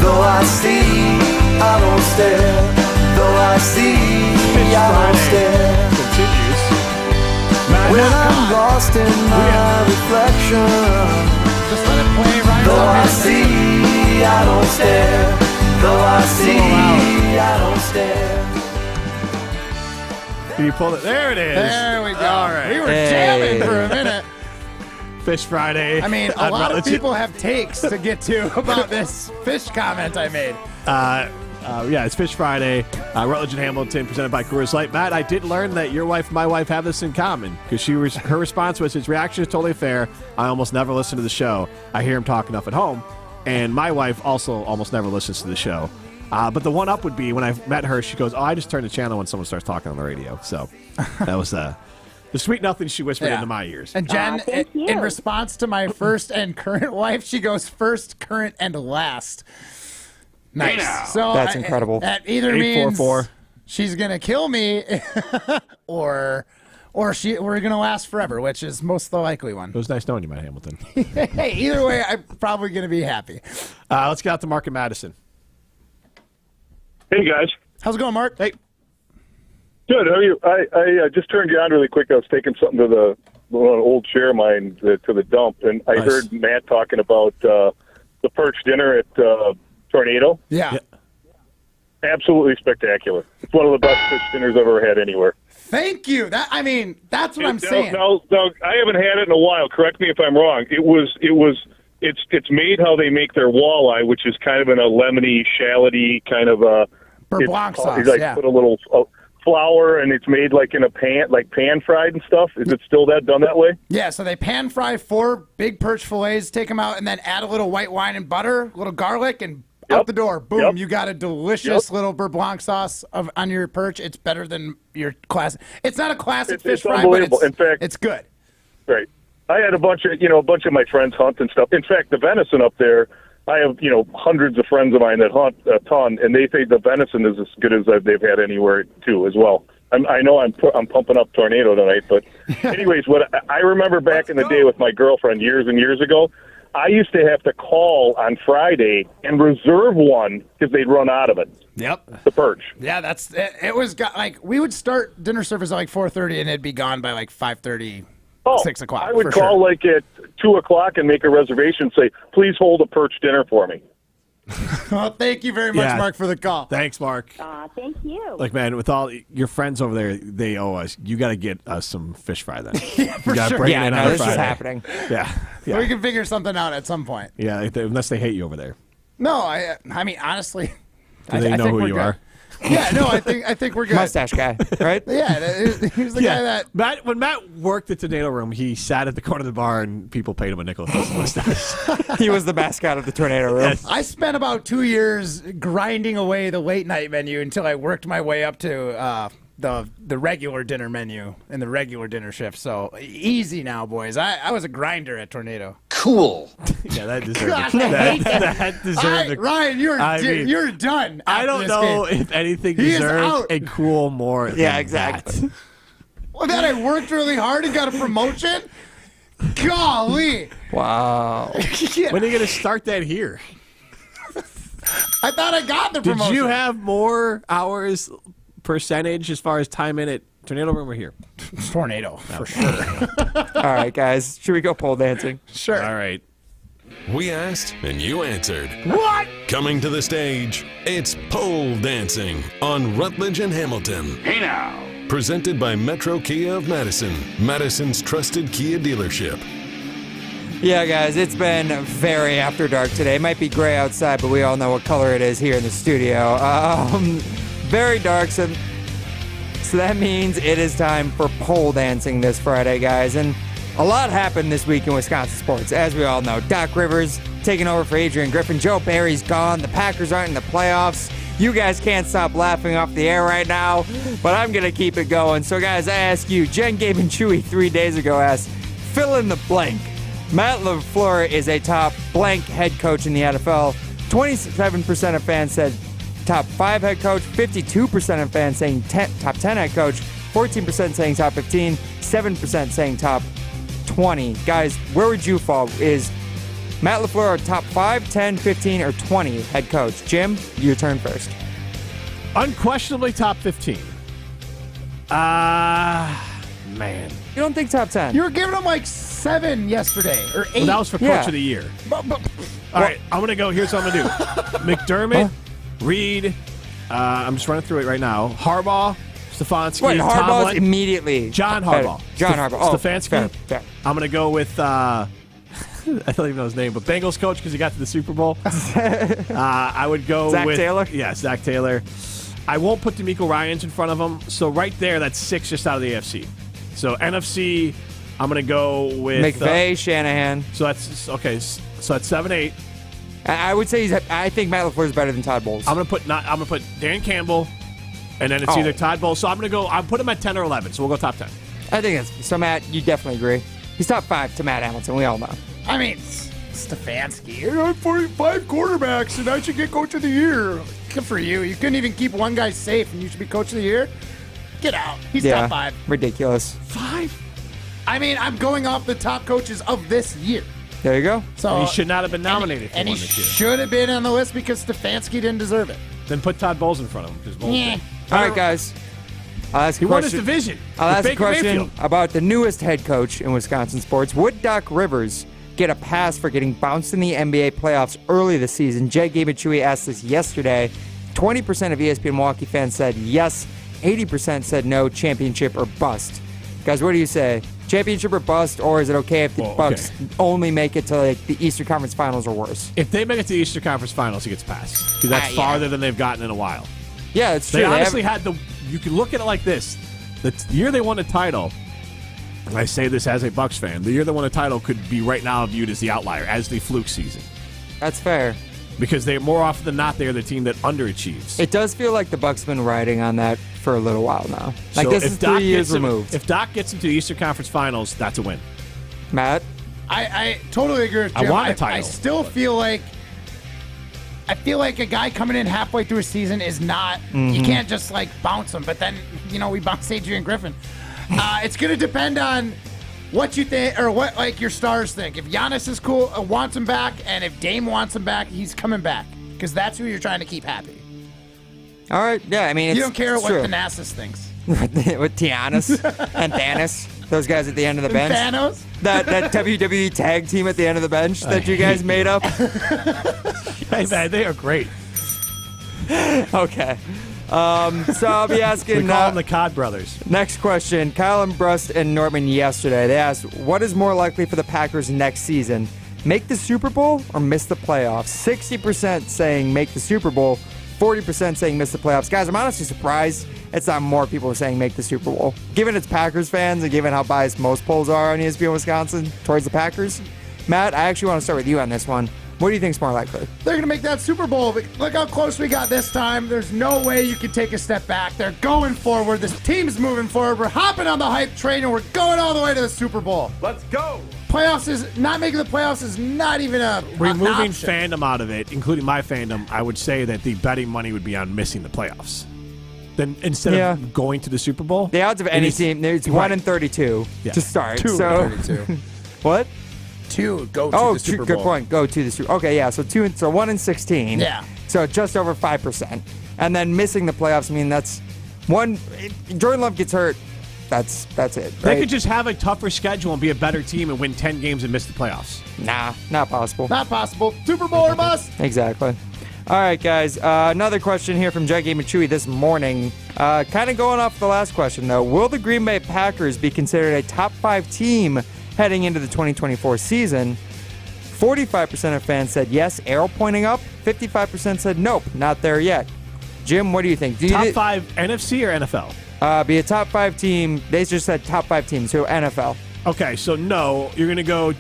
though I see, I don't stare, though I see, I don't stare. Continues. When I'm lost in my reflection, just let it play right though I see, I don't stare, though I see, I don't stare. Can you pull it? There it is. There we go. All right. We were jamming for a minute. Fish Friday. I mean, a lot of people have takes to get to about this fish comment I made. Yeah, it's Fish Friday. Rutledge and Hamilton, presented by Coors Light. Matt, I did learn that your wife and my wife have this in common because her response was, his reaction is totally fair. I almost never listen to the show. I hear him talk enough at home. And my wife also almost never listens to the show. But the one up would be when I met her, she goes, I just turn the channel when someone starts talking on the radio. So that was the sweet nothing she whispered into my ears. And Jen, in response to my first and current wife, she goes first, current, and last. Nice. So that's incredible. That either means she's gonna kill me, or we're gonna last forever, which is most the likely one. It was nice knowing you, Matt Hamilton. Hey, either way, I'm probably gonna be happy. Let's get out to Mark and Madison. Hey guys, how's it going, Mark? Hey. Good. How are you? I just turned you on really quick. I was taking something to the old chair of mine to the dump, and I heard Matt talking about the perch dinner at Tornado. Yeah. Absolutely spectacular. It's one of the best fish dinners I've ever had anywhere. Thank you. That's what I'm saying. No, I haven't had it in a while. Correct me if I'm wrong. It's made how they make their walleye, which is kind of in a lemony, shallotty kind of a beurre blanc sauce. Put a little flour, and it's made like in a pan, like pan fried and stuff. Is it still done that way? Yeah. So they pan fry 4 big perch fillets, take them out, and then add a little white wine and butter, a little garlic, and out the door. Boom! You got a delicious little beurre blanc sauce on your perch. It's better than your classic. It's not a classic fish fry, but in fact, it's good. Right. I had a bunch of my friends hunt and stuff. In fact, the venison up there, I have hundreds of friends of mine that hunt a ton, and they think the venison is as good as they've had anywhere too as well. I know I'm pumping up Tornado tonight, but anyways, what I remember back in the day with my girlfriend years and years ago, I used to have to call on Friday and reserve one because they'd run out of it. Yep. The perch. Yeah, it was like we would start dinner service at like 4:30 and it'd be gone by like 5:30, 6 o'clock. I would call like at 2 o'clock and make a reservation. Say, please hold a perch dinner for me. Well, thank you very much, Mark, for the call. Thanks, Mark. Thank you. Like, man, with all your friends over there, they owe us. You got to get us some fish fry then. Yeah, for sure. Bring it in on this Friday. is happening. Yeah. We can figure something out at some point. Yeah, unless they hate you over there. No, I mean, honestly, Do they know think who we're you good. are? Yeah, no, I think we're good. Mustache guy, right? Yeah, he's the guy that. When Matt worked at the Tornado Room, he sat at the corner of the bar and people paid him a nickel for his mustache. He was the mascot of the Tornado Room. Yes. I spent about 2 years grinding away the late night menu until I worked my way up to the regular dinner menu and the regular dinner shift. So easy now, boys. I was a grinder at Tornado. Cool. Yeah, that deserved Gosh, it. I hate that. That deserved it. Ryan, you're done. I don't know if anything deserves a cool more. Yeah, than exactly. that. Well, that I worked really hard and got a promotion. Golly. Wow. Yeah. When are you going to start that here? I thought I got the promotion. Did you have more hours percentage as far as time in at Tornado Room or here? Tornado, for sure. All right, guys. Should we go pole dancing? Sure. All right. We asked and you answered. What? Coming to the stage, it's pole dancing on Rutledge and Hamilton. Hey now. Presented by Metro Kia of Madison, Madison's trusted Kia dealership. Yeah, guys, it's been very after dark today. It might be gray outside, but we all know what color it is here in the studio. Very dark, so that means it is time for pole dancing this Friday, guys. And a lot happened this week in Wisconsin sports, as we all know. Doc Rivers taking over for Adrian Griffin. Joe Barry's gone. The Packers aren't in the playoffs. You guys can't stop laughing off the air right now, but I'm going to keep it going. So, guys, I ask you, Jen, Gabe, and Chewy 3 days ago asked, fill in the blank. Matt LaFleur is a top blank head coach in the NFL. 27% of fans said top 5 head coach, 52% of fans saying top 10 head coach, 14% saying top 15, 7% saying top 20. Guys, where would you fall? Is Matt LaFleur top 5, 10, 15, or 20 head coach? Jim, your turn first. Unquestionably top 15. Man. You don't think top 10? You were giving him like 7 yesterday, or 8. Well, that was for Coach of the Year. All right, I'm going to go. Here's what I'm going to do. McDermott, Reed, I'm just running through it right now. Harbaugh, Stefanski, Wait, Harbaugh's Tomlin. Immediately. John Harbaugh. John Harbaugh. Oh, Stefanski. fair. I'm going to go with, I don't even know his name, but Bengals coach because he got to the Super Bowl. I would go Zach with Taylor? Yeah, Zach Taylor. I won't put DeMeco Ryans in front of him. So right there, that's 6 just out of the AFC. So NFC, I'm going to go with McVay, Shanahan. So that's okay. So that's 7, 8. I would say I think Matt LaFleur is better than Todd Bowles. I'm gonna put Dan Campbell, and then it's either Todd Bowles. So I'll put him at 10 or 11. So we'll go top 10. I think that's so. Matt, you definitely agree. He's top 5 to Matt Hamilton. We all know. I mean, Stefanski. I have 45 quarterbacks, and I should get coach of the year. Good for you. You couldn't even keep one guy safe, and you should be coach of the year. Get out. He's top 5. Ridiculous. 5? I mean, I'm going off the top coaches of this year. There you go. So he should not have been nominated for and one he this year. should have been on the list because Stefanski didn't deserve it. Then put Todd Bowles in front of him. Because Bowles Yeah. All right, guys. I'll ask He a won his question. division. I'll with ask a Baker question Mayfield. about the newest head coach in Wisconsin sports. Would Doc Rivers get a pass for getting bounced in the NBA playoffs early this season? Jay Gabe-Chui asked this yesterday. 20% of ESPN Milwaukee fans said yes. 80% said no, championship or bust. Guys, what do you say? Championship or bust, or is it okay if the Bucks only make it to like the Eastern Conference Finals or worse? If they make it to the Eastern Conference Finals, he gets passed. Because that's farther than they've gotten in a while. Yeah, it's true. They honestly had the. You can look at it like this: the year they won the title. And I say this as a Bucks fan. The year they won the title could be right now viewed as the outlier, as the fluke season. That's fair. Because they more often than not, they're the team that underachieves. It does feel like the Bucks have been riding on that for a little while now. Like So this if is Doc 3 years gets him- removed. If Doc gets into the Eastern Conference Finals, that's a win. Matt? I totally agree with Jim. I want a title. I still feel like a guy coming in halfway through a season is not. You Mhm. can't just like bounce him. But then we bounce Adrian Griffin. It's going to depend on what you think or what like your stars think. If Giannis is cool, wants him back, and if Dame wants him back, he's coming back because that's who you're trying to keep happy. All right, yeah, I mean, it's, you don't care it's what true. Thanasis thinks. With Giannis and Thanos, those guys at the end of the bench. Thanos? That WWE tag team at the end of the bench that you guys made up. Hey, man, they are great. Okay. So I'll be asking. We call them the Cod Brothers. Next question. Kyle Brust and Nortman yesterday. They asked, what is more likely for the Packers next season? Make the Super Bowl or miss the playoffs? 60% saying make the Super Bowl. 40% saying miss the playoffs. Guys, I'm honestly surprised it's not more people saying make the Super Bowl. Given it's Packers fans and given how biased most polls are on ESPN Wisconsin towards the Packers, Matt, I actually want to start with you on this one. What do you think's more likely? They're going to make that Super Bowl. Look how close we got this time. There's no way you can take a step back. They're going forward. This team's moving forward. We're hopping on the hype train, and we're going all the way to the Super Bowl. Let's go. Not making the playoffs is not even removing fandom out of it, including my fandom. I would say that the betting money would be on missing the playoffs. Then instead of going to the Super Bowl, the odds of any team, it's 1 in 32 to start. 2 in 32. What? 2 go to the Super Bowl. Good point. Go to the Super Bowl. Okay, yeah. So 1 in 16. Yeah. So just over 5%. And then missing the playoffs, I mean, that's one. Jordan Love gets hurt. That's it. Right? They could just have a tougher schedule and be a better team and win 10 games and miss the playoffs. Nah, not possible. Not possible. Super Bowl or bust. Exactly. All right, guys. Another question here from Juggy Machuey this morning. Kind of going off the last question, though. Will the Green Bay Packers be considered a top 5 team heading into the 2024 season? 45% of fans said yes, arrow pointing up. 55% said nope, not there yet. Jim, what do you think? Top 5 NFC or NFL? Be a top 5 team. They just said top 5 teams, so NFL. Okay, so no, you're going to go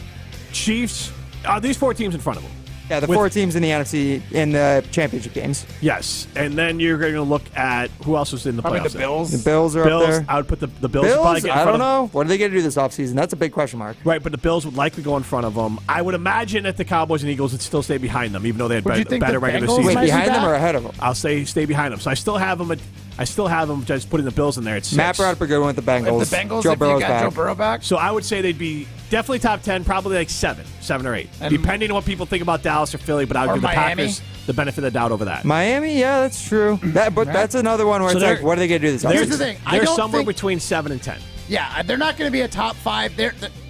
Chiefs. These 4 teams in front of them. Yeah, the 4 teams in the NFC in the championship games. Yes, and then you're going to look at who else was in the playoffs. Probably the Bills. The Bills are up there. I would put the Bills. Probably get in I front don't know. What are they going to do this offseason? That's a big question mark. Right, but the Bills would likely go in front of them. I would imagine that the Cowboys and Eagles would still stay behind them, even though they had better regular season. Wait, behind them or ahead of them? I'll stay behind them. So I still have them. Just putting the Bills in there. It's 6. Matt brought up a good one with the Bengals. If the Bengals, Joe Burrow's got back. Joe Burrow back. So I would say they'd be definitely top 10, probably like 7 or 8, depending on what people think about Dallas or Philly. But I would give the Packers the benefit of the doubt over that. Miami, yeah, that's true. That's another one where it's like, what are they going to do this offseason? Here's the thing. They're somewhere between 7 and 10. Yeah, they're not going to be a top 5.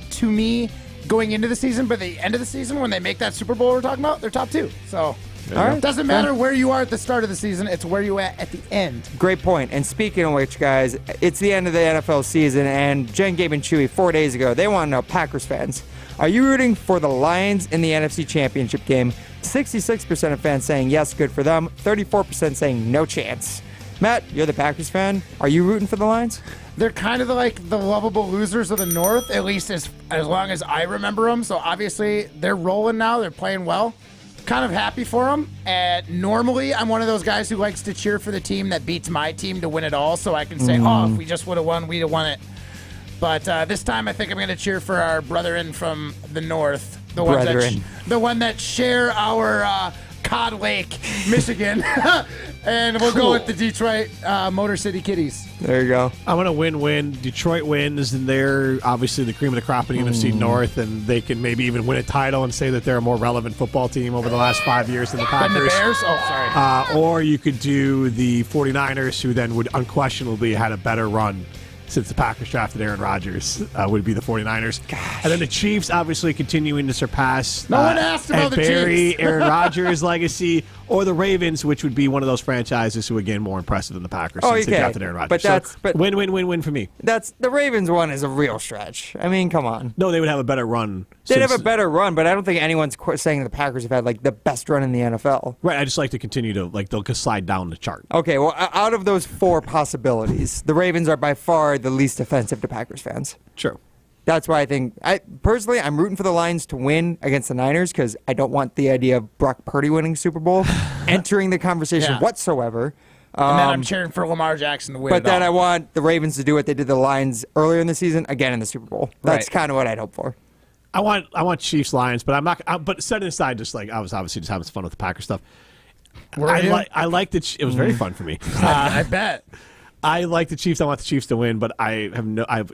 To me, going into the season, but the end of the season, when they make that Super Bowl we're talking about, they're top 2. So it doesn't matter where you are at the start of the season. It's where you at the end. Great point. And speaking of which, guys, it's the end of the NFL season, and Jen, Gabe, and Chewy 4 days ago, they want to know, Packers fans, are you rooting for the Lions in the NFC Championship game? 66% of fans saying yes, good for them. 34% saying no chance. Matt, you're the Packers fan. Are you rooting for the Lions? They're kind of like the lovable losers of the North, at least as long as I remember them. So obviously they're rolling now. They're playing well. Kind of happy for them. And normally I'm one of those guys who likes to cheer for the team that beats my team to win it all. So I can say, if we just would have won, we'd have won it. But this time I think I'm going to cheer for our brethren from the North. The one that share our Cod Lake, Michigan. And we'll go with the Detroit Motor City Kitties. There you go. I want a win-win. Detroit wins, and they're obviously the cream of the crop in the NFC North, and they can maybe even win a title and say that they're a more relevant football team over the last 5 years than the Packers. And the Bears? Oh, sorry. Or you could do the 49ers, who then would unquestionably had a better run since the Packers drafted Aaron Rodgers, would be the 49ers. Gosh. And then the Chiefs obviously continuing to surpass no one asked about and the bury Chiefs. Aaron Rodgers' legacy, or the Ravens, which would be one of those franchises who, again, more impressive than the Packers since they drafted Aaron Rodgers. But win for me. The Ravens one is a real stretch. I mean, come on. No, they would have a better run. They'd have a better run, but I don't think anyone's saying the Packers have had the best run in the NFL. Right, I just like to continue to they'll slide down the chart. Okay, well, out of those 4 possibilities, the Ravens are by far the least offensive to Packers fans. True. That's why personally, I'm rooting for the Lions to win against the Niners because I don't want the idea of Brock Purdy winning Super Bowl entering the conversation whatsoever. And then I'm cheering for Lamar Jackson to win. But then I want the Ravens to do what they did to the Lions earlier in the season, again in the Super Bowl. That's kind of what I'd hope for. I want Chiefs Lions, but I'm not. But setting aside, just I was obviously just having some fun with the Packers stuff. I like that. It was very fun for me. I bet. I like the Chiefs. I want the Chiefs to win, but I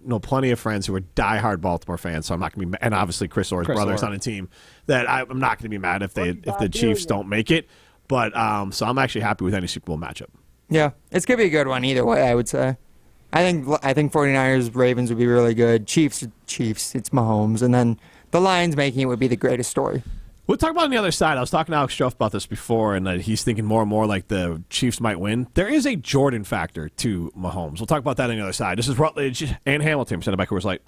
know plenty of friends who are diehard Baltimore fans, so I'm not going to be. And obviously, Chris Orr's brother's on a team that I'm not going to be mad if the Chiefs don't make it. But so I'm actually happy with any Super Bowl matchup. Yeah, it's going to be a good one either way, I would say. I think 49ers Ravens would be really good. Chiefs, it's Mahomes, and then the Lions making it would be the greatest story. We'll talk about it on the other side. I was talking to Alex Stroff about this before, and he's thinking more and more like the Chiefs might win. There is a Jordan factor to Mahomes. We'll talk about that on the other side. This is Rutledge and Hamilton, presented by Coors Light.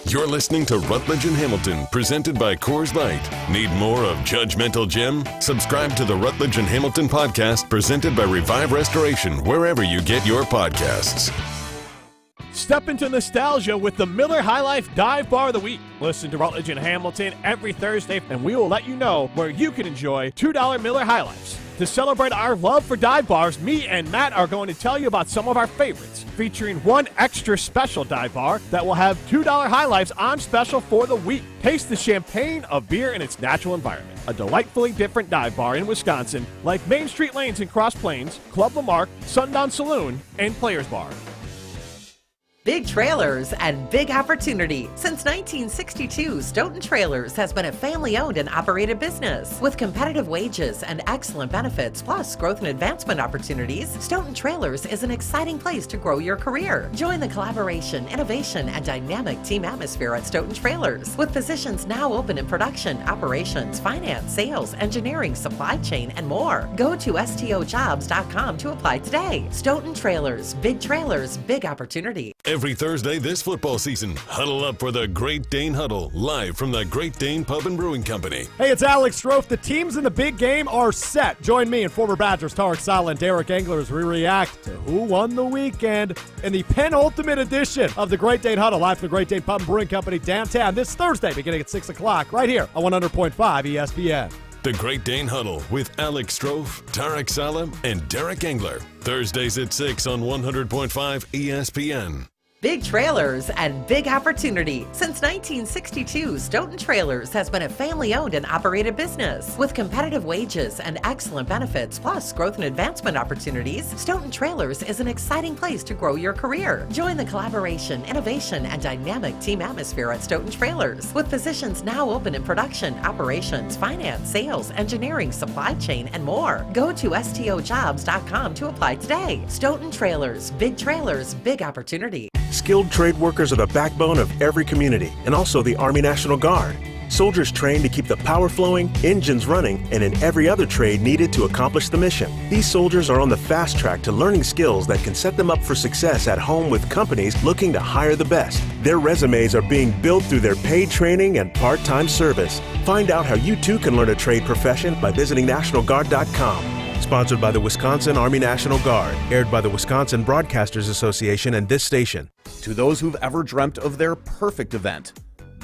You're listening to Rutledge and Hamilton, presented by Coors Light. Need more of Judgmental Jim? Subscribe to the Rutledge and Hamilton podcast, presented by Revive Restoration, wherever you get your podcasts. Step into nostalgia with the Miller High Life Dive Bar of the Week. Listen to Rutledge and Hamilton every Thursday, and we will let you know where you can enjoy $2 Miller High Lifes. To celebrate our love for dive bars, me and Matt are going to tell you about some of our favorites, featuring one extra special dive bar that will have $2 High Lifes on special for the week. Taste the champagne of beer in its natural environment. A delightfully different dive bar in Wisconsin, like Main Street Lanes in Cross Plains, Club Lamarck, Sundown Saloon, and Players Bar. Big trailers and big opportunity. Since 1962, Stoughton Trailers has been a family-owned and operated business. With competitive wages and excellent benefits, plus growth and advancement opportunities, Stoughton Trailers is an exciting place to grow your career. Join the collaboration, innovation, and dynamic team atmosphere at Stoughton Trailers, with positions now open in production, operations, finance, sales, engineering, supply chain, and more. Go to stojobs.com to apply today. Stoughton Trailers, big opportunity. Every Thursday this football season, huddle up for the Great Dane Huddle, live from the Great Dane Pub and Brewing Company. Hey, it's Alex Strofe. The teams in the big game are set. Join me and former Badgers Tarek Sala and Derek Engler as we react to who won the weekend in the penultimate edition of the Great Dane Huddle, live from the Great Dane Pub and Brewing Company downtown this Thursday, beginning at 6 o'clock, right here on 100.5 ESPN. The Great Dane Huddle with Alex Strofe, Tarek Sala, and Derek Engler. Thursdays at 6 on 100.5 ESPN. Big trailers and big opportunity. Since 1962, Stoughton Trailers has been a family-owned and operated business. With competitive wages and excellent benefits, plus growth and advancement opportunities, Stoughton Trailers is an exciting place to grow your career. Join the collaboration, innovation, and dynamic team atmosphere at Stoughton Trailers, with positions now open in production, operations, finance, sales, engineering, supply chain, and more. Go to stojobs.com to apply today. Stoughton Trailers, big opportunity. Skilled trade workers are the backbone of every community and also the Army National Guard. Soldiers trained to keep the power flowing, engines running, and in every other trade needed to accomplish the mission. These soldiers are on the fast track to learning skills that can set them up for success at home with companies looking to hire the best. Their resumes are being built through their paid training and part-time service. Find out how you too can learn a trade profession by visiting NationalGuard.com. Sponsored by the Wisconsin Army National Guard. Aired by the Wisconsin Broadcasters Association and this station. To those who've ever dreamt of their perfect event,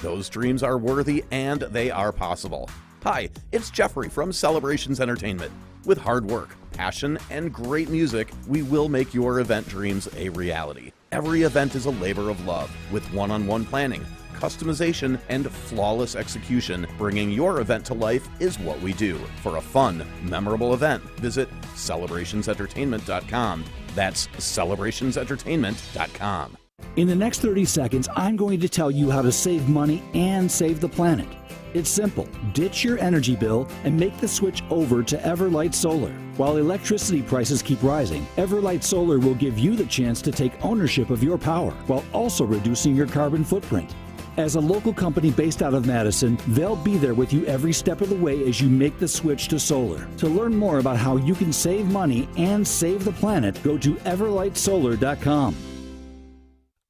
those dreams are worthy and they are possible. Hi, it's Jeffrey from Celebrations Entertainment. With hard work, passion, and great music, we will make your event dreams a reality. Every event is a labor of love, with one-on-one planning, customization, and flawless execution. Bringing your event to life is what we do. For a fun, memorable event, visit celebrationsentertainment.com. That's celebrationsentertainment.com. In the next 30 seconds, I'm going to tell you how to save money and save the planet. It's simple. Ditch your energy bill and make the switch over to Everlight Solar. While electricity prices keep rising, Everlight Solar will give you the chance to take ownership of your power while also reducing your carbon footprint. As a local company based out of Madison, they'll be there with you every step of the way as you make the switch to solar. To learn more about how you can save money and save the planet, go to everlightsolar.com.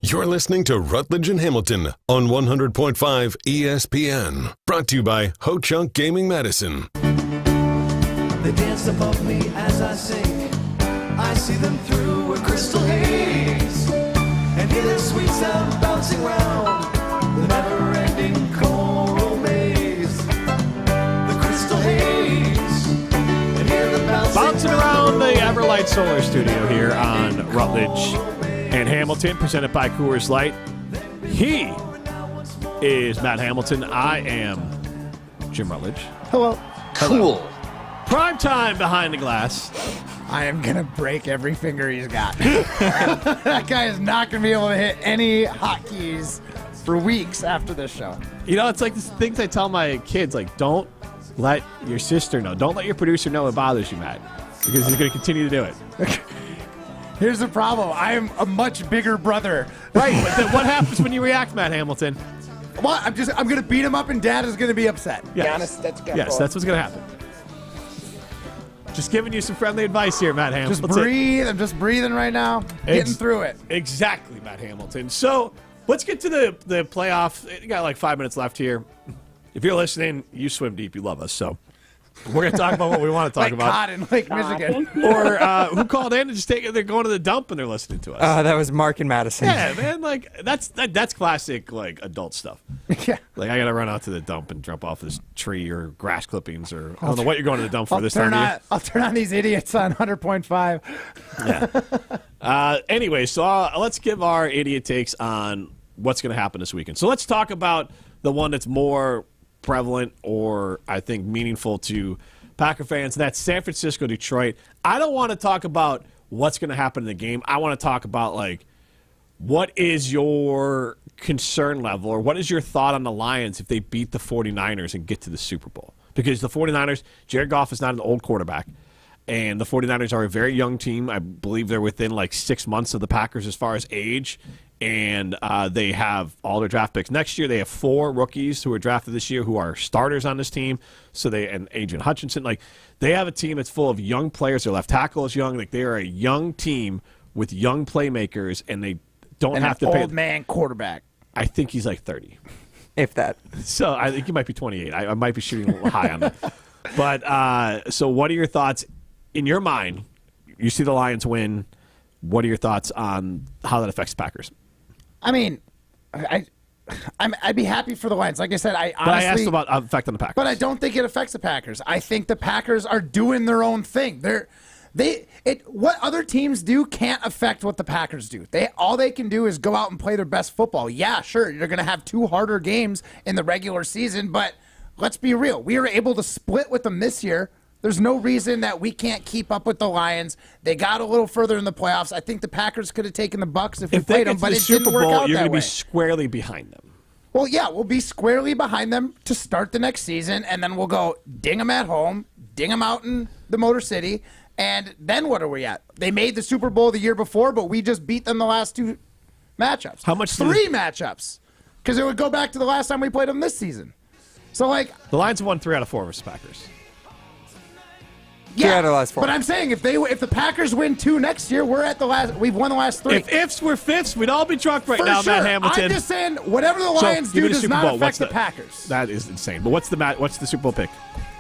You're listening to Rutledge and Hamilton on 100.5 ESPN. Brought to you by Ho Chunk Gaming Madison. They dance above me as I sing. I see them through a crystal haze and hear their sweet sound bouncing round the never-ending choral maze. The crystal haze and hear the bouncing around the Everlight Solar Studio here on Rutledge and Hamilton, presented by Coors Light. He is Matt Hamilton. I am Jim Rutledge. Hello. Cool. Prime time behind the glass. I am going to break every finger he's got. That guy is not going to be able to hit any hotkeys for weeks after this show. You know, it's like the things I tell my kids, like, don't let your sister know. Don't let your producer know it bothers you, Matt, because he's going to continue to do it. Here's the problem. I am a much bigger brother. Right, but then what happens when you react, Matt Hamilton? Well, I'm going to beat him up and Dad is going to be upset. Yes. Be honest, that's yes, that's what's going to happen. Just giving you some friendly advice here, Matt Hamilton. Just breathe. I'm just breathing right now. Getting through it. Exactly, Matt Hamilton. So, Let's get to the playoff. You got like 5 minutes left here. If you're listening, you swim deep. You love us. So we're going to talk about what we want to talk about. Cod in Lake Michigan. Or who called in and just they're going to the dump and they're listening to us. That was Mark in Madison. Yeah, man. Like that's classic like adult stuff. Yeah. Like I got to run out to the dump and jump off this tree or grass clippings or I don't know what you're going to the dump for this time of year. I'll turn on these idiots on 100.5. Yeah. Anyway, so let's give our idiot takes on what's going to happen this weekend. So let's talk about the one that's more prevalent or I think meaningful to Packer fans. That's San Francisco, Detroit. I don't want to talk about what's going to happen in the game. I want to talk about like what is your concern level or what is your thought on the Lions if they beat the 49ers and get to the Super Bowl? Because the 49ers, Jared Goff is not an old quarterback. And the 49ers are a very young team. I believe they're within like 6 months of the Packers as far as age. And they have all their draft picks. Next year, they have 4 rookies who are drafted this year who are starters on this team. And Adrian Hutchinson. Like, they have a team that's full of young players. Their left tackle is young. Like, they are a young team with young playmakers, and they don't have to pay. Old man quarterback. I think he's like 30. If that. So I think he might be 28. I might be shooting a little high on that. But so what are your thoughts in your mind? You see the Lions win. What are your thoughts on how that affects the Packers? I mean, I'd be happy for the Lions. Like I said, I honestly. But I asked about effect on the Packers. But I don't think it affects the Packers. I think the Packers are doing their own thing. What other teams do can't affect what the Packers do. All they can do is go out and play their best football. Yeah, sure, you're going to have 2 harder games in the regular season, but let's be real. We were able to split with them this year. There's no reason that we can't keep up with the Lions. They got a little further in the playoffs. I think the Packers could have taken the Bucs if we played them, but it didn't work out that way. You're going to be squarely behind them. Well, yeah, we'll be squarely behind them to start the next season, and then we'll go ding them at home, ding them out in the Motor City, and then what are we at? They made the Super Bowl the year before, but we just beat them the last 2 matchups. How much? 3 matchups, because it would go back to the last time we played them this season. So, like, the Lions have won 3 out of 4 versus Packers. Yeah, out of the last 4. But I'm saying if the Packers win 2 next year, we've won the last 3. If ifs were fifths, we'd all be drunk right For now, sure. Matt Hamilton. I'm just saying whatever the Lions do does not affect the Packers. That is insane. But what's the Super Bowl pick?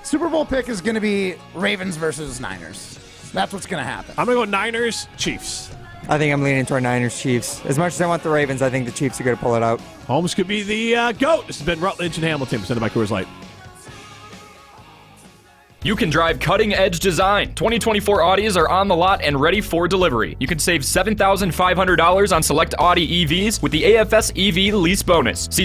Super Bowl pick is going to be Ravens versus Niners. That's what's going to happen. I'm going to go Niners, Chiefs. I think I'm leaning toward Niners, Chiefs. As much as I want the Ravens, I think the Chiefs are going to pull it out. Holmes could be the GOAT. This has been Rutledge and Hamilton, presented by Coors Light. You can drive cutting-edge design. 2024 Audis are on the lot and ready for delivery. You can save $7,500 on select Audi EVs with the AFS EV lease bonus. See